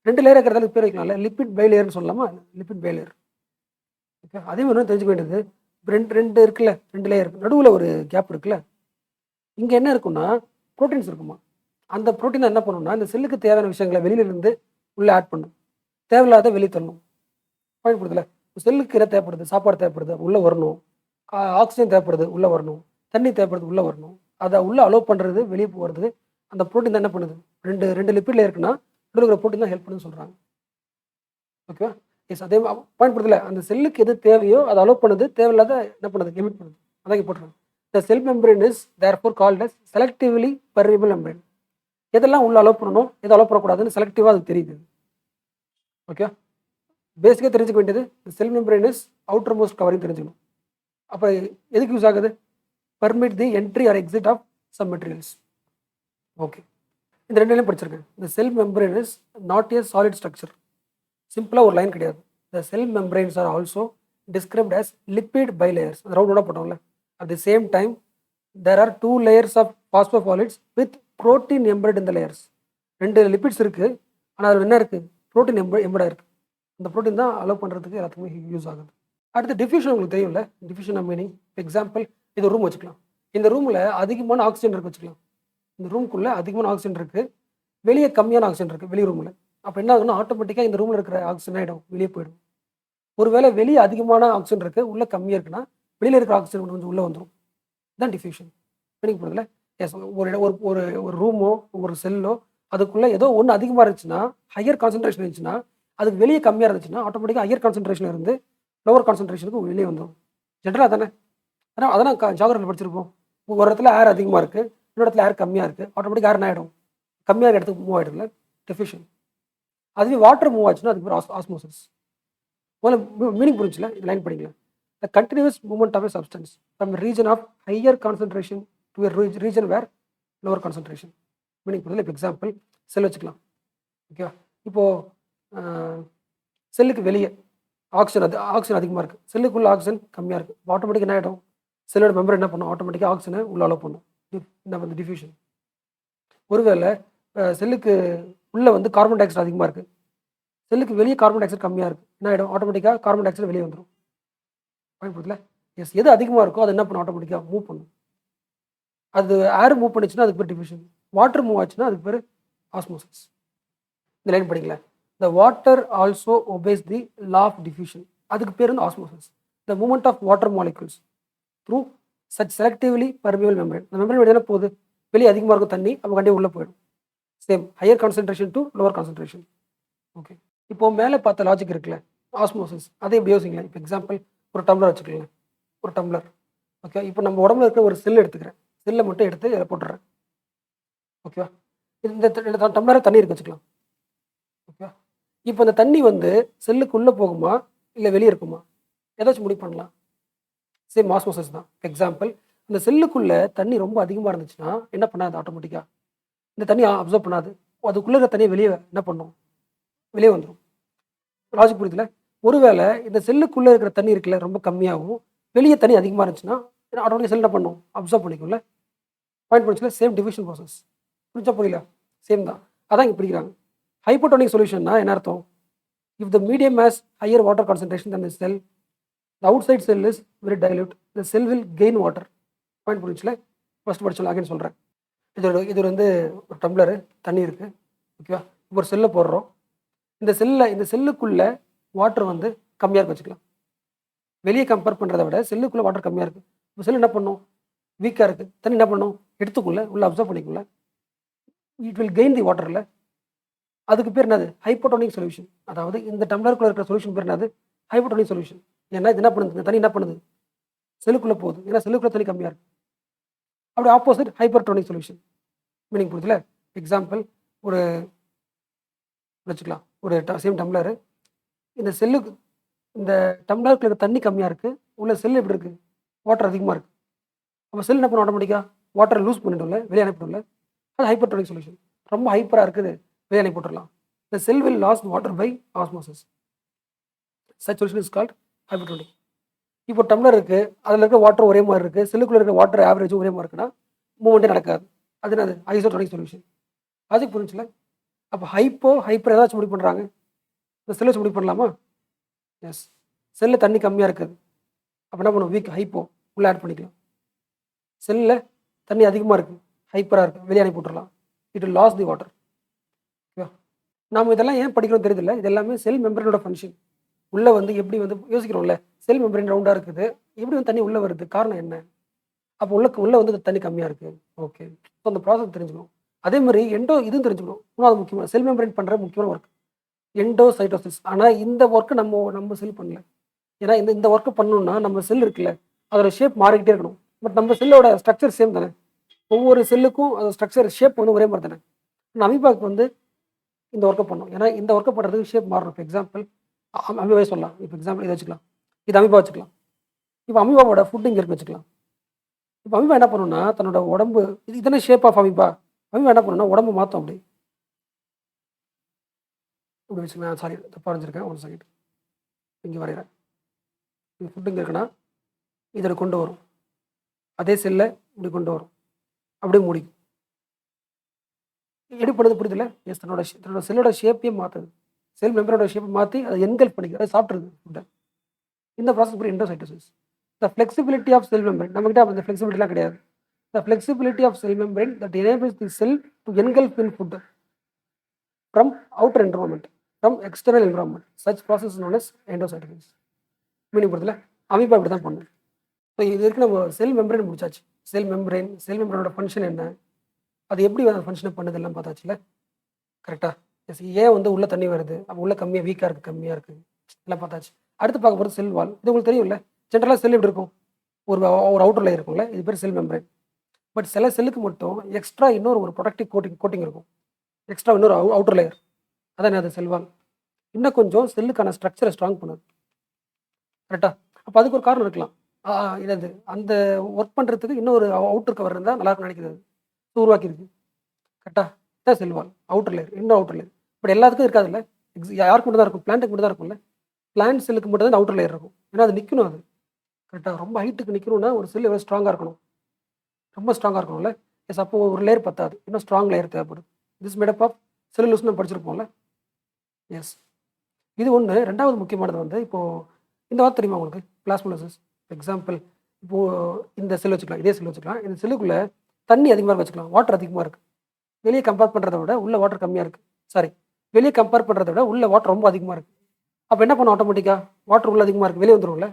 2 லேயர் இருக்கிறதால பேர் வைக்கலாம்ல, லிப்பிட் பை லேயர்னு சொல்லலாமா, லிப்பிட் பை லேயர். ஓகே, அதே மாதிரி தெரிஞ்சுக்க வேண்டியது, ரெண்டு இருக்குல்ல, 2 லேயர், நடுவில் ஒரு கேப் இருக்குல்ல, இங்கே என்ன இருக்குன்னா ப்ரோட்டீன்ஸ் இருக்குமா. அந்த ப்ரோட்டீனை என்ன பண்ணணும்னா இந்த செல்லுக்கு தேவையான விஷயங்களை வெளியிலிருந்து உள்ளே ஆட் பண்ணும், தேவையில்லாத வெளியே தரணும். பயன்படுத்தல, செல்லுக்கு என்ன தேவைப்படுது, சாப்பாடு தேவைப்படுது, உள்ளே வரணும். ஆக்சிஜன் தேவைப்படுது, உள்ளே வரணும். தண்ணி தேவைப்படுது, உள்ளே வரணும். அதை உள்ளே அலோவ் பண்ணுறது, வெளியே போகிறது அந்த ப்ரோட்டீன் தான் என்ன பண்ணுது. ரெண்டு லிப்பிட்ல இருக்குன்னா இருக்கிற ப்ரோட்டீன் தான் ஹெல்ப் பண்ணுன்னு சொல்கிறாங்க. ஓகேவா. எஸ், அதே பயன்படுத்தல, அந்த செல்லுக்கு எது தேவையோ அதை அலோவ் பண்ணுது, தேவையில்லாத என்ன பண்ணுது, லிமிட் பண்ணுது. அதான் இங்கே போட்டுருங்க. The cell membrane is therefore called as selectively permeable membrane. எதெல்லாம் உள்ள அலோவ் பண்ணணும், எதை அலோவ் பண்ணக்கூடாதுன்னு செலக்டிவாக அது தெரியுது. ஓகே, பேசிக்காக தெரிஞ்சுக்க வேண்டியது cell membrane is outermost covering தெரிஞ்சுக்கணும். அப்போ எதுக்கு யூஸ் ஆகுது, permit the entry or exit of some materials. Okay, இந்த ரெண்டுலையும் படிச்சிருக்கேன். இந்த cell membrane is not a solid structure. சிம்பிளாக ஒரு லைன் கிடையாது. The cell membranes are also described as lipid bilayers. ரவுண்டோட போட்டோம்ல, at the same time there are 2 layers of phospholipids with protein embedded இந்த லேயர்ஸ். 2 லிப்பிட்ஸ் இருக்குது, ஆனால் அதில் என்ன இருக்குது, ப்ரோட்டீன் எம்பர்டாக இருக்குது. அந்த ப்ரோட்டீன் தான் அலோவ் பண்ணுறதுக்கு எல்லாத்துக்குமே யூஸ் ஆகுது. அடுத்து டிஃப்யூஷன் உங்களுக்கு தெரியும்ல, டிஃப்யூஷன் மீனிங். எக்ஸாம்பிள், இது ஒரு ரூம் வச்சுக்கலாம். இந்த ரூமில் அதிகமான ஆக்சிஜன் இருக்கு வச்சுக்கலாம். இந்த ரூமுக்குள்ளே அதிகமான ஆக்சிஜன் இருக்குது, வெளியே கம்மியான ஆக்சிஜன் இருக்குது வெளி ரூமில். அப்போ என்ன ஆகுதுன்னா ஆட்டோமேட்டிக்காக இந்த ரூமில் இருக்கிற ஆக்சிஜன் ஆகிடும், வெளியே போயிடும். ஒருவேளை வெளியே அதிகமான ஆக்சிஜன் இருக்குது, உள்ளே கம்மியாக இருக்குன்னா வெளியில் இருக்கிற ஆக்சிஜன் கொஞ்சம் உள்ளே வந்துடும். இதுதான் டிஃப்யூஷன். மீனிங் போகிறதுல. எஸ், ஒரு ரூமோ ஒரு செல்லோ அதுக்குள்ளே ஏதோ ஒன்று அதிகமாக இருந்துச்சுன்னா, ஹையர் கான்சன்ட்ரேஷன் இருந்துச்சுன்னா, அதுக்கு வெளியே கம்மியாக இருந்துச்சுன்னா ஆட்டோமேட்டிக்காக ஹையர் கான்சன்ட்ரேஷன் இருந்து லோவர் கான்சன்ட்ரேஷனுக்கு வெளியே வந்துடும். ஜென்ரலாக தானே. அதான் ஜாகிரபியில் படிச்சிருப்போம். ஒரு இடத்துல ஏர் அதிகமாக இருக்குது, இன்னொரு இடத்துல ஏர் கம்மியாக இருக்குது, ஆட்டோமேட்டிக்காக ஏர் என்ன ஆகிடும், கம்மியாக இடத்துக்கு மூவ் ஆகிடும்ல, டிஃப்யூஷன். அதுவே வாட்டர் மூவ் ஆச்சுன்னா அதுக்கு பேர் ஆஸ்மோசிஸ். முதல்ல மீனிங் புரிஞ்சுல, இந்த லைன் படிக்கலாம். The continuous movement of a substance from region of higher concentration to region where lower concentration. Meaning புரியுது. இப்போ எக்ஸாம்பிள் செல் வச்சுக்கலாம். ஓகேவா. இப்போது செல்லுக்கு வெளியே ஆக்சிஜன் அதிகமாக இருக்குது, செல்லுக்குள்ள ஆக்சிஜன் கம்மியாக இருக்குது. ஆட்டோமேட்டிக் என்ன ஆகிடும், செல்லோட மெம்பர் என்ன பண்ணும், ஆட்டோமேட்டிக்காக ஆக்சிஜனை உள்ள அலோவ் பண்ணும். என்ன பண்ணுது, டிஃப்யூஷன். ஒருவேளை செல்லுக்கு உள்ளே கார்பன் டை ஆக்சைடு அதிகமாக இருக்குது, செல்லுக்கு வெளியே கார்பன் டை ஆக்சைடு கம்மியாக இருக்குது, என்ன ஆகிடும், ஆட்டோமேட்டிக்காக கார்பன் டை ஆக்சைடு வெளியே வந்துடும். பயன்படுத்தல. எஸ், எது அதிகமாக இருக்கோ அது என்ன பண்ணும், ஆட்டோமேட்டிக்காக மூவ் பண்ணும். அது ஏர் மூவ் பண்ணிச்சுன்னா அதுக்கு பேர் டிஃப்யூஷன். வாட்டர் மூவ் ஆச்சுன்னா அதுக்கு பேர் ஆஸ்மோசிஸ். இந்த லைன் படிக்கல. The water also obeys the law of diffusion. அதுக்கு பேர் osmosis. The movement of water molecules through such selectively permeable membrane. அந்த மெம்பரேன் வெளியே போகுது, வெளியே அதிகமாக இருக்கும் தண்ணி, அப்போ கண்டிப்பாக உள்ளே போயிடும். Same higher concentration to lower concentration. Okay. இப்போ மேலே பார்த்த லாஜிக் இருக்குல்ல, ஆஸ்மோசிஸ் அதே எப்படி யோசிங்களேன். இப்போ எக்ஸாம்பிள் ஒரு டம்ளர் வச்சுக்கலாம். ஒரு டம்ளர் ஓகே. இப்போ நம்ம உடம்புல இருக்கிற ஒரு செல் எடுத்துக்கிறேன். செல்லை மட்டும் எடுத்து இதில் போட்டுறேன். ஓகேவா? இந்த டம்ளரை தண்ணி இருக்கு வச்சுக்கலாம். ஓகேவா? இப்போ இந்த தண்ணி வந்து செல்லுக்குள்ளே போகுமா இல்லை வெளியே இருக்குமா? ஏதாச்சும் முடிவு பண்ணலாம். சேம் ஆஸ்மோசிஸ் தான். எக்ஸாம்பிள் அந்த செல்லுக்குள்ளே தண்ணி ரொம்ப அதிகமாக இருந்துச்சுன்னா என்ன பண்ணாது? ஆட்டோமேட்டிக்காக இந்த தண்ணி அப்சர்வ் பண்ணாது. அதுக்குள்ளே இருக்கிற தண்ணியை வெளியே என்ன பண்ணும்? வெளியே வந்துடும். லாஜிக் புரியுதுல? ஒருவேளை இந்த செல்லுக்குள்ளே இருக்கிற தண்ணி இருக்குல்ல ரொம்ப கம்மியாகவும் வெளியே தண்ணி அதிகமாக இருந்துச்சுன்னா ஆட்டோமேட்டிக் செல் என்ன பண்ணும்? அப்சர்வ் பண்ணிக்கும்ல. பாயிண்ட் பண்ணிச்சுல சேம் டிவிஷன் ப்ராசஸ். புரிஞ்சா புரியல? சேம் தான். அதான் இங்கே பிடிக்கிறாங்க. ஹைப்போடோனிக் சொல்யூஷன்னா என்ன அர்த்தம்? If the medium has higher water concentration than the cell, the outside cell is very dilute, the cell will gain water. Point புரிஞ்சுல? ஃபர்ஸ்ட் படிச்சோம் அகைன் சொல்கிறேன். இது வந்து ஒரு டம்ளரு தண்ணி இருக்குது. ஓகேவா? இப்போ ஒரு செல்லை போடுறோம். இந்த செல்லுக்குள்ளே வாட்டர் வந்து கம்மியாக இருக்கு வச்சுக்கலாம். வெளியே கம்பேர் பண்ணுறதை விட செல்லுக்குள்ளே வாட்டர் கம்மியாக இருக்குது. இப்போ செல் என்ன பண்ணும்? வீக்காக இருக்குது. தண்ணி என்ன பண்ணும்? எடுத்துக்குள்ள உள்ள அப்சர்வ் பண்ணிக்குள்ள இட் வில் கெயின் தி வாட்டரில். அதுக்கு பேர் என்னது? Hypotonic solution. அதாவது இந்த டம்ளருக்குள்ள இருக்கிற சொல்யூஷன் பேர் என்னது? Hypotonic solution. ஏன்னா இது என்ன பண்ணுது? இந்த தண்ணி என்ன பண்ணுது? செல்லுக்குள்ளே போகுது. ஏன்னா செல்லுக்குள்ளே தண்ணி கம்மியாக இருக்குது. அப்படி ஆப்போசிட் ஹைப்பர்டோனிக் சொல்யூஷன். மீனிங் புரியுதுல? எக்ஸாம்பிள் ஒரு வச்சுக்கலாம். ஒரு சேம் டம்ளரு. இந்த டம்ளருக்குள்ள இருக்க தண்ணி கம்மியாக இருக்குது. உள்ள செல் எப்படி இருக்குது? வாட்டர் அதிகமாக இருக்குது. அப்போ செல் என்ன பண்ணும்? ஆட்டோமேட்டிக்காக வாட்டரை லூஸ் பண்ணிட்டோம்ல, வெளியே அனுப்பிட்டோம்ல. அது ஹைப்பர்டோனிக் சொல்யூஷன். ரொம்ப ஹைப்பராக இருக்குது, வெளியே அனுப்பி போட்டுடலாம். இந்த cell will loss water by osmosis. Such solution is called hypertonic. இப்போ டம்ளர் இருக்குது, அதில் இருக்க வாட்டர் ஒரே மாதிரி இருக்குது, செல்லுக்குள்ளே இருக்க வாட்டர் ஆவரேஜும் ஒரே மாதிரி இருக்குன்னா மூவ்மெண்ட்டே நடக்காது. அது என்னது? Isotonic solution. அதுக்கு புரிஞ்சுல? அப்போ ஹைப்பர் ஏதாச்சும் முடிவு பண்ணுறாங்க. இந்த செல் வச்சு முடிவு பண்ணலாமா? எஸ். செல்லில் தண்ணி கம்மியாக இருக்குது. அப்போ என்ன பண்ணும்? வீக் ஹைப்போ உள்ளே ஆட் பண்ணிக்கலாம். செல்லில் தண்ணி அதிகமாக இருக்குது, ஹைப்பராக இருக்குது, வெளியே அனுப்பி விட்டுறலாம். It will lose the water. Okay. நாம் இதெல்லாம் ஏன் படிக்கணும் தெரியுதில்ல? இது எல்லாமே செல் மெம்பரேனோட ஃபங்க்ஷன். உள்ளே வந்து எப்படி வந்து யோசிக்கிறோம்ல, செல் மெம்பரேன் ரவுண்டாக இருக்குது, எப்படி வந்து தண்ணி உள்ளே வருது? காரணம் என்ன? அப்போ உள்ளே வந்து தண்ணி கம்மியாக இருக்குது. ஓகே. ஸோ அந்த ப்ராசஸ் தெரிஞ்சுக்கணும். அதே மாதிரி இதுவும் தெரிஞ்சுக்கணும். மூணாவது முக்கியமான செல் மெம்பரேன் பண்ணுற முக்கியமான ஒர்க் எண்டோசைட்டோசிஸ். ஆனால் இந்த ஒர்க்கு நம்ம செல் பண்ணல. ஏன்னா இந்த ஒர்க்கு பண்ணணும்னா நம்ம செல் இருக்குல்ல, அதோட ஷேப் மாறிக்கிட்டே இருக்கணும். பட் நம்ம செல்லோட ஸ்ட்ரக்சர் சேம் தானே. ஒவ்வொரு செல்லுக்கும் அதோட ஸ்ட்ரக்சர் ஷேப் வந்து ஒரே மாதிரி தானே. அமீபாவுக்கு வந்து இந்த ஒர்க்கை பண்ணணும். ஏன்னா இந்த ஒர்க்கை பண்ணுறதுக்கு ஷேப் மாறணும். இப்போ எக்ஸாம்பிள் அமீபாவே சொல்லலாம். இப்போ எக்ஸாம்பிள் இதை வச்சுக்கலாம். இது அமீபா வச்சுக்கலாம். இப்போ அமீபாவோட ஃபுட்டு இங்கே இருக்கு வச்சுக்கலாம். இப்போ அமீபா என்ன பண்ணணும்னா தன்னோட உடம்பு இதுதானே ஷேப் ஆஃப் அமீபா. அமீபா என்ன பண்ணணும்னா உடம்பு மாற்றும். அப்படி வச்சுக்கலாம். சாரி, தப்பாக வரைஞ்சிருக்கேன். ஒன் செகண்ட், இங்கே வரைகிறேன். இது ஃபுட்டு இங்கே இருக்குன்னா இதில் கொண்டு வரும். அதே செல்லை இப்படி கொண்டு வரும், அப்படியே முடிக்கும். எப்படி பண்ணுறது புரியுதுல்ல? எஸ். தன்னோட செல்லோட ஷேப்பையும் மாற்றுது. செல் மெம்பரோட ஷேப்பை மாற்றி அதை என்கல்ஃப் பண்ணிக்கிறது, அதை சாப்பிட்ருது ஃபுட்டை. இந்த ப்ராசஸ் பேர் endocytosis. The flexibility of cell membrane. நம்மகிட்ட அந்த ஃப்ளெக்சிபிலிட்டிலாம் கிடையாது. The flexibility of cell membrane that enables the cell to engulf in food from outer environment, from external environment. Such process known as endocytosis. Meaning புரியுதுல? அமீபா இப்படி தான் பண்ணும். ஸோ இது வரைக்கும் நம்ம செல் மெம்பரேன் முடிச்சாச்சு. செல் மெம்பரேனோட ஃபங்க்ஷன் என்ன, அது எப்படி அந்த ஃபங்க்ஷனை பண்ணுது எல்லாம் பார்த்தாச்சுல. கரெக்டாக? எஸ். ஏன் வந்து உள்ள தண்ணி வருது, அப்போ உள்ள கம்மியாக வீக்காக இருக்குது எல்லாம் பார்த்தாச்சு. அடுத்து பார்க்க போகிறது செல் வால். இது உங்களுக்கு தெரியும்ல. ஜென்ரலாக செல் எப்படி இருக்கும்? ஒரு அவுட்டர் லேயர் இருக்கும்ல, இது பேர் செல் மெம்பரேன். பட் சில செல்லுக்கு மட்டும் எக்ஸ்ட்ரா இன்னொரு ப்ரொடக்டிவ் கோட்டிங் இருக்கும். எக்ஸ்ட்ரா இன்னொரு அவுட்டர் லேயர். அதான் அது செல் வால். இன்னும் கொஞ்சம் செல்லுக்கான ஸ்ட்ரக்சரை ஸ்ட்ராங் பண்ணுது. கரெக்டாக? அப்போ அதுக்கு ஒரு காரணம் இருக்கலாம். என்னது அந்த ஒர்க் பண்ணுறதுக்கு இன்னொரு அவுட்டர் கவர் இருந்தால் நல்லா இருக்கும் நினைக்கிறது, உருவாக்கியிருக்கு. கரெக்டாக? இதான் செல்வால் அவுட்டர் லேயர், இன்னும் அவுட்டர் லேயர். பட் எல்லாத்துக்கும் இருக்காதுல்ல. யாருக்கு மட்டும் தான் இருக்கும்? பிளான்ட்டுக்கு மட்டும் தான் இருக்கும்ல. பிளான்ட் செல்லுக்கு மட்டும் தான் அவுட்டர் லேயர் இருக்கும். ஏன்னா அது நிற்கணும். அது கரெக்டாக ரொம்ப ஹைட்டுக்கு நிற்கணும்னா ஒரு செல் எவ்வளோ ஸ்ட்ராங்காக இருக்கணும்? ரொம்ப ஸ்ட்ராங்காக இருக்கணும்ல. எஸ். அப்போ ஒரு லேயர் பத்தாது, இன்னும் ஸ்ட்ராங் லேயர் தேவைப்படுது. திஸ் மேடப் ஆஃப் செல்லுலோஸ் நம்ம படிச்சிருப்போம்ல. எஸ். இது ஒன்று. ரெண்டாவது முக்கியமானது வந்து இப்போது இந்த வார்த்தை தெரியுமா உங்களுக்கு? பிளாஸ்மோலிசிஸ். எக்ஸாம்பிள் இப்போது இந்த செல் வச்சுக்கலாம், இதே செல் வச்சுக்கலாம். இந்த செல்லுக்குள்ளே தண்ணி அதிகமாக வச்சுக்கலாம், வாட்டர் அதிகமாக இருக்குது. வெளியே கம்பேர் பண்ணுறத விட உள்ள வாட்டர் கம்மியாக இருக்குது. சாரி, வெளியே கம்பேர் பண்ணுறத விட உள்ள வாட்டர் ரொம்ப அதிகமாக இருக்குது. அப்போ என்ன பண்ணும்? ஆட்டோமேட்டிக்காக வாட்டர் உள்ள அதிகமாக இருக்குது, வெளியே வந்துடும்ல.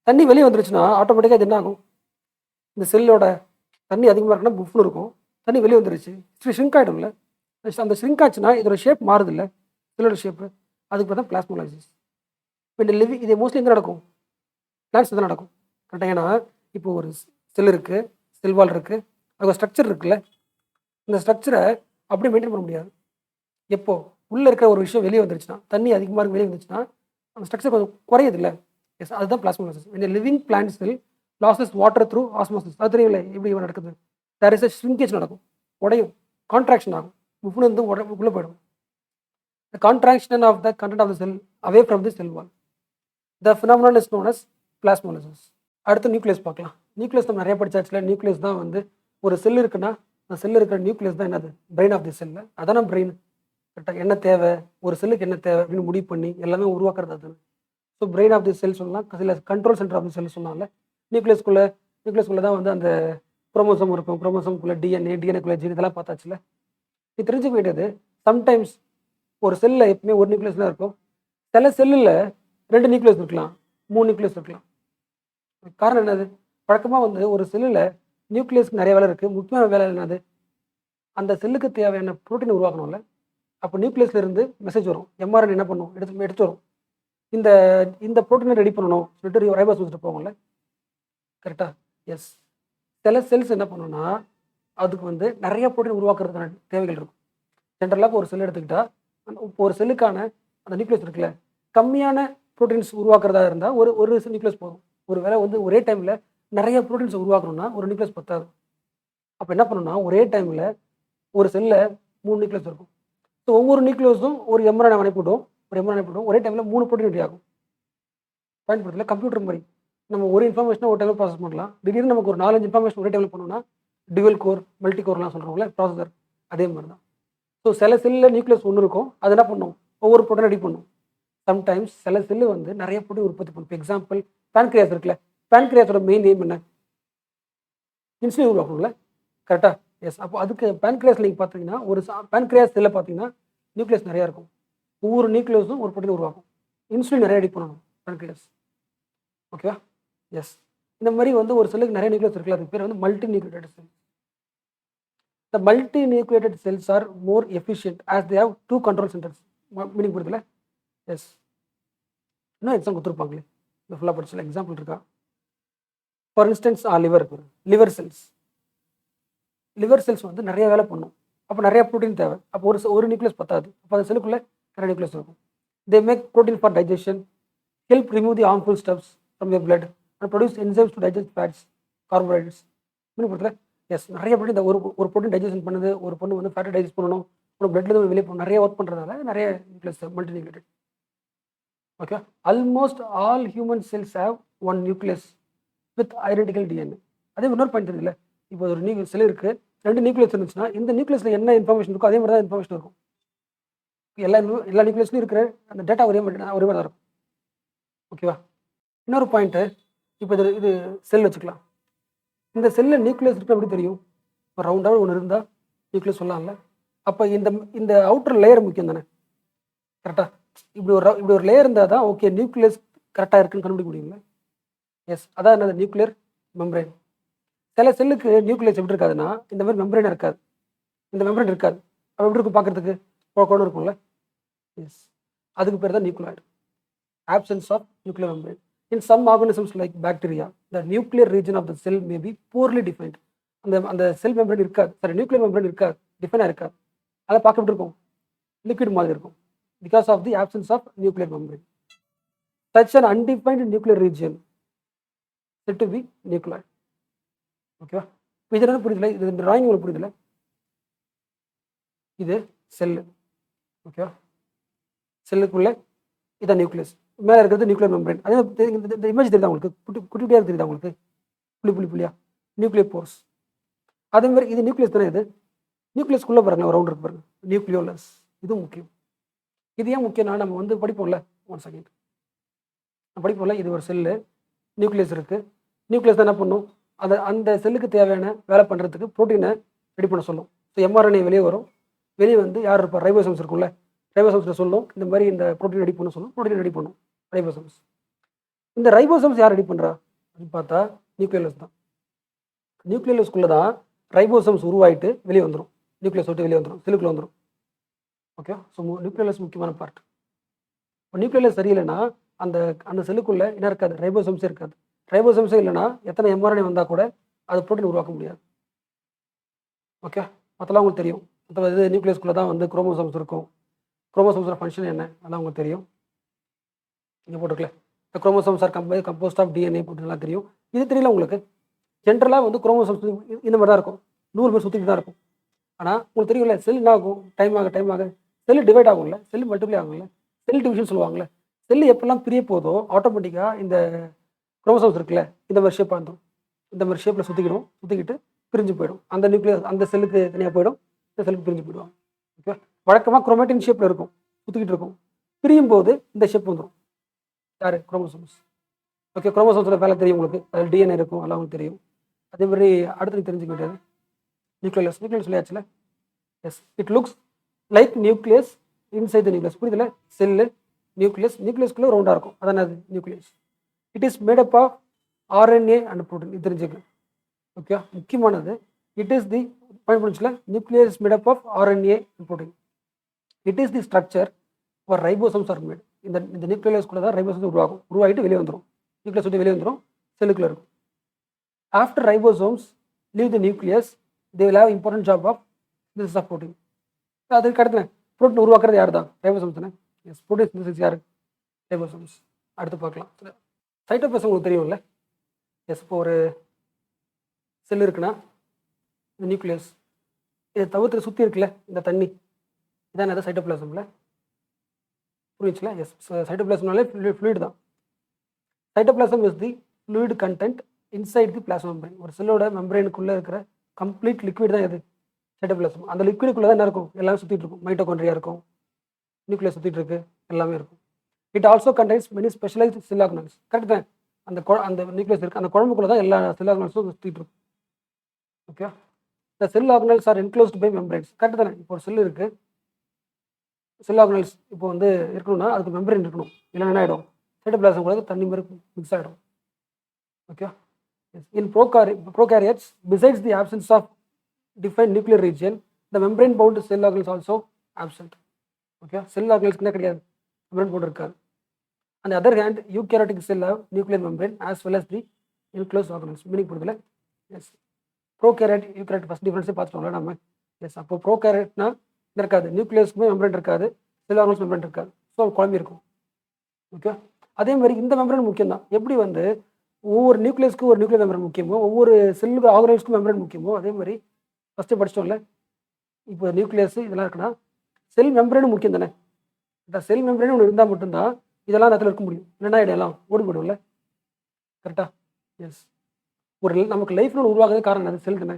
தண்ணி வெளியே வந்துருச்சுன்னா ஆட்டோமேட்டிக்காக இது என்ன ஆகும்? இந்த செல்லோட தண்ணி அதிகமாக இருக்குன்னா புஃப்னு இருக்கும், தண்ணி வெளியே வந்துருச்சு, ஷ்ரிங்க் ஆகிடும்ல. அந்த ஷ்ரிங்க் ஆச்சுன்னா இதோட ஷேப் மாறுதில்ல. செல்லோட ஷேப்பு. அதுக்கு பார்த்தா பிளாஸ்மோலைசிஸ். இப்போ இந்த இது மோஸ்ட்லி எங்கே நடக்கும்? பிளான்ட்ஸ் தான் நடக்கும். கரெக்டாக. ஏன்னா இப்போ ஒரு செல் இருக்குது, செல் வால் இருக்குது, அது ஒரு ஸ்ட்ரக்சர் இருக்குல்ல, இந்த ஸ்ட்ரக்சரை அப்படியே மெயின்டைன் பண்ண முடியாது. எப்போ உள்ளே இருக்கிற ஒரு விஷயம் வெளியே வந்துருச்சுன்னா, தண்ணி அதிகமாக இருக்கு வெளியே வந்துச்சுன்னா, அந்த ஸ்ட்ரக்சர் கொஞ்சம் குறையுது இல்லை? எஸ், அதுதான் பிளாஸ்மோலைசிஸ். இந்த லிவிங் பிளான்ட் செல் லாசஸ் வாட்டர் த்ரூ ஆஸ்மோசிஸ். அது தெரியல எப்படி நடக்குது? தேர் இஸ் அ ஷ்ரிங்கேஜ் நடக்கும், உடையும், கான்ட்ராக்ஷன் ஆகும், உப்புன்னு வந்து உள்ளே போயிடும். The contraction of the content of the cell away from the cell wall. The phenomenon is known as plasmolysis. அடுத்து நியூக்ளியஸ் பார்க்கலாம். நியூக்ளியஸ் நம்ம நிறைய படிச்சாச்சுல. நியூக்ளியஸ் தான் வந்து ஒரு செல் இருக்குன்னா அந்த செல் இருக்கிற நியூக்ளியஸ் தான் என்னது? பிரெயின் ஆஃப் தி செல். அதான பிரெயின். கரெக்டாக. என்ன தேவை, ஒரு செல்லுக்கு என்ன தேவை அப்படின்னு முடிவு பண்ணி எல்லாமே உருவாக்குறது அதுன்னு. ஸோ பிரெயின் ஆஃப் தி செல் சொல்லலாம், சில கண்ட்ரோல் சென்டர் ஆஃப் தி செல் சொன்னால. நியூக்ளியஸ்குள்ளே தான் வந்து அந்த குரோமோசோம் இருக்கும், குரோமோசோம்குள்ளே டிஎன்ஏக்குள்ளே ஜீன், இதெல்லாம் பார்த்தாச்சுல. இது தெரிஞ்சுக்க வேண்டியது, சம்டைம்ஸ் ஒரு செல்லில் எப்பவுமே ஒரு நியூக்ளியஸ் தான் இருக்கும், சில செல்லில் 2 நியூக்ளியஸ் இருக்கலாம், 3 நியூக்ளியஸ் இருக்கலாம். காரணம் என்னது? வழக்கமாக வந்து ஒரு செல்லில் நியூக்ளியஸ்க்கு நிறைய வேலை இருக்குது. முக்கியமான வேலை என்னது? அந்த செல்லுக்கு தேவையான ப்ரோட்டீன் உருவாக்கணும்ல. அப்போ நியூக்ளியஸ்ல இருந்து மெசேஜ் வரும், எம்ஆர்என் என்ன பண்ணும், எடுத்து வரும், இந்த இந்த ப்ரோட்டீனை ரெடி பண்ணணும் சொல்லிட்டு ரைபோசோம்ஸ்ட்டு போகும்ல. கரெக்டாக. எஸ். சில செல்ஸ் என்ன பண்ணணும்னா அதுக்கு வந்து நிறைய ப்ரோட்டீன் உருவாக்குறதுக்கான தேவைகள் இருக்கும். ஜென்ரலாக ஒரு செல் எடுத்துக்கிட்டால் இப்போ ஒரு செல்லுக்கான அந்த நியூக்ளியஸ் இருக்குல்ல, கம்மியான ப்ரோட்டீன்ஸ் உருவாக்குறதா இருந்தால் ஒரு நியூக்ளியஸ் போதும். ஒரு வேளை வந்து ஒரே டைமில் நிறைய ப்ரோட்டீன்ஸ் உருவாக்கணும்னா ஒரு நியூக்ளியஸ் பத்தாது. அப்போ என்ன பண்ணணும்னா ஒரே டைமில் ஒரு செல்லில் 3 நியூக்ளியஸ் இருக்கும். ஸோ ஒவ்வொரு நியூக்ளியஸும் ஒரு எம்ஆர்என்ஏ அனுப்பிவிடும், ஒரே டைமில் 3 ப்ரோட்டீன் ரெடி ஆகும். பயன்படுத்தல கம்ப்யூட்டர் மாதிரி நம்ம ஒரு இன்ஃபர்மேஷனை ஒரு டைமில் ப்ராசஸ் பண்ணலாம். திடீர்னு நமக்கு ஒரு 4-5 இன்ஃபர்மேஷன் ஒரே டைமில் பண்ணணும்னா டுவல் கோர், மல்டி கோர்லாம் சொல்கிறோம்ல ப்ராசஸர், அதே மாதிரி தான். ஸோ சில செல்லில் நியூக்ளியஸ் ஒன்று இருக்கும், அது என்ன பண்ணும், ஒவ்வொரு ப்ரோட்டீன் ரெடி பண்ணும். சம்டைம்ஸ் சில செல்லு வந்து நிறைய ப்ரோட்டீன் உற்பத்தி பண்ணும். இப்போ எக்ஸாம்பிள் பேன்கிரியாஸ் இருக்குல்ல, பேன்கிரியாஸோட மெயின் எய்ம் என்ன? இன்சுலின் உருவாக்கணும்ல. கரெக்டாக. எஸ். அப்போ அதுக்கு பேன்கிரியாஸ் நீங்கள் பார்த்தீங்கன்னா ஒரு பேன்கிரியாஸ் செல்லை பார்த்தீங்கன்னா நியூக்ளியஸ் நிறையா இருக்கும். ஒவ்வொரு நியூக்ளியஸும் ஒரு ப்ரோட்டீன் உருவாக்கும். இன்சுலின் நிறைய ரெடி பண்ணணும் பேன்கிரியாஸ். ஓகேவா? எஸ். இந்த மாதிரி வந்து ஒரு செல்லுக்கு நிறைய நியூக்ளியஸ் இருக்குல்ல, அதுக்கு பேர் வந்து multi nucleated sell. The multi-nucleated cells are more efficient as they have 2 control centers. Meaning புரியுதுல? எஸ். இன்னும் எக்ஸாம் கொடுத்துருப்பாங்களே, இந்த ஃபுல்லாக படிச்சல எக்ஸாம்பிள் இருக்கா? ஃபார் இன்ஸ்டன்ஸ் லிவர் செல்ஸ் வந்து நிறைய வேலை பண்ணும். அப்போ நிறைய ப்ரோட்டீன் தேவை. அப்போ ஒரு நியூக்ளியஸ் பத்தாது. அப்போ அந்த செல்லுக்குள்ளே நிறைய நியூக்ளியஸ் இருக்கும். They make protein for digestion, help remove the harmful stuffs from your blood and produce enzymes to digest fats, carbohydrates. Meaning புரியுதுல? எஸ். நிறைய ப்ரோட்டீன் ஒரு ப்ரோட்டீன் டைஜஷன் பண்ணுது, ஒரு பொண்ணு வந்து ஃபேட்டை டைஜஸ்ட் பண்ணணும், ஒரு பிளட்லேருந்து வெளியே போகணும், நிறைய ஒர்க் பண்ணுறதால நிறைய nucleus multi nucleated. Okay. Almost all human cells have 1 nucleus with identical DNA. அதே இன்னொரு பாயிண்ட் தெரியல, இப்போ ஒரு செல் இருக்குது, 2 நியூக்ளியஸ் இருந்துச்சுன்னா இந்த நியூக்ளியஸில் என்ன இன்ஃபர்மேஷன் இருக்கோ அதே மாதிரி தான் இன்ஃபர்மேஷன் இருக்கும். எல்லா நியூக்ளியஸ்லையும் இருக்கிற அந்த டேட்டா ஒரே மாதிரி தான் இருக்கும். ஓகேவா? இன்னொரு பாயிண்ட்டு, இப்போ இது செல் வச்சுக்கலாம். இந்த செல்லில் நியூக்ளியஸ் இருக்குது எப்படி தெரியும்? இப்போ ரவுண்டாக ஒன்று இருந்தால் நியூக்ளியஸ் சொல்லலாம்ல. அப்போ இந்த அவுட்டர் லேயர் முக்கியம் தானே. கரெக்டாக. இப்படி ஒரு லேயர் இருந்தால் தான் ஓகே நியூக்ளியஸ் கரெக்டாக இருக்குன்னு கண்டுபிடிக்க முடியுங்களா? எஸ். அதான் என்னது? Nuclear membrane. சில செல்லுக்கு நியூக்ளியஸ் எப்படி இருக்காதுன்னா இந்த மாதிரி மெம்பரேன் இருக்காது, இந்த மெம்பரேன் இருக்காது. அப்போ எப்படி இருக்கும் பார்க்குறதுக்கு? குழக்கோன்னு இருக்கும்ல. எஸ். அதுக்கு பேர் தான் nucleoid, absence of nuclear membrane. In some organisms like bacteria, the nuclear region of the cell may be poorly defined. அந்த செல் மெம்பரேன் இருக்காது, சரி நியூக்ளியர் மெம்பரேன் இருக்காது, டிஃபைனாக இருக்காது. அதை பார்க்க எப்படி இருக்கும்? லிக்விட் மாதிரி இருக்கும், because of the absence of nuclear membrane. Such an undefined nuclear region said to be nucleoid. ஓகேவா? இப்போ இது என்ன புரியுதுல? இது இந்த டிராயிங் உங்களுக்கு புரியுதுல? இது செல்லு. ஓகேவா? செல்லுக்குள்ளே இதான் நியூக்ளியஸ், மேலே இருக்கிறது நியூக்ளியர் மெம்பரேன். அதே இந்த இமேஜ் தெரியுதா உங்களுக்கு? குட்டியாக தெரியுதா உங்களுக்கு? புள்ளியா நியூக்ளியர் போர்ஸ். அதே மாதிரி இது நியூக்ளியஸ் தானே. இது நியூக்ளியஸ்குள்ளே பாருங்க, ஒரு ரவுண்ட் இருக்கு பாருங்க, நியூக்ளியோலஸ். இதுவும் முக்கியம். இது ஏன் முக்கியம்னா நம்ம வந்து படிப்போம்ல, 1 செகண்ட் படிப்போம்ல, இது ஒரு செல்லு, நியூக்ளியஸ் இருக்குது. நியூக்ளியஸ் தான் என்ன பண்ணும்? அந்த செல்லுக்கு தேவையான வேலை பண்ணுறதுக்கு ப்ரோட்டீனை ரெடி பண்ண சொல்லும். ஸோ எம்ஆர்என்ஏ வெளியே வரும், வெளியே வந்து யார் இருப்பார்? ரைபோசோம்ஸ் இருக்கும்ல, ரைபோசோம்ஸில் சொல்லும் இந்த மாதிரி இந்த ப்ரோட்டீன் ரெடி பண்ண சொல்லும், ப்ரோட்டீன் ரெடி பண்ணும் ரைபோசோம்ஸ். இந்த ரைபோசோம்ஸ் யார் ரெடி பண்ணுறா அப்படின்னு பார்த்தா நியூக்ளியோலஸ் தான். நியூக்ளியோலஸ்குள்ளே தான் ரைபோசோம்ஸ் உருவாயிட்டு வெளியே வந்துடும், நியூக்ளியஸ் விட்டு வெளியே வந்துடும், செல்லுக்குள்ளே வந்துடும். ஓகே. ஸோ நியூக்ளியஸ் முக்கியமான பார்ட். இப்போ நியூக்ளியஸ் சரியில்லைன்னா அந்த அந்த செல்லுக்குள்ளே என்ன இருக்காது, ரைபோசோம்ஸே இருக்காது. ரைபோசோம்ஸே இல்லைன்னா எத்தனை எம்ஆர்என்ஏ வந்தால் கூட அது ப்ரோட்டீன் உருவாக்க முடியாது. ஓகே. மற்றலாம் உங்களுக்கு தெரியும். மற்ற இது நியூக்ளியஸ்குள்ளே தான் வந்து குரோமோசோம்ஸ் இருக்கும். குரோமோசோம்ஸோட ஃபங்க்ஷன் என்ன அதெல்லாம் உங்களுக்கு தெரியும். இங்கே போட்டுருக்கல இந்த chromosomes are composed of DNA போட்டுலாம் தெரியும். இது தெரியல உங்களுக்கு. ஜென்ரலாக வந்து குரோமோசோம்ஸ் இந்த மாதிரி தான் இருக்கும், நூறு பேர் சுற்றிட்டு தான் இருக்கும். ஆனால் உங்களுக்கு தெரியும்ல, செல் என்ன ஆகும், டைம் ஆக செல் டிவைட் ஆகும்ல, செல் மல்டிப்ளை ஆகும்ல, செல் டிவிஷன் சொல்லுவாங்கல்ல. செல் எப்பெல்லாம் பிரிய போதோ ஆட்டோமேட்டிக்காக இந்த குரோமோசோம்ஸ் இருக்குல்ல, இந்த மாதிரி ஷேப்பாக இருந்துடும். இந்த மாதிரி ஷேப்பில் சுற்றிக்கிட்டு பிரிஞ்சு போயிடும். அந்த நியூக்ளியஸ் அந்த செல்லுக்கு தனியாக போயிடும், இந்த செல்லுக்கு பிரிஞ்சு போயிடுவாங்க. ஓகே. வழக்கமாக குரோமேட்டின் ஷேப்பில் இருக்கும், சுற்றிக்கிட்டு இருக்கும். பிரியும் போது இந்த ஷேப் வந்துடும். யார்? குரோமோசோம்ஸ். ஓகே. குரோமோசோம்ஸில் வேலை தெரியும் உங்களுக்கு, அதில் டிஎன்ஏ இருக்கும், அதெல்லாம் உங்களுக்கு தெரியும். அதே மாதிரி அடுத்து தெரிஞ்சுக்க வேண்டியது நியூக்ளியஸ் சொல்லியாச்சுல. Yes, it looks like nucleus inside the nucleus. புரியுதுல? செல்லு நியூக்ளியஸ்குள்ளே ரவுண்டாக இருக்கும், அதான் அது nucleus. It is made up of RNA and protein. இது தெரிஞ்சுக்க. ஓகே. முக்கியமானது, இட் இஸ் தி பாயிண்ட் முடிச்சுல, nucleus made up of RNA and protein. It is the structure for ribosomes are made. இந்த நியூக்ளியஸ்குள்ளே தான் ரைபோசோம்ஸ் உருவாகிட்டு வெளியே வந்துடும். நியூக்ளியஸ் விட்டு வெளியே வந்துடும், செல்லுக்குள்ளே இருக்கும். After ribosomes leave the nucleus, they will have important job of synthesis of protein. அதுக்கு அடுத்து ப்ரோட்டீன் உருவாக்குறது யார் தான்? ரைபோசோம்ஸ் தானே. எஸ், ப்ரோட்டீன் சிந்தசிஸ் யார்? ரைபோசோம்ஸ். அடுத்து பார்க்கலாம். சைட்டோபிளாசம் உங்களுக்கு தெரியும்ல. எஸ், இப்போ ஒரு செல் இருக்குன்னா இந்த நியூக்ளியஸ், இதை தவிர்த்து சுற்றி இருக்குல்ல இந்த தண்ணி, இதான் அது சைட்டோபிளாசம்ல. புரிஞ்சுல? எஸ், சைட்டோபிளாசம்னாலே ஃப்ளூயிட் தான். Cytoplasm is the fluid content inside the plasma membrane. ஒரு செல்லோட மெம்பரேனுக்குள்ளே இருக்கிற கம்ப்ளீட் லிக்விட் தான் எது? சைட்டோபிளாசம். அந்த லிக்விடுக்குள்ளே தான் என்ன இருக்கும்? எல்லாமே சுற்றிட்டு இருக்கும். மைட்டோகாண்ட்ரியா இருக்கும், நியூக்ளியஸ் சுற்றிட்டு இருக்கு, எல்லாமே இருக்கும். It also contains many specialised sell organelles. Correct தான். அந்த நியூக்ளியஸ் இருக்குது, அந்த குழம்புக்குள்ளே தான் எல்லா செல் ஆர்கனல்ஸும் சுற்றிட்டு இருக்கும். ஓகே. இந்த cell organelles are enclosed by membranes. Correct தானே. இப்போ ஒரு செல் இருக்குது, செல் ஆர்கனல்ஸ் இப்போ வந்து இருக்கணும்னா அதுக்கு மெம்பரேன் இருக்கணும், இல்லைன்னா என்ன ஆகிடும்? சைட்டோபிளாசம் கூட தண்ணி மாதிரி மிக்ஸ் ஆகிடும். Okay. In prokaryotes, besides the absence of define nuclear region, the membrane bound cell organelles also absent. Okay. Cell ஆர்கனல்ஸ்க்கு என்ன கிடையாது? மெம்பரேன் பவுண்ட் இருக்காது. On the other hand, eukaryotic cell have nuclear membrane as well as the enclosed organelles. Meaning புரியுதுல? எஸ். ப்ரோகேரியட் யூகேரியட் ஃபர்ஸ்ட் டிஃபரன்ஸே பார்த்துட்டோம்ல நம்ம. எஸ், அப்போ ப்ரோகேரியட்னா இருக்காது, நியூக்ளியஸ்க்குமே மெம்பரேன் இருக்காது, செல் ஆர்கனல்ஸ் மெம்பரேன் இருக்காது. ஸோ குழம்பி இருக்கும். ஓகே. அதே மாதிரி இந்த மெம்பரேன் முக்கியம் தான். எப்படி வந்து ஒவ்வொரு நியூக்ளியஸ்க்கு ஒரு நியூக்ளியர் மெம்பரேன் முக்கியமோ, ஒவ்வொரு செல்லுக்கு ஆர்கனல்ஸ்க்கும் மெம்பரேன் முக்கியமோ, அதே மாதிரி ஃபஸ்ட்டு படிச்சிட்டோம்ல. இப்போ நியூக்ளியஸ் இதெல்லாம் இருக்குன்னா செல் மெம்பரேனும் முக்கியம் தானே. இந்த செல் மெம்பரேன் ஒன்று இருந்தால் மட்டும்தான் இதெல்லாம் நேரத்தில் இருக்க முடியும், இல்லைன்னா இதெல்லாம் ஓடி போயிடும்ல. கரெக்டாக? எஸ். ஒரு நமக்கு லைஃப்னு ஒன்று உருவாகுறது காரணம் அது செல் தானே.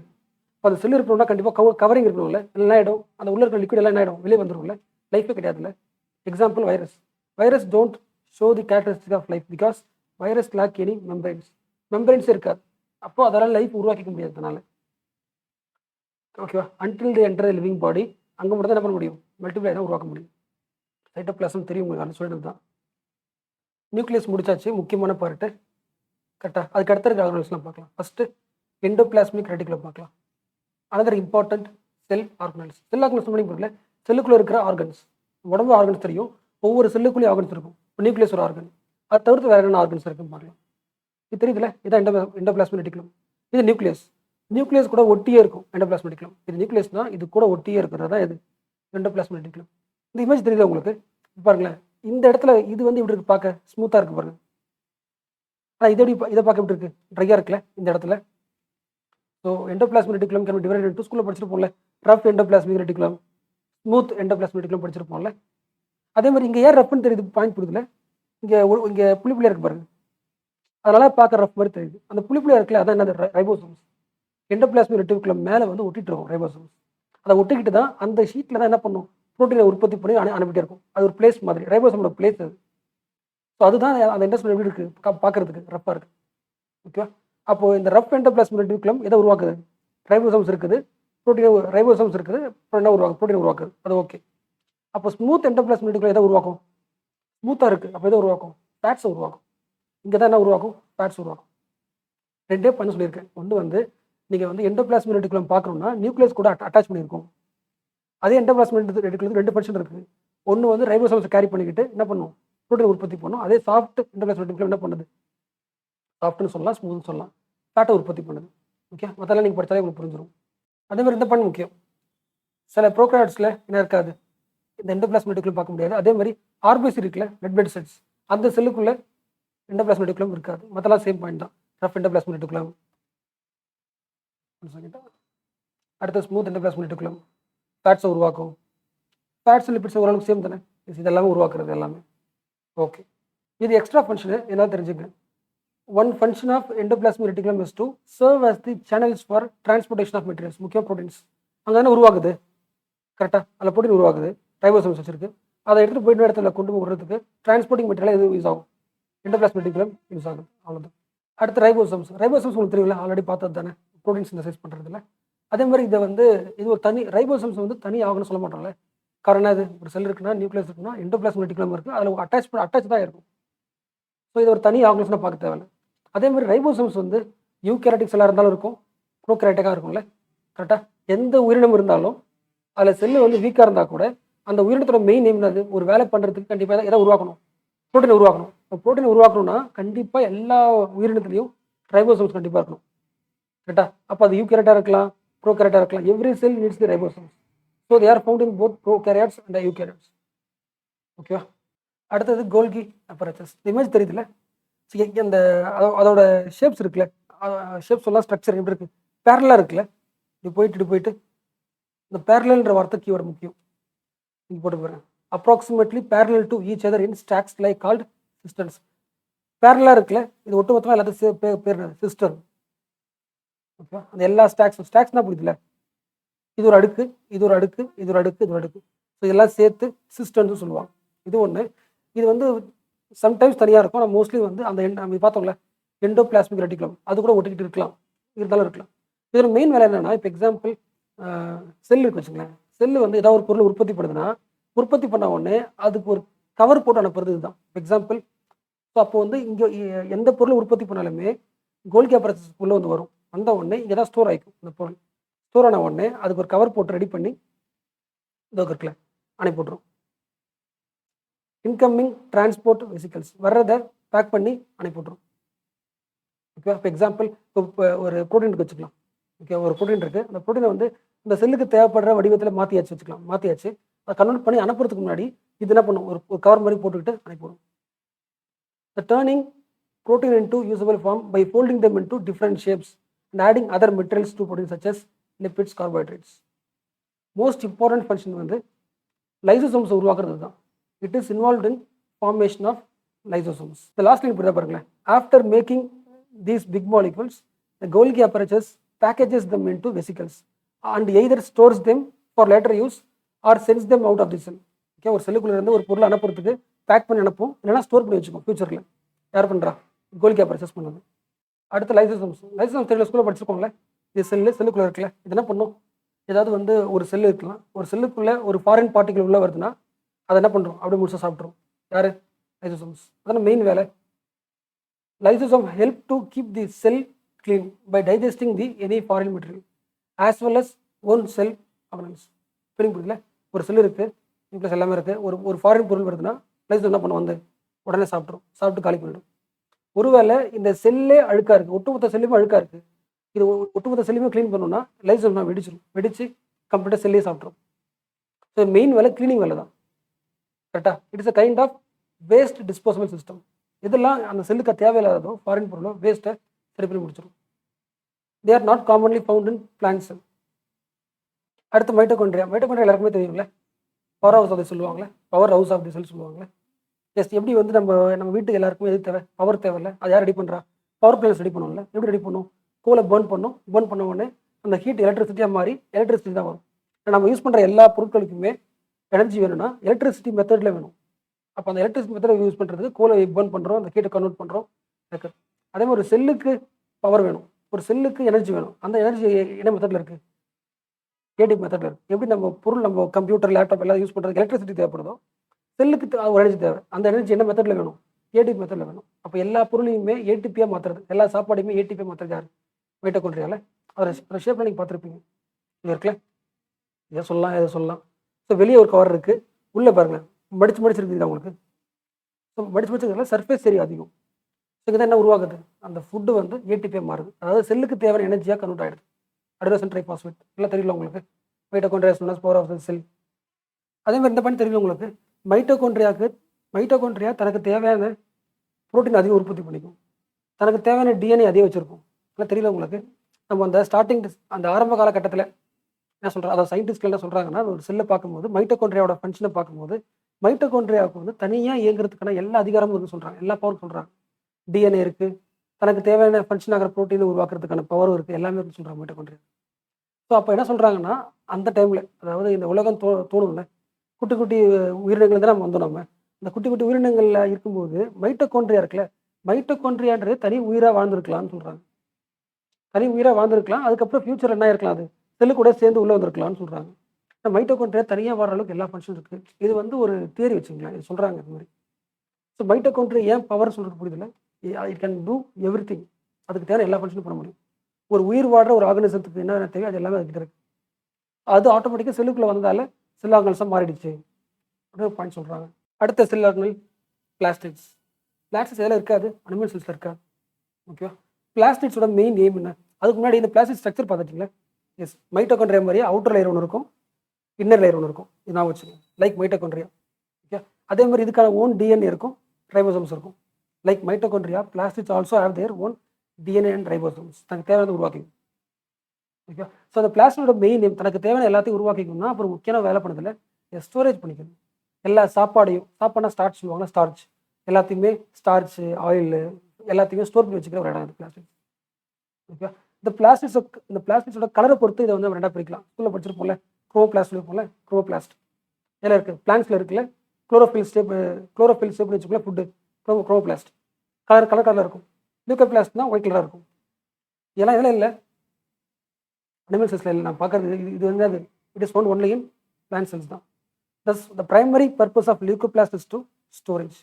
இப்போ அந்த செல் இருக்கணும்னா கண்டிப்பாக கவரிங் இருக்கணும்ல, எல்லாம் ஆகிடும், அந்த உள்ள இருக்கிற லிக்விட் எல்லாம் என்ன ஆகிடும்? வெளியே வந்துடும்ல. லைஃபே கிடையாதுல்ல. Example virus don't show the characteristic of life because virus lack any மெம்பரேன்ஸே இருக்காது. அப்போ அதெல்லாம் லைஃப் உருவாக்கிக்க முடியாது அதனால. ஓகேவா? Until the enter living body, அங்கே மட்டும் தான் என்ன பண்ண முடியும்? மல்டிப்ளை தான் உருவாக்க முடியும். சைட்டோபிளாசம் தெரியும் உங்களுக்கு, அந்த சொல்லிட்டு தான். நியூக்ளியஸ் முடிச்சாச்சு, முக்கியமான பார்ட்டு. கரெக்டாக? அதுக்கு அடுத்த ஆர்கனல்ஸ்லாம் பார்க்கலாம். ஃபஸ்ட்டு எண்டோபிளாஸ்மிக் ரெட்டிகுலம் பார்க்கலாம். அனதர் இம்பார்ட்டன்ட் செல் ஆர்கனல்ஸ். செல் ஆர்கனல்ஸ் பண்ணி போகல, செல்லுக்குள்ளே இருக்கிற ஆர்கன்ஸ். உடம்பு ஆர்கன்ஸ் தெரியும், ஒவ்வொரு செல்லுக்குள்ளேயும் ஆர்கன்ஸ் இருக்கும். இப்போ நியூக்ளியஸ் ஒரு ஆர்கன், அதை தவிர்த்து வேறு என்ன ஆர்கன்ஸ் இருக்குன்னு பார்க்கலாம். இது தெரியுதுல? இதான் எண்டோபிளாஸ்மிக் ரெட்டிகுலம். இது நியூக்ளியஸ் கூட ஒட்டியே இருக்கும் எண்டோபிளாஸ்மிக் ரெட்டிகுலம். இது நியூக்ளியஸ்னா இது கூட ஒட்டியே இருக்கிறது தான் இது எண்டோபிளாஸ்மிக் ரெட்டிகுலம். இந்த இமேஜ் தெரியுதா உங்களுக்கு? பாருங்களேன், இந்த இடத்துல இது வந்து இப்படி இருக்கு, பார்க்க ஸ்மூத்தாக இருக்கு பாருங்க. ஆனால் இதை பார்க்க எப்படி இருக்கு? ட்ரையாக இருக்குல்ல இந்த இடத்துல. So endoplasmic reticulum can be divided into, ஸ்கூலில் படிச்சிருப்போம்ல, rough endoplasmic reticulum, smooth endoplasmic reticulum படிச்சிருப்போம்ல. அதே மாதிரி இங்கே ஏன் ரஃப்னு தெரியுது? பாயிண்ட் கொடுக்கல, இங்கே புள்ளிப்புள்ளியாக இருக்கு பாருங்க, அதனால பார்க்க ரஃப் மாதிரி தெரியுது. அந்த புள்ளிப்புள்ளியாக இருக்குல்ல, அதான் என்னது? ரைபோசோம்ஸ். எண்டோபிளாஸ்மிக் ரெட்டிகுலம் மேலே வந்து ஒட்டிட்டு இருக்கும் ரைபோசோம்ஸ். அதை ஒட்டிக்கிட்டு தான் அந்த ஷீட்டில் தான் என்ன பண்ணும்? ப்ரோட்டீனை உற்பத்தி பண்ணி அனுப்பிட்டே இருக்கும். அது ஒரு பிளேஸ் மாதிரி, ரைபோசோமோட பிளேஸ் அது. ஸோ அதுதான் அந்த எண்டோஸ்பிளம் எப்படி இருக்குது பார்க்கறதுக்கு ரஃப்பாக இருக்குது. ஓகேவா? அப்போது இந்த ரஃப் எண்டோபிளாஸ்மிக் ரெட்டிகுலம் எதை உருவாக்குது? ரைபோசோம்ஸ் இருக்குது, ரைபோசோம்ஸ் இருக்குது, என்ன உருவாக்குது? ப்ரோட்டீன் உருவாக்குது. அது ஓகே. அப்போ ஸ்மூத் எண்டோபிளாஸ்மிக் ரெட்டிகுலம் எதை உருவாக்கும்? ஸ்மூத்தாக இருக்குது, அப்போ எதை உருவாக்கும்? ஃபேட்ஸை உருவாக்கும். இங்கே தான் என்ன உருவாக்கும்? ஃபேட்ஸ் உருவாக்கும். ரெண்டே பண்ண சொல்லியிருக்கேன். ஒன்று வந்து நீங்கள் வந்து எண்டோபிளாஸ்மிக் ரெட்டிகுலம் பார்க்கணும்னா நியூக்ளியஸ் கூட அட்டாச் பண்ணியிருக்கோம். அதே எண்டோபிளாஸ்மிக் ரெட்டிகுலத்துக்கு 2 ஃபங்க்ஷன் இருக்குது. ஒன்று வந்து ரைபோசோம்ஸை கேரி பண்ணிக்கிட்டு என்ன பண்ணும், புரோட்டீன் உற்பத்தி பண்ணும். அதே சாஃப்ட் எண்டோபிளாஸ்மிக் ரெட்டிகுலம் என்ன பண்ணுது, சாஃப்ட்னு சொல்லலாம், ஸ்மூத்னு சொல்லலாம், ஃபேட்டை உற்பத்தி பண்ணுது. ஓகே, மற்றெல்லாம் நீங்கள் படித்தாலே உங்களுக்கு புரிஞ்சிடும். அதே மாதிரி இந்த பண்ண முக்கியம், சில ப்ரோகாரியோட்ஸில் என்ன இருக்காது, இந்த எண்டோபிளாஸ்மிக் ரெட்டிகுலம் பார்க்க முடியாது. அதே மாதிரி ஆர்பிசி இருக்குல்ல, ரெட் பிளட் செல்ஸ், அந்த செல்லுக்குள்ளே எண்டோபிளாஸ்மிக் ரெட்டிகுலம் இருக்காது. மற்றெல்லாம் சேம் பாயிண்ட் தான். ரஃப் எண்டோபிளாஸ்மிக் ரெட்டிகுலம், அடுத்த ஸ்மூத் எண்டோபிளாஸ்மிக் ரெட்டிகுலம் ஃபேட்ஸை உருவாக்கும். ஃபேட்ஸ் லிபிட்ஸ் ஓரளவுக்கு சேம் தானே, இதெல்லாமே உருவாக்குறது எல்லாமே. ஓகே, இது எக்ஸ்ட்ரா ஃபங்க்ஷனு என்ன தெரிஞ்சுங்க. One function of endoplasmic reticulum is to serve as the channels for transportation of materials. முக்கியம் ப்ரோட்டீன்ஸ் அங்கே தானே உருவாகுது, கரெக்டாக அதில் ப்ரோட்டீன் உருவாகுது, ரைபோசோம்ஸ் வச்சிருக்கு. அதை எடுத்துகிட்டு போயிட்டு இடத்துல கொண்டு போய் விடுறதுக்கு டிரான்ஸ்போர்ட்டிங் மெட்டீரியல் எது யூஸ் ஆகும், எண்டோபிளாஸ்மிக் ரெட்டிகுலம் யூஸ் ஆகுது. அவ்வளோதான். அடுத்து ரைபோசோம்ஸ். ரைபோசோம்ஸ் உங்களுக்கு தெரியல, ஆல்ரெடி பார்த்தது தானே, ப்ரோட்டீன் சிந்தசைஸ் பண்ணுறதுல. அதே மாதிரி இதை வந்து இது ஒரு தனி ரைபோசோம்ஸ் வந்து தனி ஆகும்னு சொல்ல மாட்டோம்ல. காரணம் அது ஒரு செல் இருக்குன்னா, நியூக்ளியஸ் இருக்குன்னா, எண்டோபிளாஸ்மிக் ரெட்டிகுலம் இருக்குது, அதில் அட்டாச் தான் இருக்கும். ஸோ இது ஒரு தனி ஆர்கனிசம்னா பார்க்க தேவையில்லை. அதே மாதிரி ரைபோசோம்ஸ் வந்து யூகேரியாட்டிக் செல்லாக இருந்தாலும் இருக்கும், ப்ரோகேரியாட்டிக்காக இருக்கும்ல, கரெக்டாக. எந்த உயிரினம் இருந்தாலும் அதில் செல்லு வந்து வீக்காக இருந்தால் கூட அந்த உயிரினத்தோட மெயின் எய்ம் அது ஒரு வேலை பண்ணுறதுக்கு கண்டிப்பாக எதை உருவாக்கணும், ப்ரோட்டீன் உருவாக்கணும். ப்ரோட்டீன் உருவாக்கணும்னா கண்டிப்பாக எல்லா உயிரினத்துலையும் ரைபோசோம்ஸ் கண்டிப்பாக இருக்கணும், கரெக்டாக. அப்போ அது யூகேரியாட்டாக இருக்கலாம், ப்ரோகேரியாட்டாக இருக்கலாம். Every sell needs the ribosomes. So they are found in both prokaryotes and eukaryotes. ஓகேவா. அடுத்தது கோல்கி அப்பரேச்சர்ஸ். இமேஜ் தெரியுதுல்ல, அந்த அதோட ஷேப்ஸ் இருக்குல்ல, ஷேப்ஸ் எல்லாம் ஸ்ட்ரக்சர் எப்படி இருக்குது, பேரலாக இருக்குல்ல, இப்படி போயிட்டு இந்த பேரலல்ன்ற வார்த்தை கீவேர்டு முக்கியம். நீங்கள் போட்டு போகிறேன். Approximately parallel to each other in stocks like called systems. பேரலாக இருக்குல்ல, இது ஒட்டுமொத்தமாக எல்லாத்தையும் பேர் சிஸ்டம். ஓகேவா. அந்த எல்லா ஸ்டாக்ஸ்னா புரியுதுல, இது ஒரு அடுக்கு, இது ஒரு அடுக்கு, இது ஒரு அடுக்கு, இது ஒரு அடுக்கு. ஸோ இதெல்லாம் சேர்த்து சிஸ்டம்னு சொல்லுவாங்க. இது ஒன்று. இது வந்து சம்டைம்ஸ் தனியாக இருக்கும், ஆனால் மோஸ்ட்லி வந்து அந்த நம்ம பார்த்தோம்ல எண்டோபிளாஸ்மிக் ரெட்டிகுலம் அது கூட ஒட்டிக்கிட்டு இருக்கலாம், இருந்தாலும் இருக்கலாம். இதோட மெயின் வேலை என்னன்னா, இப்போ எக்ஸாம்பிள் செல் இருக்கு வச்சுங்களேன். செல்லு வந்து ஏதாவது ஒரு பொருள் உற்பத்தி பண்ணுதுன்னா, உற்பத்தி பண்ண உடனே அதுக்கு ஒரு கவர் போட்டு அனுப்புறது இதுதான் எக்ஸாம்பிள். ஸோ அப்போ வந்து இங்கே எந்த பொருள் உற்பத்தி பண்ணாலுமே கோல்கி அப்பரேச்சர்ஸ் உள்ள வந்து வரும். வந்த உடனே இங்கே தான் ஸ்டோர் ஆகிக்கும். அந்த பொருள் ஸ்டோர் ஆன உடனே அதுக்கு ஒரு கவர் போட்டு ரெடி பண்ணி இதோ இருக்குல்ல அனுப்பி விட்ரும். இன்கமிங் டிரான்ஸ்போர்ட் வெசிக்கல்ஸ் வர்றதை பேக் பண்ணி அனுப்பி விட்ரும். ஓகே. இப்போ எக்ஸாம்பிள் இப்போ ஒரு ப்ரோட்டீன் வச்சுக்கலாம். ஓகே, ஒரு ப்ரோட்டீன் இருக்குது, அந்த ப்ரோட்டீனை வந்து இந்த செல்லுக்கு தேவைப்படுற வடிவத்தில் மாற்றியாச்சு வச்சுக்கலாம். மாற்றியாச்சு அதை கன்வெர்ட் பண்ணி அனுப்புறதுக்கு முன்னாடி இது என்ன பண்ணும், ஒரு கவர் மாதிரி போட்டுக்கிட்டு அனுப்பிவிடும். The turning protein into usable form by folding them into different shapes and adding other materials to protein such as lipids, carbohydrates. Most important function வந்து லைசோசோம்ஸ் உருவாக்குறது தான். It is involved in formation of lysosomes. இந்த லாஸ்ட் லைன் இப்படி தான் பாருங்களேன். After making these big molecules the Golgi apparatus packages them into vesicles and either stores them for later use or sends them out of the cell. Okay, ஒரு செல்லுக்குள்ள இருந்து ஒரு பொருள் அனுப்புறதுக்கு பேக் பண்ணி அனுப்பும், இல்லைனா ஸ்டோர் பண்ணி வச்சுக்கும் ஃபியூச்சரில். யார் பண்ணுறா, கோல்கி apparatus பண்ணுது. அடுத்து லைசோசோம்ஸ். லைசோசோம்ஸ் தெரியல, ஸ்கூலில் படிச்சிருக்கோங்களே. இது செல்லுக்குள்ளே இருக்குல்ல, இது என்ன பண்ணும், ஏதாவது வந்து ஒரு செல்லு இருக்கலாம், ஒரு செல்லுக்குள்ளே ஒரு ஃபாரின் பார்ட்டிகல் உள்ளே வருதுன்னா அதை என்ன பண்ணுறோம், அப்படியே முழுசாக சாப்பிட்றோம். யார், லைசோசோம்ஸ். அதான மெயின் வேலை. Lysosome help to keep the cell clean by digesting the any foreign material as well as own cell organelles. புரியுதுல, ஒரு செல் இருக்குது, நியூக்ளியஸ் எல்லாமே இருக்குது, ஒரு ஃபாரின் பொருள் வருதுன்னா லைசோசோம் என்ன பண்ணும், வந்து உடனே சாப்பிட்டு காலி பண்ணிடும். ஒருவேளை இந்த செல்லே அழுக்காக இருக்குது, ஒட்டுமொத்த செல்லுமே அழுக்காக இருக்குது, இது ஒட்டுமொத்த செல்லுமே க்ளீன் பண்ணணும்னா லைசோசோம் நான் வெடிச்சு கம்ப்ளீட்டாக செல்லே சாப்பிட்றோம். ஸோ மெயின் வேலை க்ளீனிங் வேலை தான், கரெக்டாக. It is a kind of waste disposable system. இதெல்லாம் அந்த செல்லுக்கு தேவையில்லாததோ ஃபாரின் பொருளோ வேஸ்ட்டை சரி பண்ணி முடிச்சிடும். They are not commonly found in plant cell. அடுத்து மைட்டோகாண்ட்ரியா. மைட்டோகாண்ட்ரியா எல்லாருக்குமே தெரியுங்களே, பவர் ஹவுஸ் ஆஃப் தி சொல்லுவாங்களே, powerhouse of the cell சொல்லுவாங்களே. எஸ், எப்படி வந்து நம்ம வீட்டுக்கு எல்லாருக்குமே எது தேவை, பவர் தேவையில்லை, அது யார் ரெடி பண்ணுறா, பவர் பிளான்ஸ் ரெடி பண்ணுவோம்ல. எப்படி ரெடி பண்ணும், கோலை பர்ன் பண்ண உடனே அந்த ஹீட் எலக்ட்ரிசிட்டியாக மாறி எலக்ட்ரிசிட்டி தான் வரும். நம்ம யூஸ் பண்ணுற எல்லா பொருட்களுக்குமே எனர்ஜி வேணும்னா எலக்ட்ரிசிட்டி மெத்தடில் வேணும். அப்போ அந்த எலக்ட்ரிசிட்டி மெத்தடை யூஸ் பண்ணுறதுக்கு கோலை பர்ன் பண்ணுறோம், அந்த ஹீட்டை கன்வெர்ட் பண்ணுறோம். அதே மாதிரி ஒரு செல்லுக்கு பவர் வேணும், ஒரு செல்லுக்கு எனர்ஜி வேணும். அந்த எனர்ஜி என்ன மெத்தடில் இருக்குது, ஏடிபி மெத்தடில் இருக்குது. எப்படி நம்ம பொருள், நம்ம கம்ப்யூட்டர், லேப்டாப் எல்லாம் யூஸ் பண்ணுறதுக்கு எலக்ட்ரிசிட்டி தேவைப்படுதோ, செல்லுக்கு ஒரு எனர்ஜி தேவை. அந்த எனர்ஜி என்ன மெத்தடில் வேணும், ஏடிபி மெத்தடில் வேணும். அப்போ எல்லா பொருளையுமே ஏடிபியாக மாற்றுறது, எல்லா சாப்பாடையுமே ஏடிபியாக மாற்றுறது யார், மைட்டோகாண்ட்ரியால. அதை ஷேப்பில் நீங்கள் பார்த்துருப்பீங்க, இது இருக்குல்ல. இதை சொல்லலாம் இதை சொல்லலாம். ஸோ வெளியே ஒரு கவர் இருக்குது, உள்ளே பாருங்கள் மடிச்சு மடிச்சு இருக்குது உங்களுக்கு. ஸோ மடிச்சு மடிச்சிருக்கிறதுல சர்ஃபேஸ் ஏரியா அதிகம். ஸோ இதை என்ன உருவாகுது, அந்த ஃபுட்டு வந்து ஏடிபியாக மாறுது, அதாவது செல்லுக்கு தேவையான எனர்ஜியாக கன்வெர்ட் ஆகிடுது. அடினோசின் ட்ரைபாஸ்பேட் எல்லாம் தெரியல உங்களுக்கு. மைட்டோகாண்ட்ரியா பவர் ஆஃப் த செல். அதே மாதிரி இந்த பாயிண்ட் தெரியல உங்களுக்கு. மைட்டோகாண்ட்ரியா தனக்கு தேவையான புரோட்டீன் அதிகம் உற்பத்தி பண்ணிக்கும், தனக்கு தேவையான டிஎன்ஏ அதிகம் வச்சுருக்கும். எல்லாம் தெரியல உங்களுக்கு. நம்ம அந்த ஸ்டார்டிங் அந்த ஆரம்ப காலகட்டத்தில் என்ன சொல்கிறோம், அதாவது சயின்டிஸ்ட்கள் என்ன சொல்கிறாங்கன்னா, ஒரு செல்லை பார்க்கும்போது மைட்டோகாண்ட்ரியாவோட ஃபங்க்ஷனை பார்க்கும்போது மைட்டோகாண்ட்ரியாவுக்கு வந்து தனியாக இயங்குறதுக்கான எல்லா அதிகாரமும் இருக்குன்னு சொல்கிறாங்க, எல்லா பவரும் சொல்கிறாங்க. டிஎன்ஏ இருக்குது, தனக்கு தேவையான ஃபங்க்ஷன் ஆகிற ப்ரோட்டீனை உருவாக்குறதுக்கான பவரும் இருக்குது, எல்லாமே இருக்குன்னு சொல்கிறாங்க மைட்டோகாண்ட்ரியா. ஸோ அப்போ என்ன சொல்கிறாங்கன்னா, அந்த டைமில் அதாவது இந்த உலகம் தோணும்ல, குட்டி குட்டி உயிரினங்கள் தான் நம்ம வந்தோம். நம்ம இந்த குட்டி குட்டி உயிரினங்களில் இருக்கும்போது மைட்டோகாண்ட்ரியா இருக்குல்ல, மைட்டோகாண்ட்ரியான்றது தனி உயிராக வாழ்ந்துருக்கலாம்னு சொல்கிறாங்க. தனி உயிராக வாழ்ந்துருக்கலாம், அதுக்கப்புறம் ஃபியூச்சர் என்ன இருக்கலாம், அது செல்லு கூட சேர்ந்து உள்ளே வந்திருக்கலாம்னு சொல்கிறாங்க. மைட்டோகாண்ட்ரியா தனியாக வர அளவுக்கு எல்லா ஃபங்க்ஷன் இருக்குது. இது வந்து ஒரு தியரி வச்சுங்களேன், இது சொல்கிறாங்க இது மாதிரி. ஸோ மைட்டோகாண்ட்ரியா ஏன் பவர் சொல்கிறது புரியுதுல்ல, it can do everything. அதுக்கு தேவை எல்லா ஃபங்க்ஷனும் பண்ண முடியும். ஒரு உயிர் வாழ்கிற ஒரு ஆர்கனிசத்துக்கு என்ன தேவை அது எல்லாமே அதுக்கு இருக்குது. அது ஆட்டோமேட்டிக்காக செல்லுக்குள்ளே வந்ததால் செல் ஆர்கனிசம் மாறிடுச்சு அப்படின்னு பாயிண்ட் சொல்கிறாங்க. அடுத்த செல் ஆர்கனல் பிளாஸ்டிட்ஸ். பிளாஸ்டிட்ஸ் எதில் இருக்காது, அனிமல் செல்ஸில் இருக்காது. ஓகேவா. பிளாஸ்டிட்ஸோட மெயின் எய்ம் என்ன, அதுக்கு முன்னாடி இந்த பிளாஸ்டிக் ஸ்ட்ரக்சர் பார்த்துட்டிங்களா. எஸ், மைட்டோகாண்ட்ரியா மாதிரியே அவுட்டர் லேயர் ஒன்று இருக்கும், இன்னர் லேயர் ஒன்று இருக்கும். இது நான் வச்சுக்கோங்க, லைக் மைட்டோகாண்ட்ரியா. ஓகே, அதே மாதிரி இதுக்கான ஓன் டிஎன்ஏ இருக்கும், ரைபோசோம்ஸ் இருக்கும். Like mitochondria, plastids also have their own DNA and ribosomes. தனக்கு தேவையானது உருவாக்கிக்கும். ஓகே, ஸோ அந்த பிளாஸ்டிடோட மெயின் நேம் தனக்கு தேவையான எல்லாத்தையும் உருவாக்கிக்கணும்னா அப்புறம் முக்கியமான வேலை பண்ணதில்லை, ஸ்டோரேஜ் பண்ணிக்கணும். எல்லா சாப்பாடையும், சாப்பாடுனா ஸ்டார்ச் சொல்லுவாங்க, ஸ்டார்ச் எல்லாத்தையுமே, ஸ்டார்ச் ஆயில் எல்லாத்தையுமே ஸ்டோர் பண்ணி வச்சுக்கிற ஒரு இடம் இது பிளாஸ்டிக். ஓகே, இந்த பிளாஸ்டிக்ஸோட கலரை பொறுத்து இதை வந்து நம்ம ரெண்டாக பிரிக்கலாம். ஸ்கூலில் படிச்சிருப்போம்ல, குரோபிளாஸ்ட் இருப்போம்ல, குரோபிளாஸ்ட் இதில் இருக்குது, பிளான்ட்ஸில் இருக்குல்ல, குளோரோஃபில் ஸ்டேப் வச்சுக்கல ஃபுட்டு, குரோபிளாஸ்ட் கலர் கலரில் இருக்கும். லியூக்கோபிளாஸ்ட்னா ஒயிட் கலராக இருக்கும். இதெல்லாம் இல்லை அனிமல் செல்ஸில் இல்லை. நான் பார்க்குறது இது வந்து அது it is found only in plant cells தான். The primary purpose of leucoplast is to storage.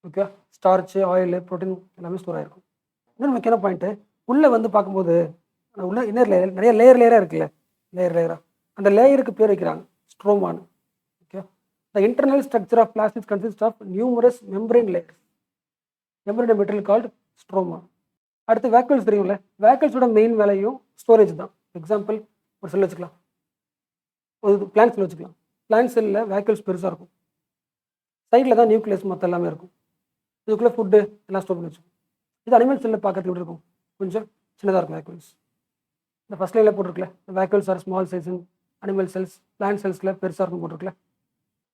Okay, starch oil protein எல்லாமே ஸ்டோர் ஆகிருக்கும். இன்னொரு முக்கியமான பாயிண்ட்டு, உள்ளே வந்து பார்க்கும்போது உள்ள இன்னர் லேயர் நிறைய லேயராக இருக்குல்ல, லேயராக அந்த லேயருக்கு பேர் வைக்கிறாங்க ஸ்ட்ரோமான்னு. Okay, the internal structure of plastic consist of numerous membrane layers. Membrane material called stroma. அடுத்து வேக்யூல்ஸ் தெரியும்ல, வேக்யூல்ஸோட மெயின் வேலையும் ஸ்டோரேஜ் தான். எக்ஸாம்பிள் ஒரு செல் வச்சுக்கலாம், ஒரு பிளான்ட் செல் வச்சுக்கலாம். பிளான்ட் செல்லில் வேக்யூல்ஸ் பெருசாக இருக்கும், சைடில் தான் நியூக்ளியஸ் மற்ற எல்லாமே இருக்கும். இதுக்குள்ளே ஃபுட்டு எல்லாம் ஸ்டோர் பண்ணி வச்சுக்கும். இது அனிமல் செல்லில் பார்க்கறதுக்கு எப்படி இருக்கும், கொஞ்சம் சின்னதாக இருக்கும் வேக்யூல்ஸ். இந்த ஃபர்ஸ்ட் லைனில் போட்டிருக்கல, vacuoles are small size in animal cells, plant செல்ஸில் பெருசாக இருக்கும் போட்டிருக்கல.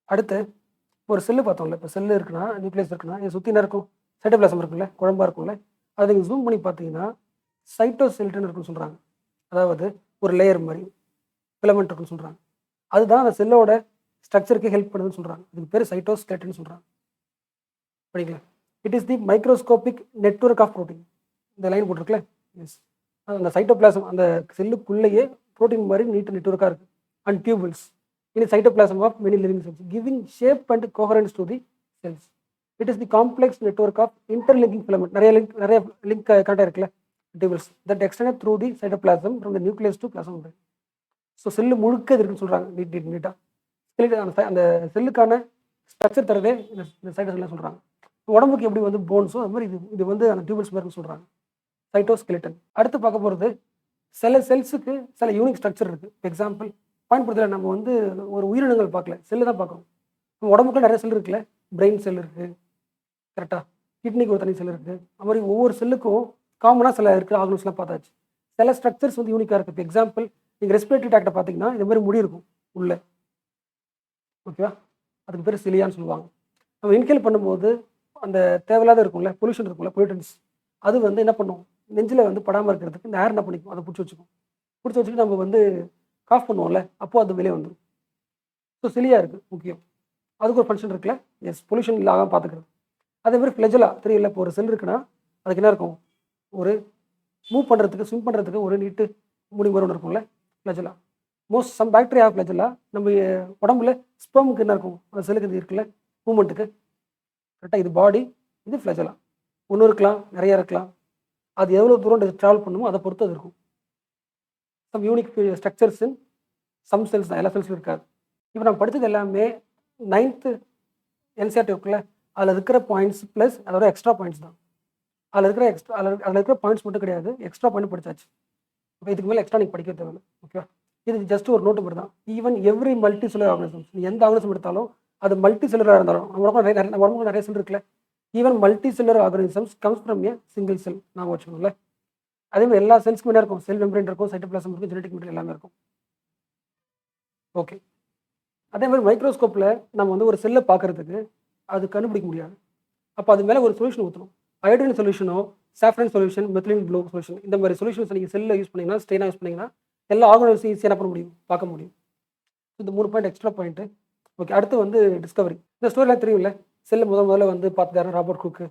அடுத்து ஒரு செல்லு பார்த்தோம்ல, இப்போ செல்லு இருக்குன்னா, நியூக்ளியஸ் இருக்குன்னா, இது சுற்றி என்ன இருக்கும், சைட்டோபிளாசம் இருக்குல்ல, குழம்பா இருக்கும்ல. அதை நீங்கள் ஜூம் பண்ணி பார்த்தீங்கன்னா சைட்டோஸ்கெலட்டன் இருக்குன்னு சொல்கிறாங்க. அதாவது ஒரு லேயர் மாதிரி ஃபிலமெண்ட் இருக்குன்னு சொல்கிறாங்க. அதுதான் அந்த செல்லோட ஸ்ட்ரக்சருக்கு ஹெல்ப் பண்ணுதுன்னு சொல்கிறாங்க. இதுக்கு பேர் சைட்டோஸ்கெலட்டன் சொல்கிறாங்க. படிக்கல, it is the microscopic network of protein. இந்த லைன் போட்டிருக்கல, எஸ், அந்த சைட்டோபிளாசம் அந்த செல்லுக்குள்ளேயே ப்ரோட்டீன் மாதிரி நீட் நெட்வொர்க்காக இருக்குது. And tubules in cytoplasm of many living cells giving shape and coherence to the cells. It is the complex network of interlinking filament. நிறைய லிங்க் கனெக்டாக இருக்குல்ல, tubules that extend through the cytoplasm from the nucleus to plasma membrane. So cell முழுக்க இருக்குன்னு சொல்கிறாங்க, நீட்டாக அந்த செல்லுக்கான ஸ்ட்ரக்சர் தரவே இந்த சைட்டோஸ்கெலட்டன் சொல்கிறாங்க. உடம்புக்கு எப்படி வந்து போன்ஸோ அது மாதிரி இது வந்து அந்த டியூபிள்ஸ் மாதிரி சொல்கிறாங்க, சைட்டோஸ்கெலட்டன். அடுத்து பார்க்க போகிறது, சில செல்ஸுக்கு சில யூனிக் ஸ்ட்ரக்சர் இருக்குது. எக்ஸாம்பிள் பயன்படுத்தல, நம்ம வந்து ஒரு உயிரினங்கள் பார்க்கல, செல்லு தான் பார்க்குறோம். நம்ம உடம்புக்குள்ள நிறைய செல் இருக்குல்ல, பிரெயின் செல் இருக்குது கரெக்டாக, கிட்னிக்கு ஒரு தனி செல் இருக்குது. அது மாதிரி ஒவ்வொரு செல்லுக்கும் காமனாக சில இருக்கிற ஆர்கன்ஸ்லாம் பார்த்தாச்சு. சில ஸ்ட்ரக்சர்ஸ் வந்து யூனிக்காக இருக்குது. இப்போ எக்ஸாம்பிள் நீங்கள் ரெஸ்பிரேட்டரி ட்ராக்டை பார்த்தீங்கன்னா இது மாதிரி முடி இருக்கும் உள்ள, ஓகேவா, அதுக்கு பேர் சிலியான்னு சொல்லுவாங்க. நம்ம இன்ஹேல் பண்ணும்போது அந்த தேவையில்லாத இருக்கும்ல, பொல்யூஷன் இருக்கும்ல, பொல்யூட்டன்ஸ், அது வந்து என்ன பண்ணும், நெஞ்சில் வந்து படாமல் இருக்கிறதுக்கு இந்த ஏர் என்ன பண்ணிக்கும், அதை பிடிச்சி வச்சுக்கிட்டு நம்ம வந்து காஃப் பண்ணுவோம்ல, அப்போது அது வெளியே வந்துடும். ஸோ சிலியா இருக்குது முக்கியம், அதுக்கு ஒரு ஃபங்க்ஷன் இருக்குல்ல, எஸ், பொல்யூஷன் இல்லாமல் பார்த்துக்கிறது. அதே மாதிரி ஃப்ளெஜலா தெரியல, இப்போ ஒரு செல் இருக்குன்னா அதுக்கு என்ன இருக்கும், ஒரு மூவ் பண்ணுறதுக்கு, ஸ்விம் பண்ணுறதுக்கு ஒரு நீட்டு முடி மாதிரி ஒன்று இருக்கும்ல, ஃப்ளெஜலா. Some bacteria ஃப்ளெஜலா. நம்ம உடம்புல ஸ்பெர்முக்கு என்ன இருக்கும், அந்த செல்லுக்கு இது இருக்குல்ல, மூவ்மெண்ட்டுக்கு கரெக்டாக, இது பாடி, இது ஃப்ளெஜலா. ஒன்று இருக்கலாம், நிறைய இருக்கலாம், அது எவ்வளோ தூரம் ட்ராவல் பண்ணுமோ அதை பொறுத்து அது இருக்கும். Some unique structures in some cells தான், எல்லா செல்ஸும் இருக்காது. இப்போ நம்ம படித்தது எல்லாமே 9th என்சிஆர்டி இருக்குல்ல, அதில் இருக்கிற பாயிண்ட்ஸ் ப்ளஸ் அதோட எக்ஸ்ட்ரா பாயிண்ட்ஸ் தான். அதில் இருக்கிற பாயிண்ட்ஸ் மட்டும் கிடையாது, எக்ஸ்ட்ரா பாயிண்ட் படிச்சாச்சு. இப்போ இதுக்கு மேலே எக்ஸ்ட்ரா நீங்கள் படிக்க தேவையில்லை. ஓகேவா? இது ஜஸ்ட் ஒரு நோட்டு மட்டும் தான். Even every multi cellular organisms, நீ எந்த ஆர்கனிசம் எடுத்தாலும் அது மல்டி செல்லுலராக இருந்தாலும், நம்ம உடம்புல நிறைய செல் இருக்குல்ல, even multi cellular organisms comes from A single cell. நான் வச்சுக்கோங்கள, அதே மாதிரி எல்லா செல்ஸ்க்குமே என்ன இருக்கும்? செல் மெம்பரேன் இருக்கும், சைட்டோபிளாசம் இருக்கும், ஜெனடிக் மெட்டீரியல் எல்லாமே இருக்கும். ஓகே. அதே மாதிரி மைக்ரோஸ்கோப்பில் நம்ம வந்து ஒரு செல்லை பார்க்கறதுக்கு அது கண்டுபிடிக்க முடியாது. அப்போ அது மேலே ஒரு சொல்யூஷன் ஊற்றணும். அயோடின் சொல்யூஷனோ, saffron solution, methylene blue solution, இந்த மாதிரி சொல்யூஷன்ஸ் நீங்கள் செல்லில் யூஸ் பண்ணிங்கன்னா, ஸ்டெயினாக யூஸ் பண்ணிங்கன்னா எல்லா ஆர்கனைஸும் ஈஸியாக என்ன பண்ண முடியும்? பார்க்க முடியும். இந்த 3 பாயிண்ட் எக்ஸ்ட்ரா பாயிண்ட்டு. ஓகே. அடுத்து வந்து டிஸ்கவரி. இந்த ஸ்டோரிலாம் தெரியும்ல, செல்லை முதல்ல வந்து பார்த்துட்டாரு ராபர்ட் குக்.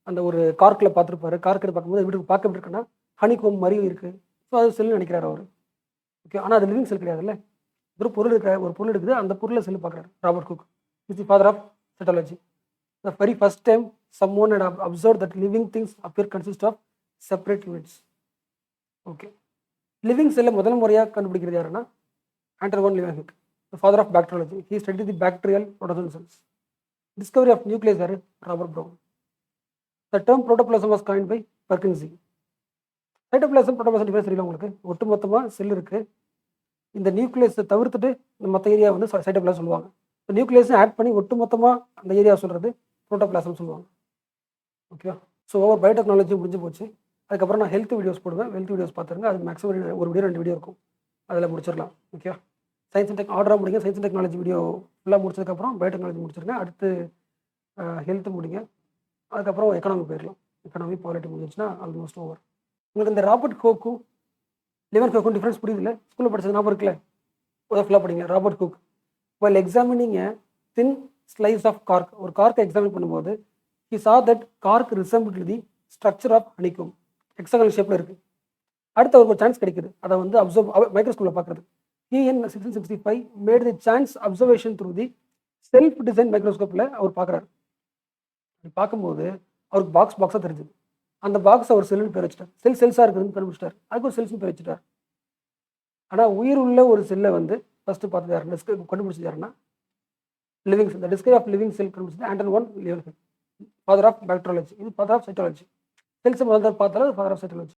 அந்த ஒரு கார்க்கில் பார்த்துருப்பாரு. கார்க் பார்க்கும்போது வீட்டுக்கு பார்க்க எப்படி இருக்குன்னா ஹனிகோம் மாதிரி இருக்குது. ஸோ அது செல்னு நினைக்கிறாரு அவர். ஓகே. ஆனால் அது லிவிங் செல் கிடையாதுல்ல, ஒரு பொருள் இருக்குது, அந்த பொருளை செல்லு பார்க்குறாரு Robert Hooke. Is the father of cytology. The very first time someone had observed that living things appear consist of separate units. Okay. Living செல்லை முதல் முறையாக கண்டுபிடிக்கிறது யாருன்னா ஆண்டர் van லிவன்ஹுக், the father of bacteriology. He studied the bacterial protozoan cells. Discovery of nucleus யாரு? Robert brown. The term protoplasm was coined by Perkinsie. Cytoplasm protoplasm difference தெரியல உங்களுக்கு? ஒட்டுமொத்தமாக செல் இருக்குது. இந்த நியூக்ளியஸை தவிர்த்துட்டு மற்ற ஏரியா வந்து சைட்டோபிளாசம் சொல்லுவாங்க. இப்போ நியூக்ளியஸை ஆட் பண்ணி ஒட்டுமொத்தமாக அந்த ஏரியா சொல்கிறது புரோட்டோபிளாசம் சொல்லுவாங்க. ஓகேவா? ஸோ ஓவர் பயோடெக்னாலஜி முடிஞ்சு போச்சு. அதுக்கப்புறம் நான் ஹெல்த் வீடியோஸ் போடுவேன். ஹெல்த் வீடியோஸ் பார்த்துருங்க. அது மேக்ஸிமம் ஒரு வீடியோ 2 வீடியோ இருக்கும். அதில் முடிச்சிடலாம். ஓகேவா? சயின்ஸ் அண்ட் ஆர்டராக முடிங்க. சயின்ஸ் அண்ட் டெக்னாலஜி வீடியோ ஃபுல்லாக முடிச்சதுக்கப்புறம் பயோடெக்னாலஜி முடிச்சிருங்க. அடுத்து ஹெல்த் முடிங்க. அதுக்கப்புறம் எக்கனாமி போயிடலாம். எக்கனாமி பாலிட்டி முடிஞ்சிச்சுன்னா ஆல்மோஸ்ட் ஓவர். உங்களுக்கு இந்த ராபர்ட் ஹோக்கும் லிவன் ஹோக்கும் டிஃப்ரென்ஸ் புரியுதுல்ல? ஸ்கூலில் படிச்சது ஞாபகம் இருக்குல்ல? ஃபுல்லாக படிங்க. Robert Hooke while examining a thin slice of cork, ஒரு கார்க்கை எக்ஸாமின் பண்ணும்போது he saw that cork resembled the structure of honeycomb. Hexagonal ஷேப்பில் இருக்குது. அடுத்து அவருக்கு ஒரு சான்ஸ் கிடைக்குது அதை வந்து மைக்ரோஸ்கோப்பில் பார்க்குறது. he in 1665 made the chance observation through the self designed மைக்ரோஸ்கோப்பில் அவர் பார்க்குறாரு. பார்க்கும்போது அவருக்கு பாக்ஸாக தெரிஞ்சுது. அந்த பாக்ஸ் அவர் செல்லுன்னு பேர் வச்சுட்டார். செல்ஸாக இருக்குதுன்னு கண்டுபிடிச்சிட்டார். அதுக்கு ஒரு செல்ஸ்னு பேர் வச்சுட்டார். ஆனால் உயிர் உள்ள ஒரு செல்லை வந்து ஃபஸ்ட்டு பார்த்து யாருன்னா கண்டுபிடிச்சது யாருன்னா living cell. The discovery of living cell கண்டுபிடிச்சது Anton van Leeuwenhoek, father of bacteriology. இது ஃபாதர் ஆஃப் சைட்டாலஜி. செல்ஸை முதல்ல பார்த்தாலும் ஃபாதர் ஆஃப் சைட்டாலஜி.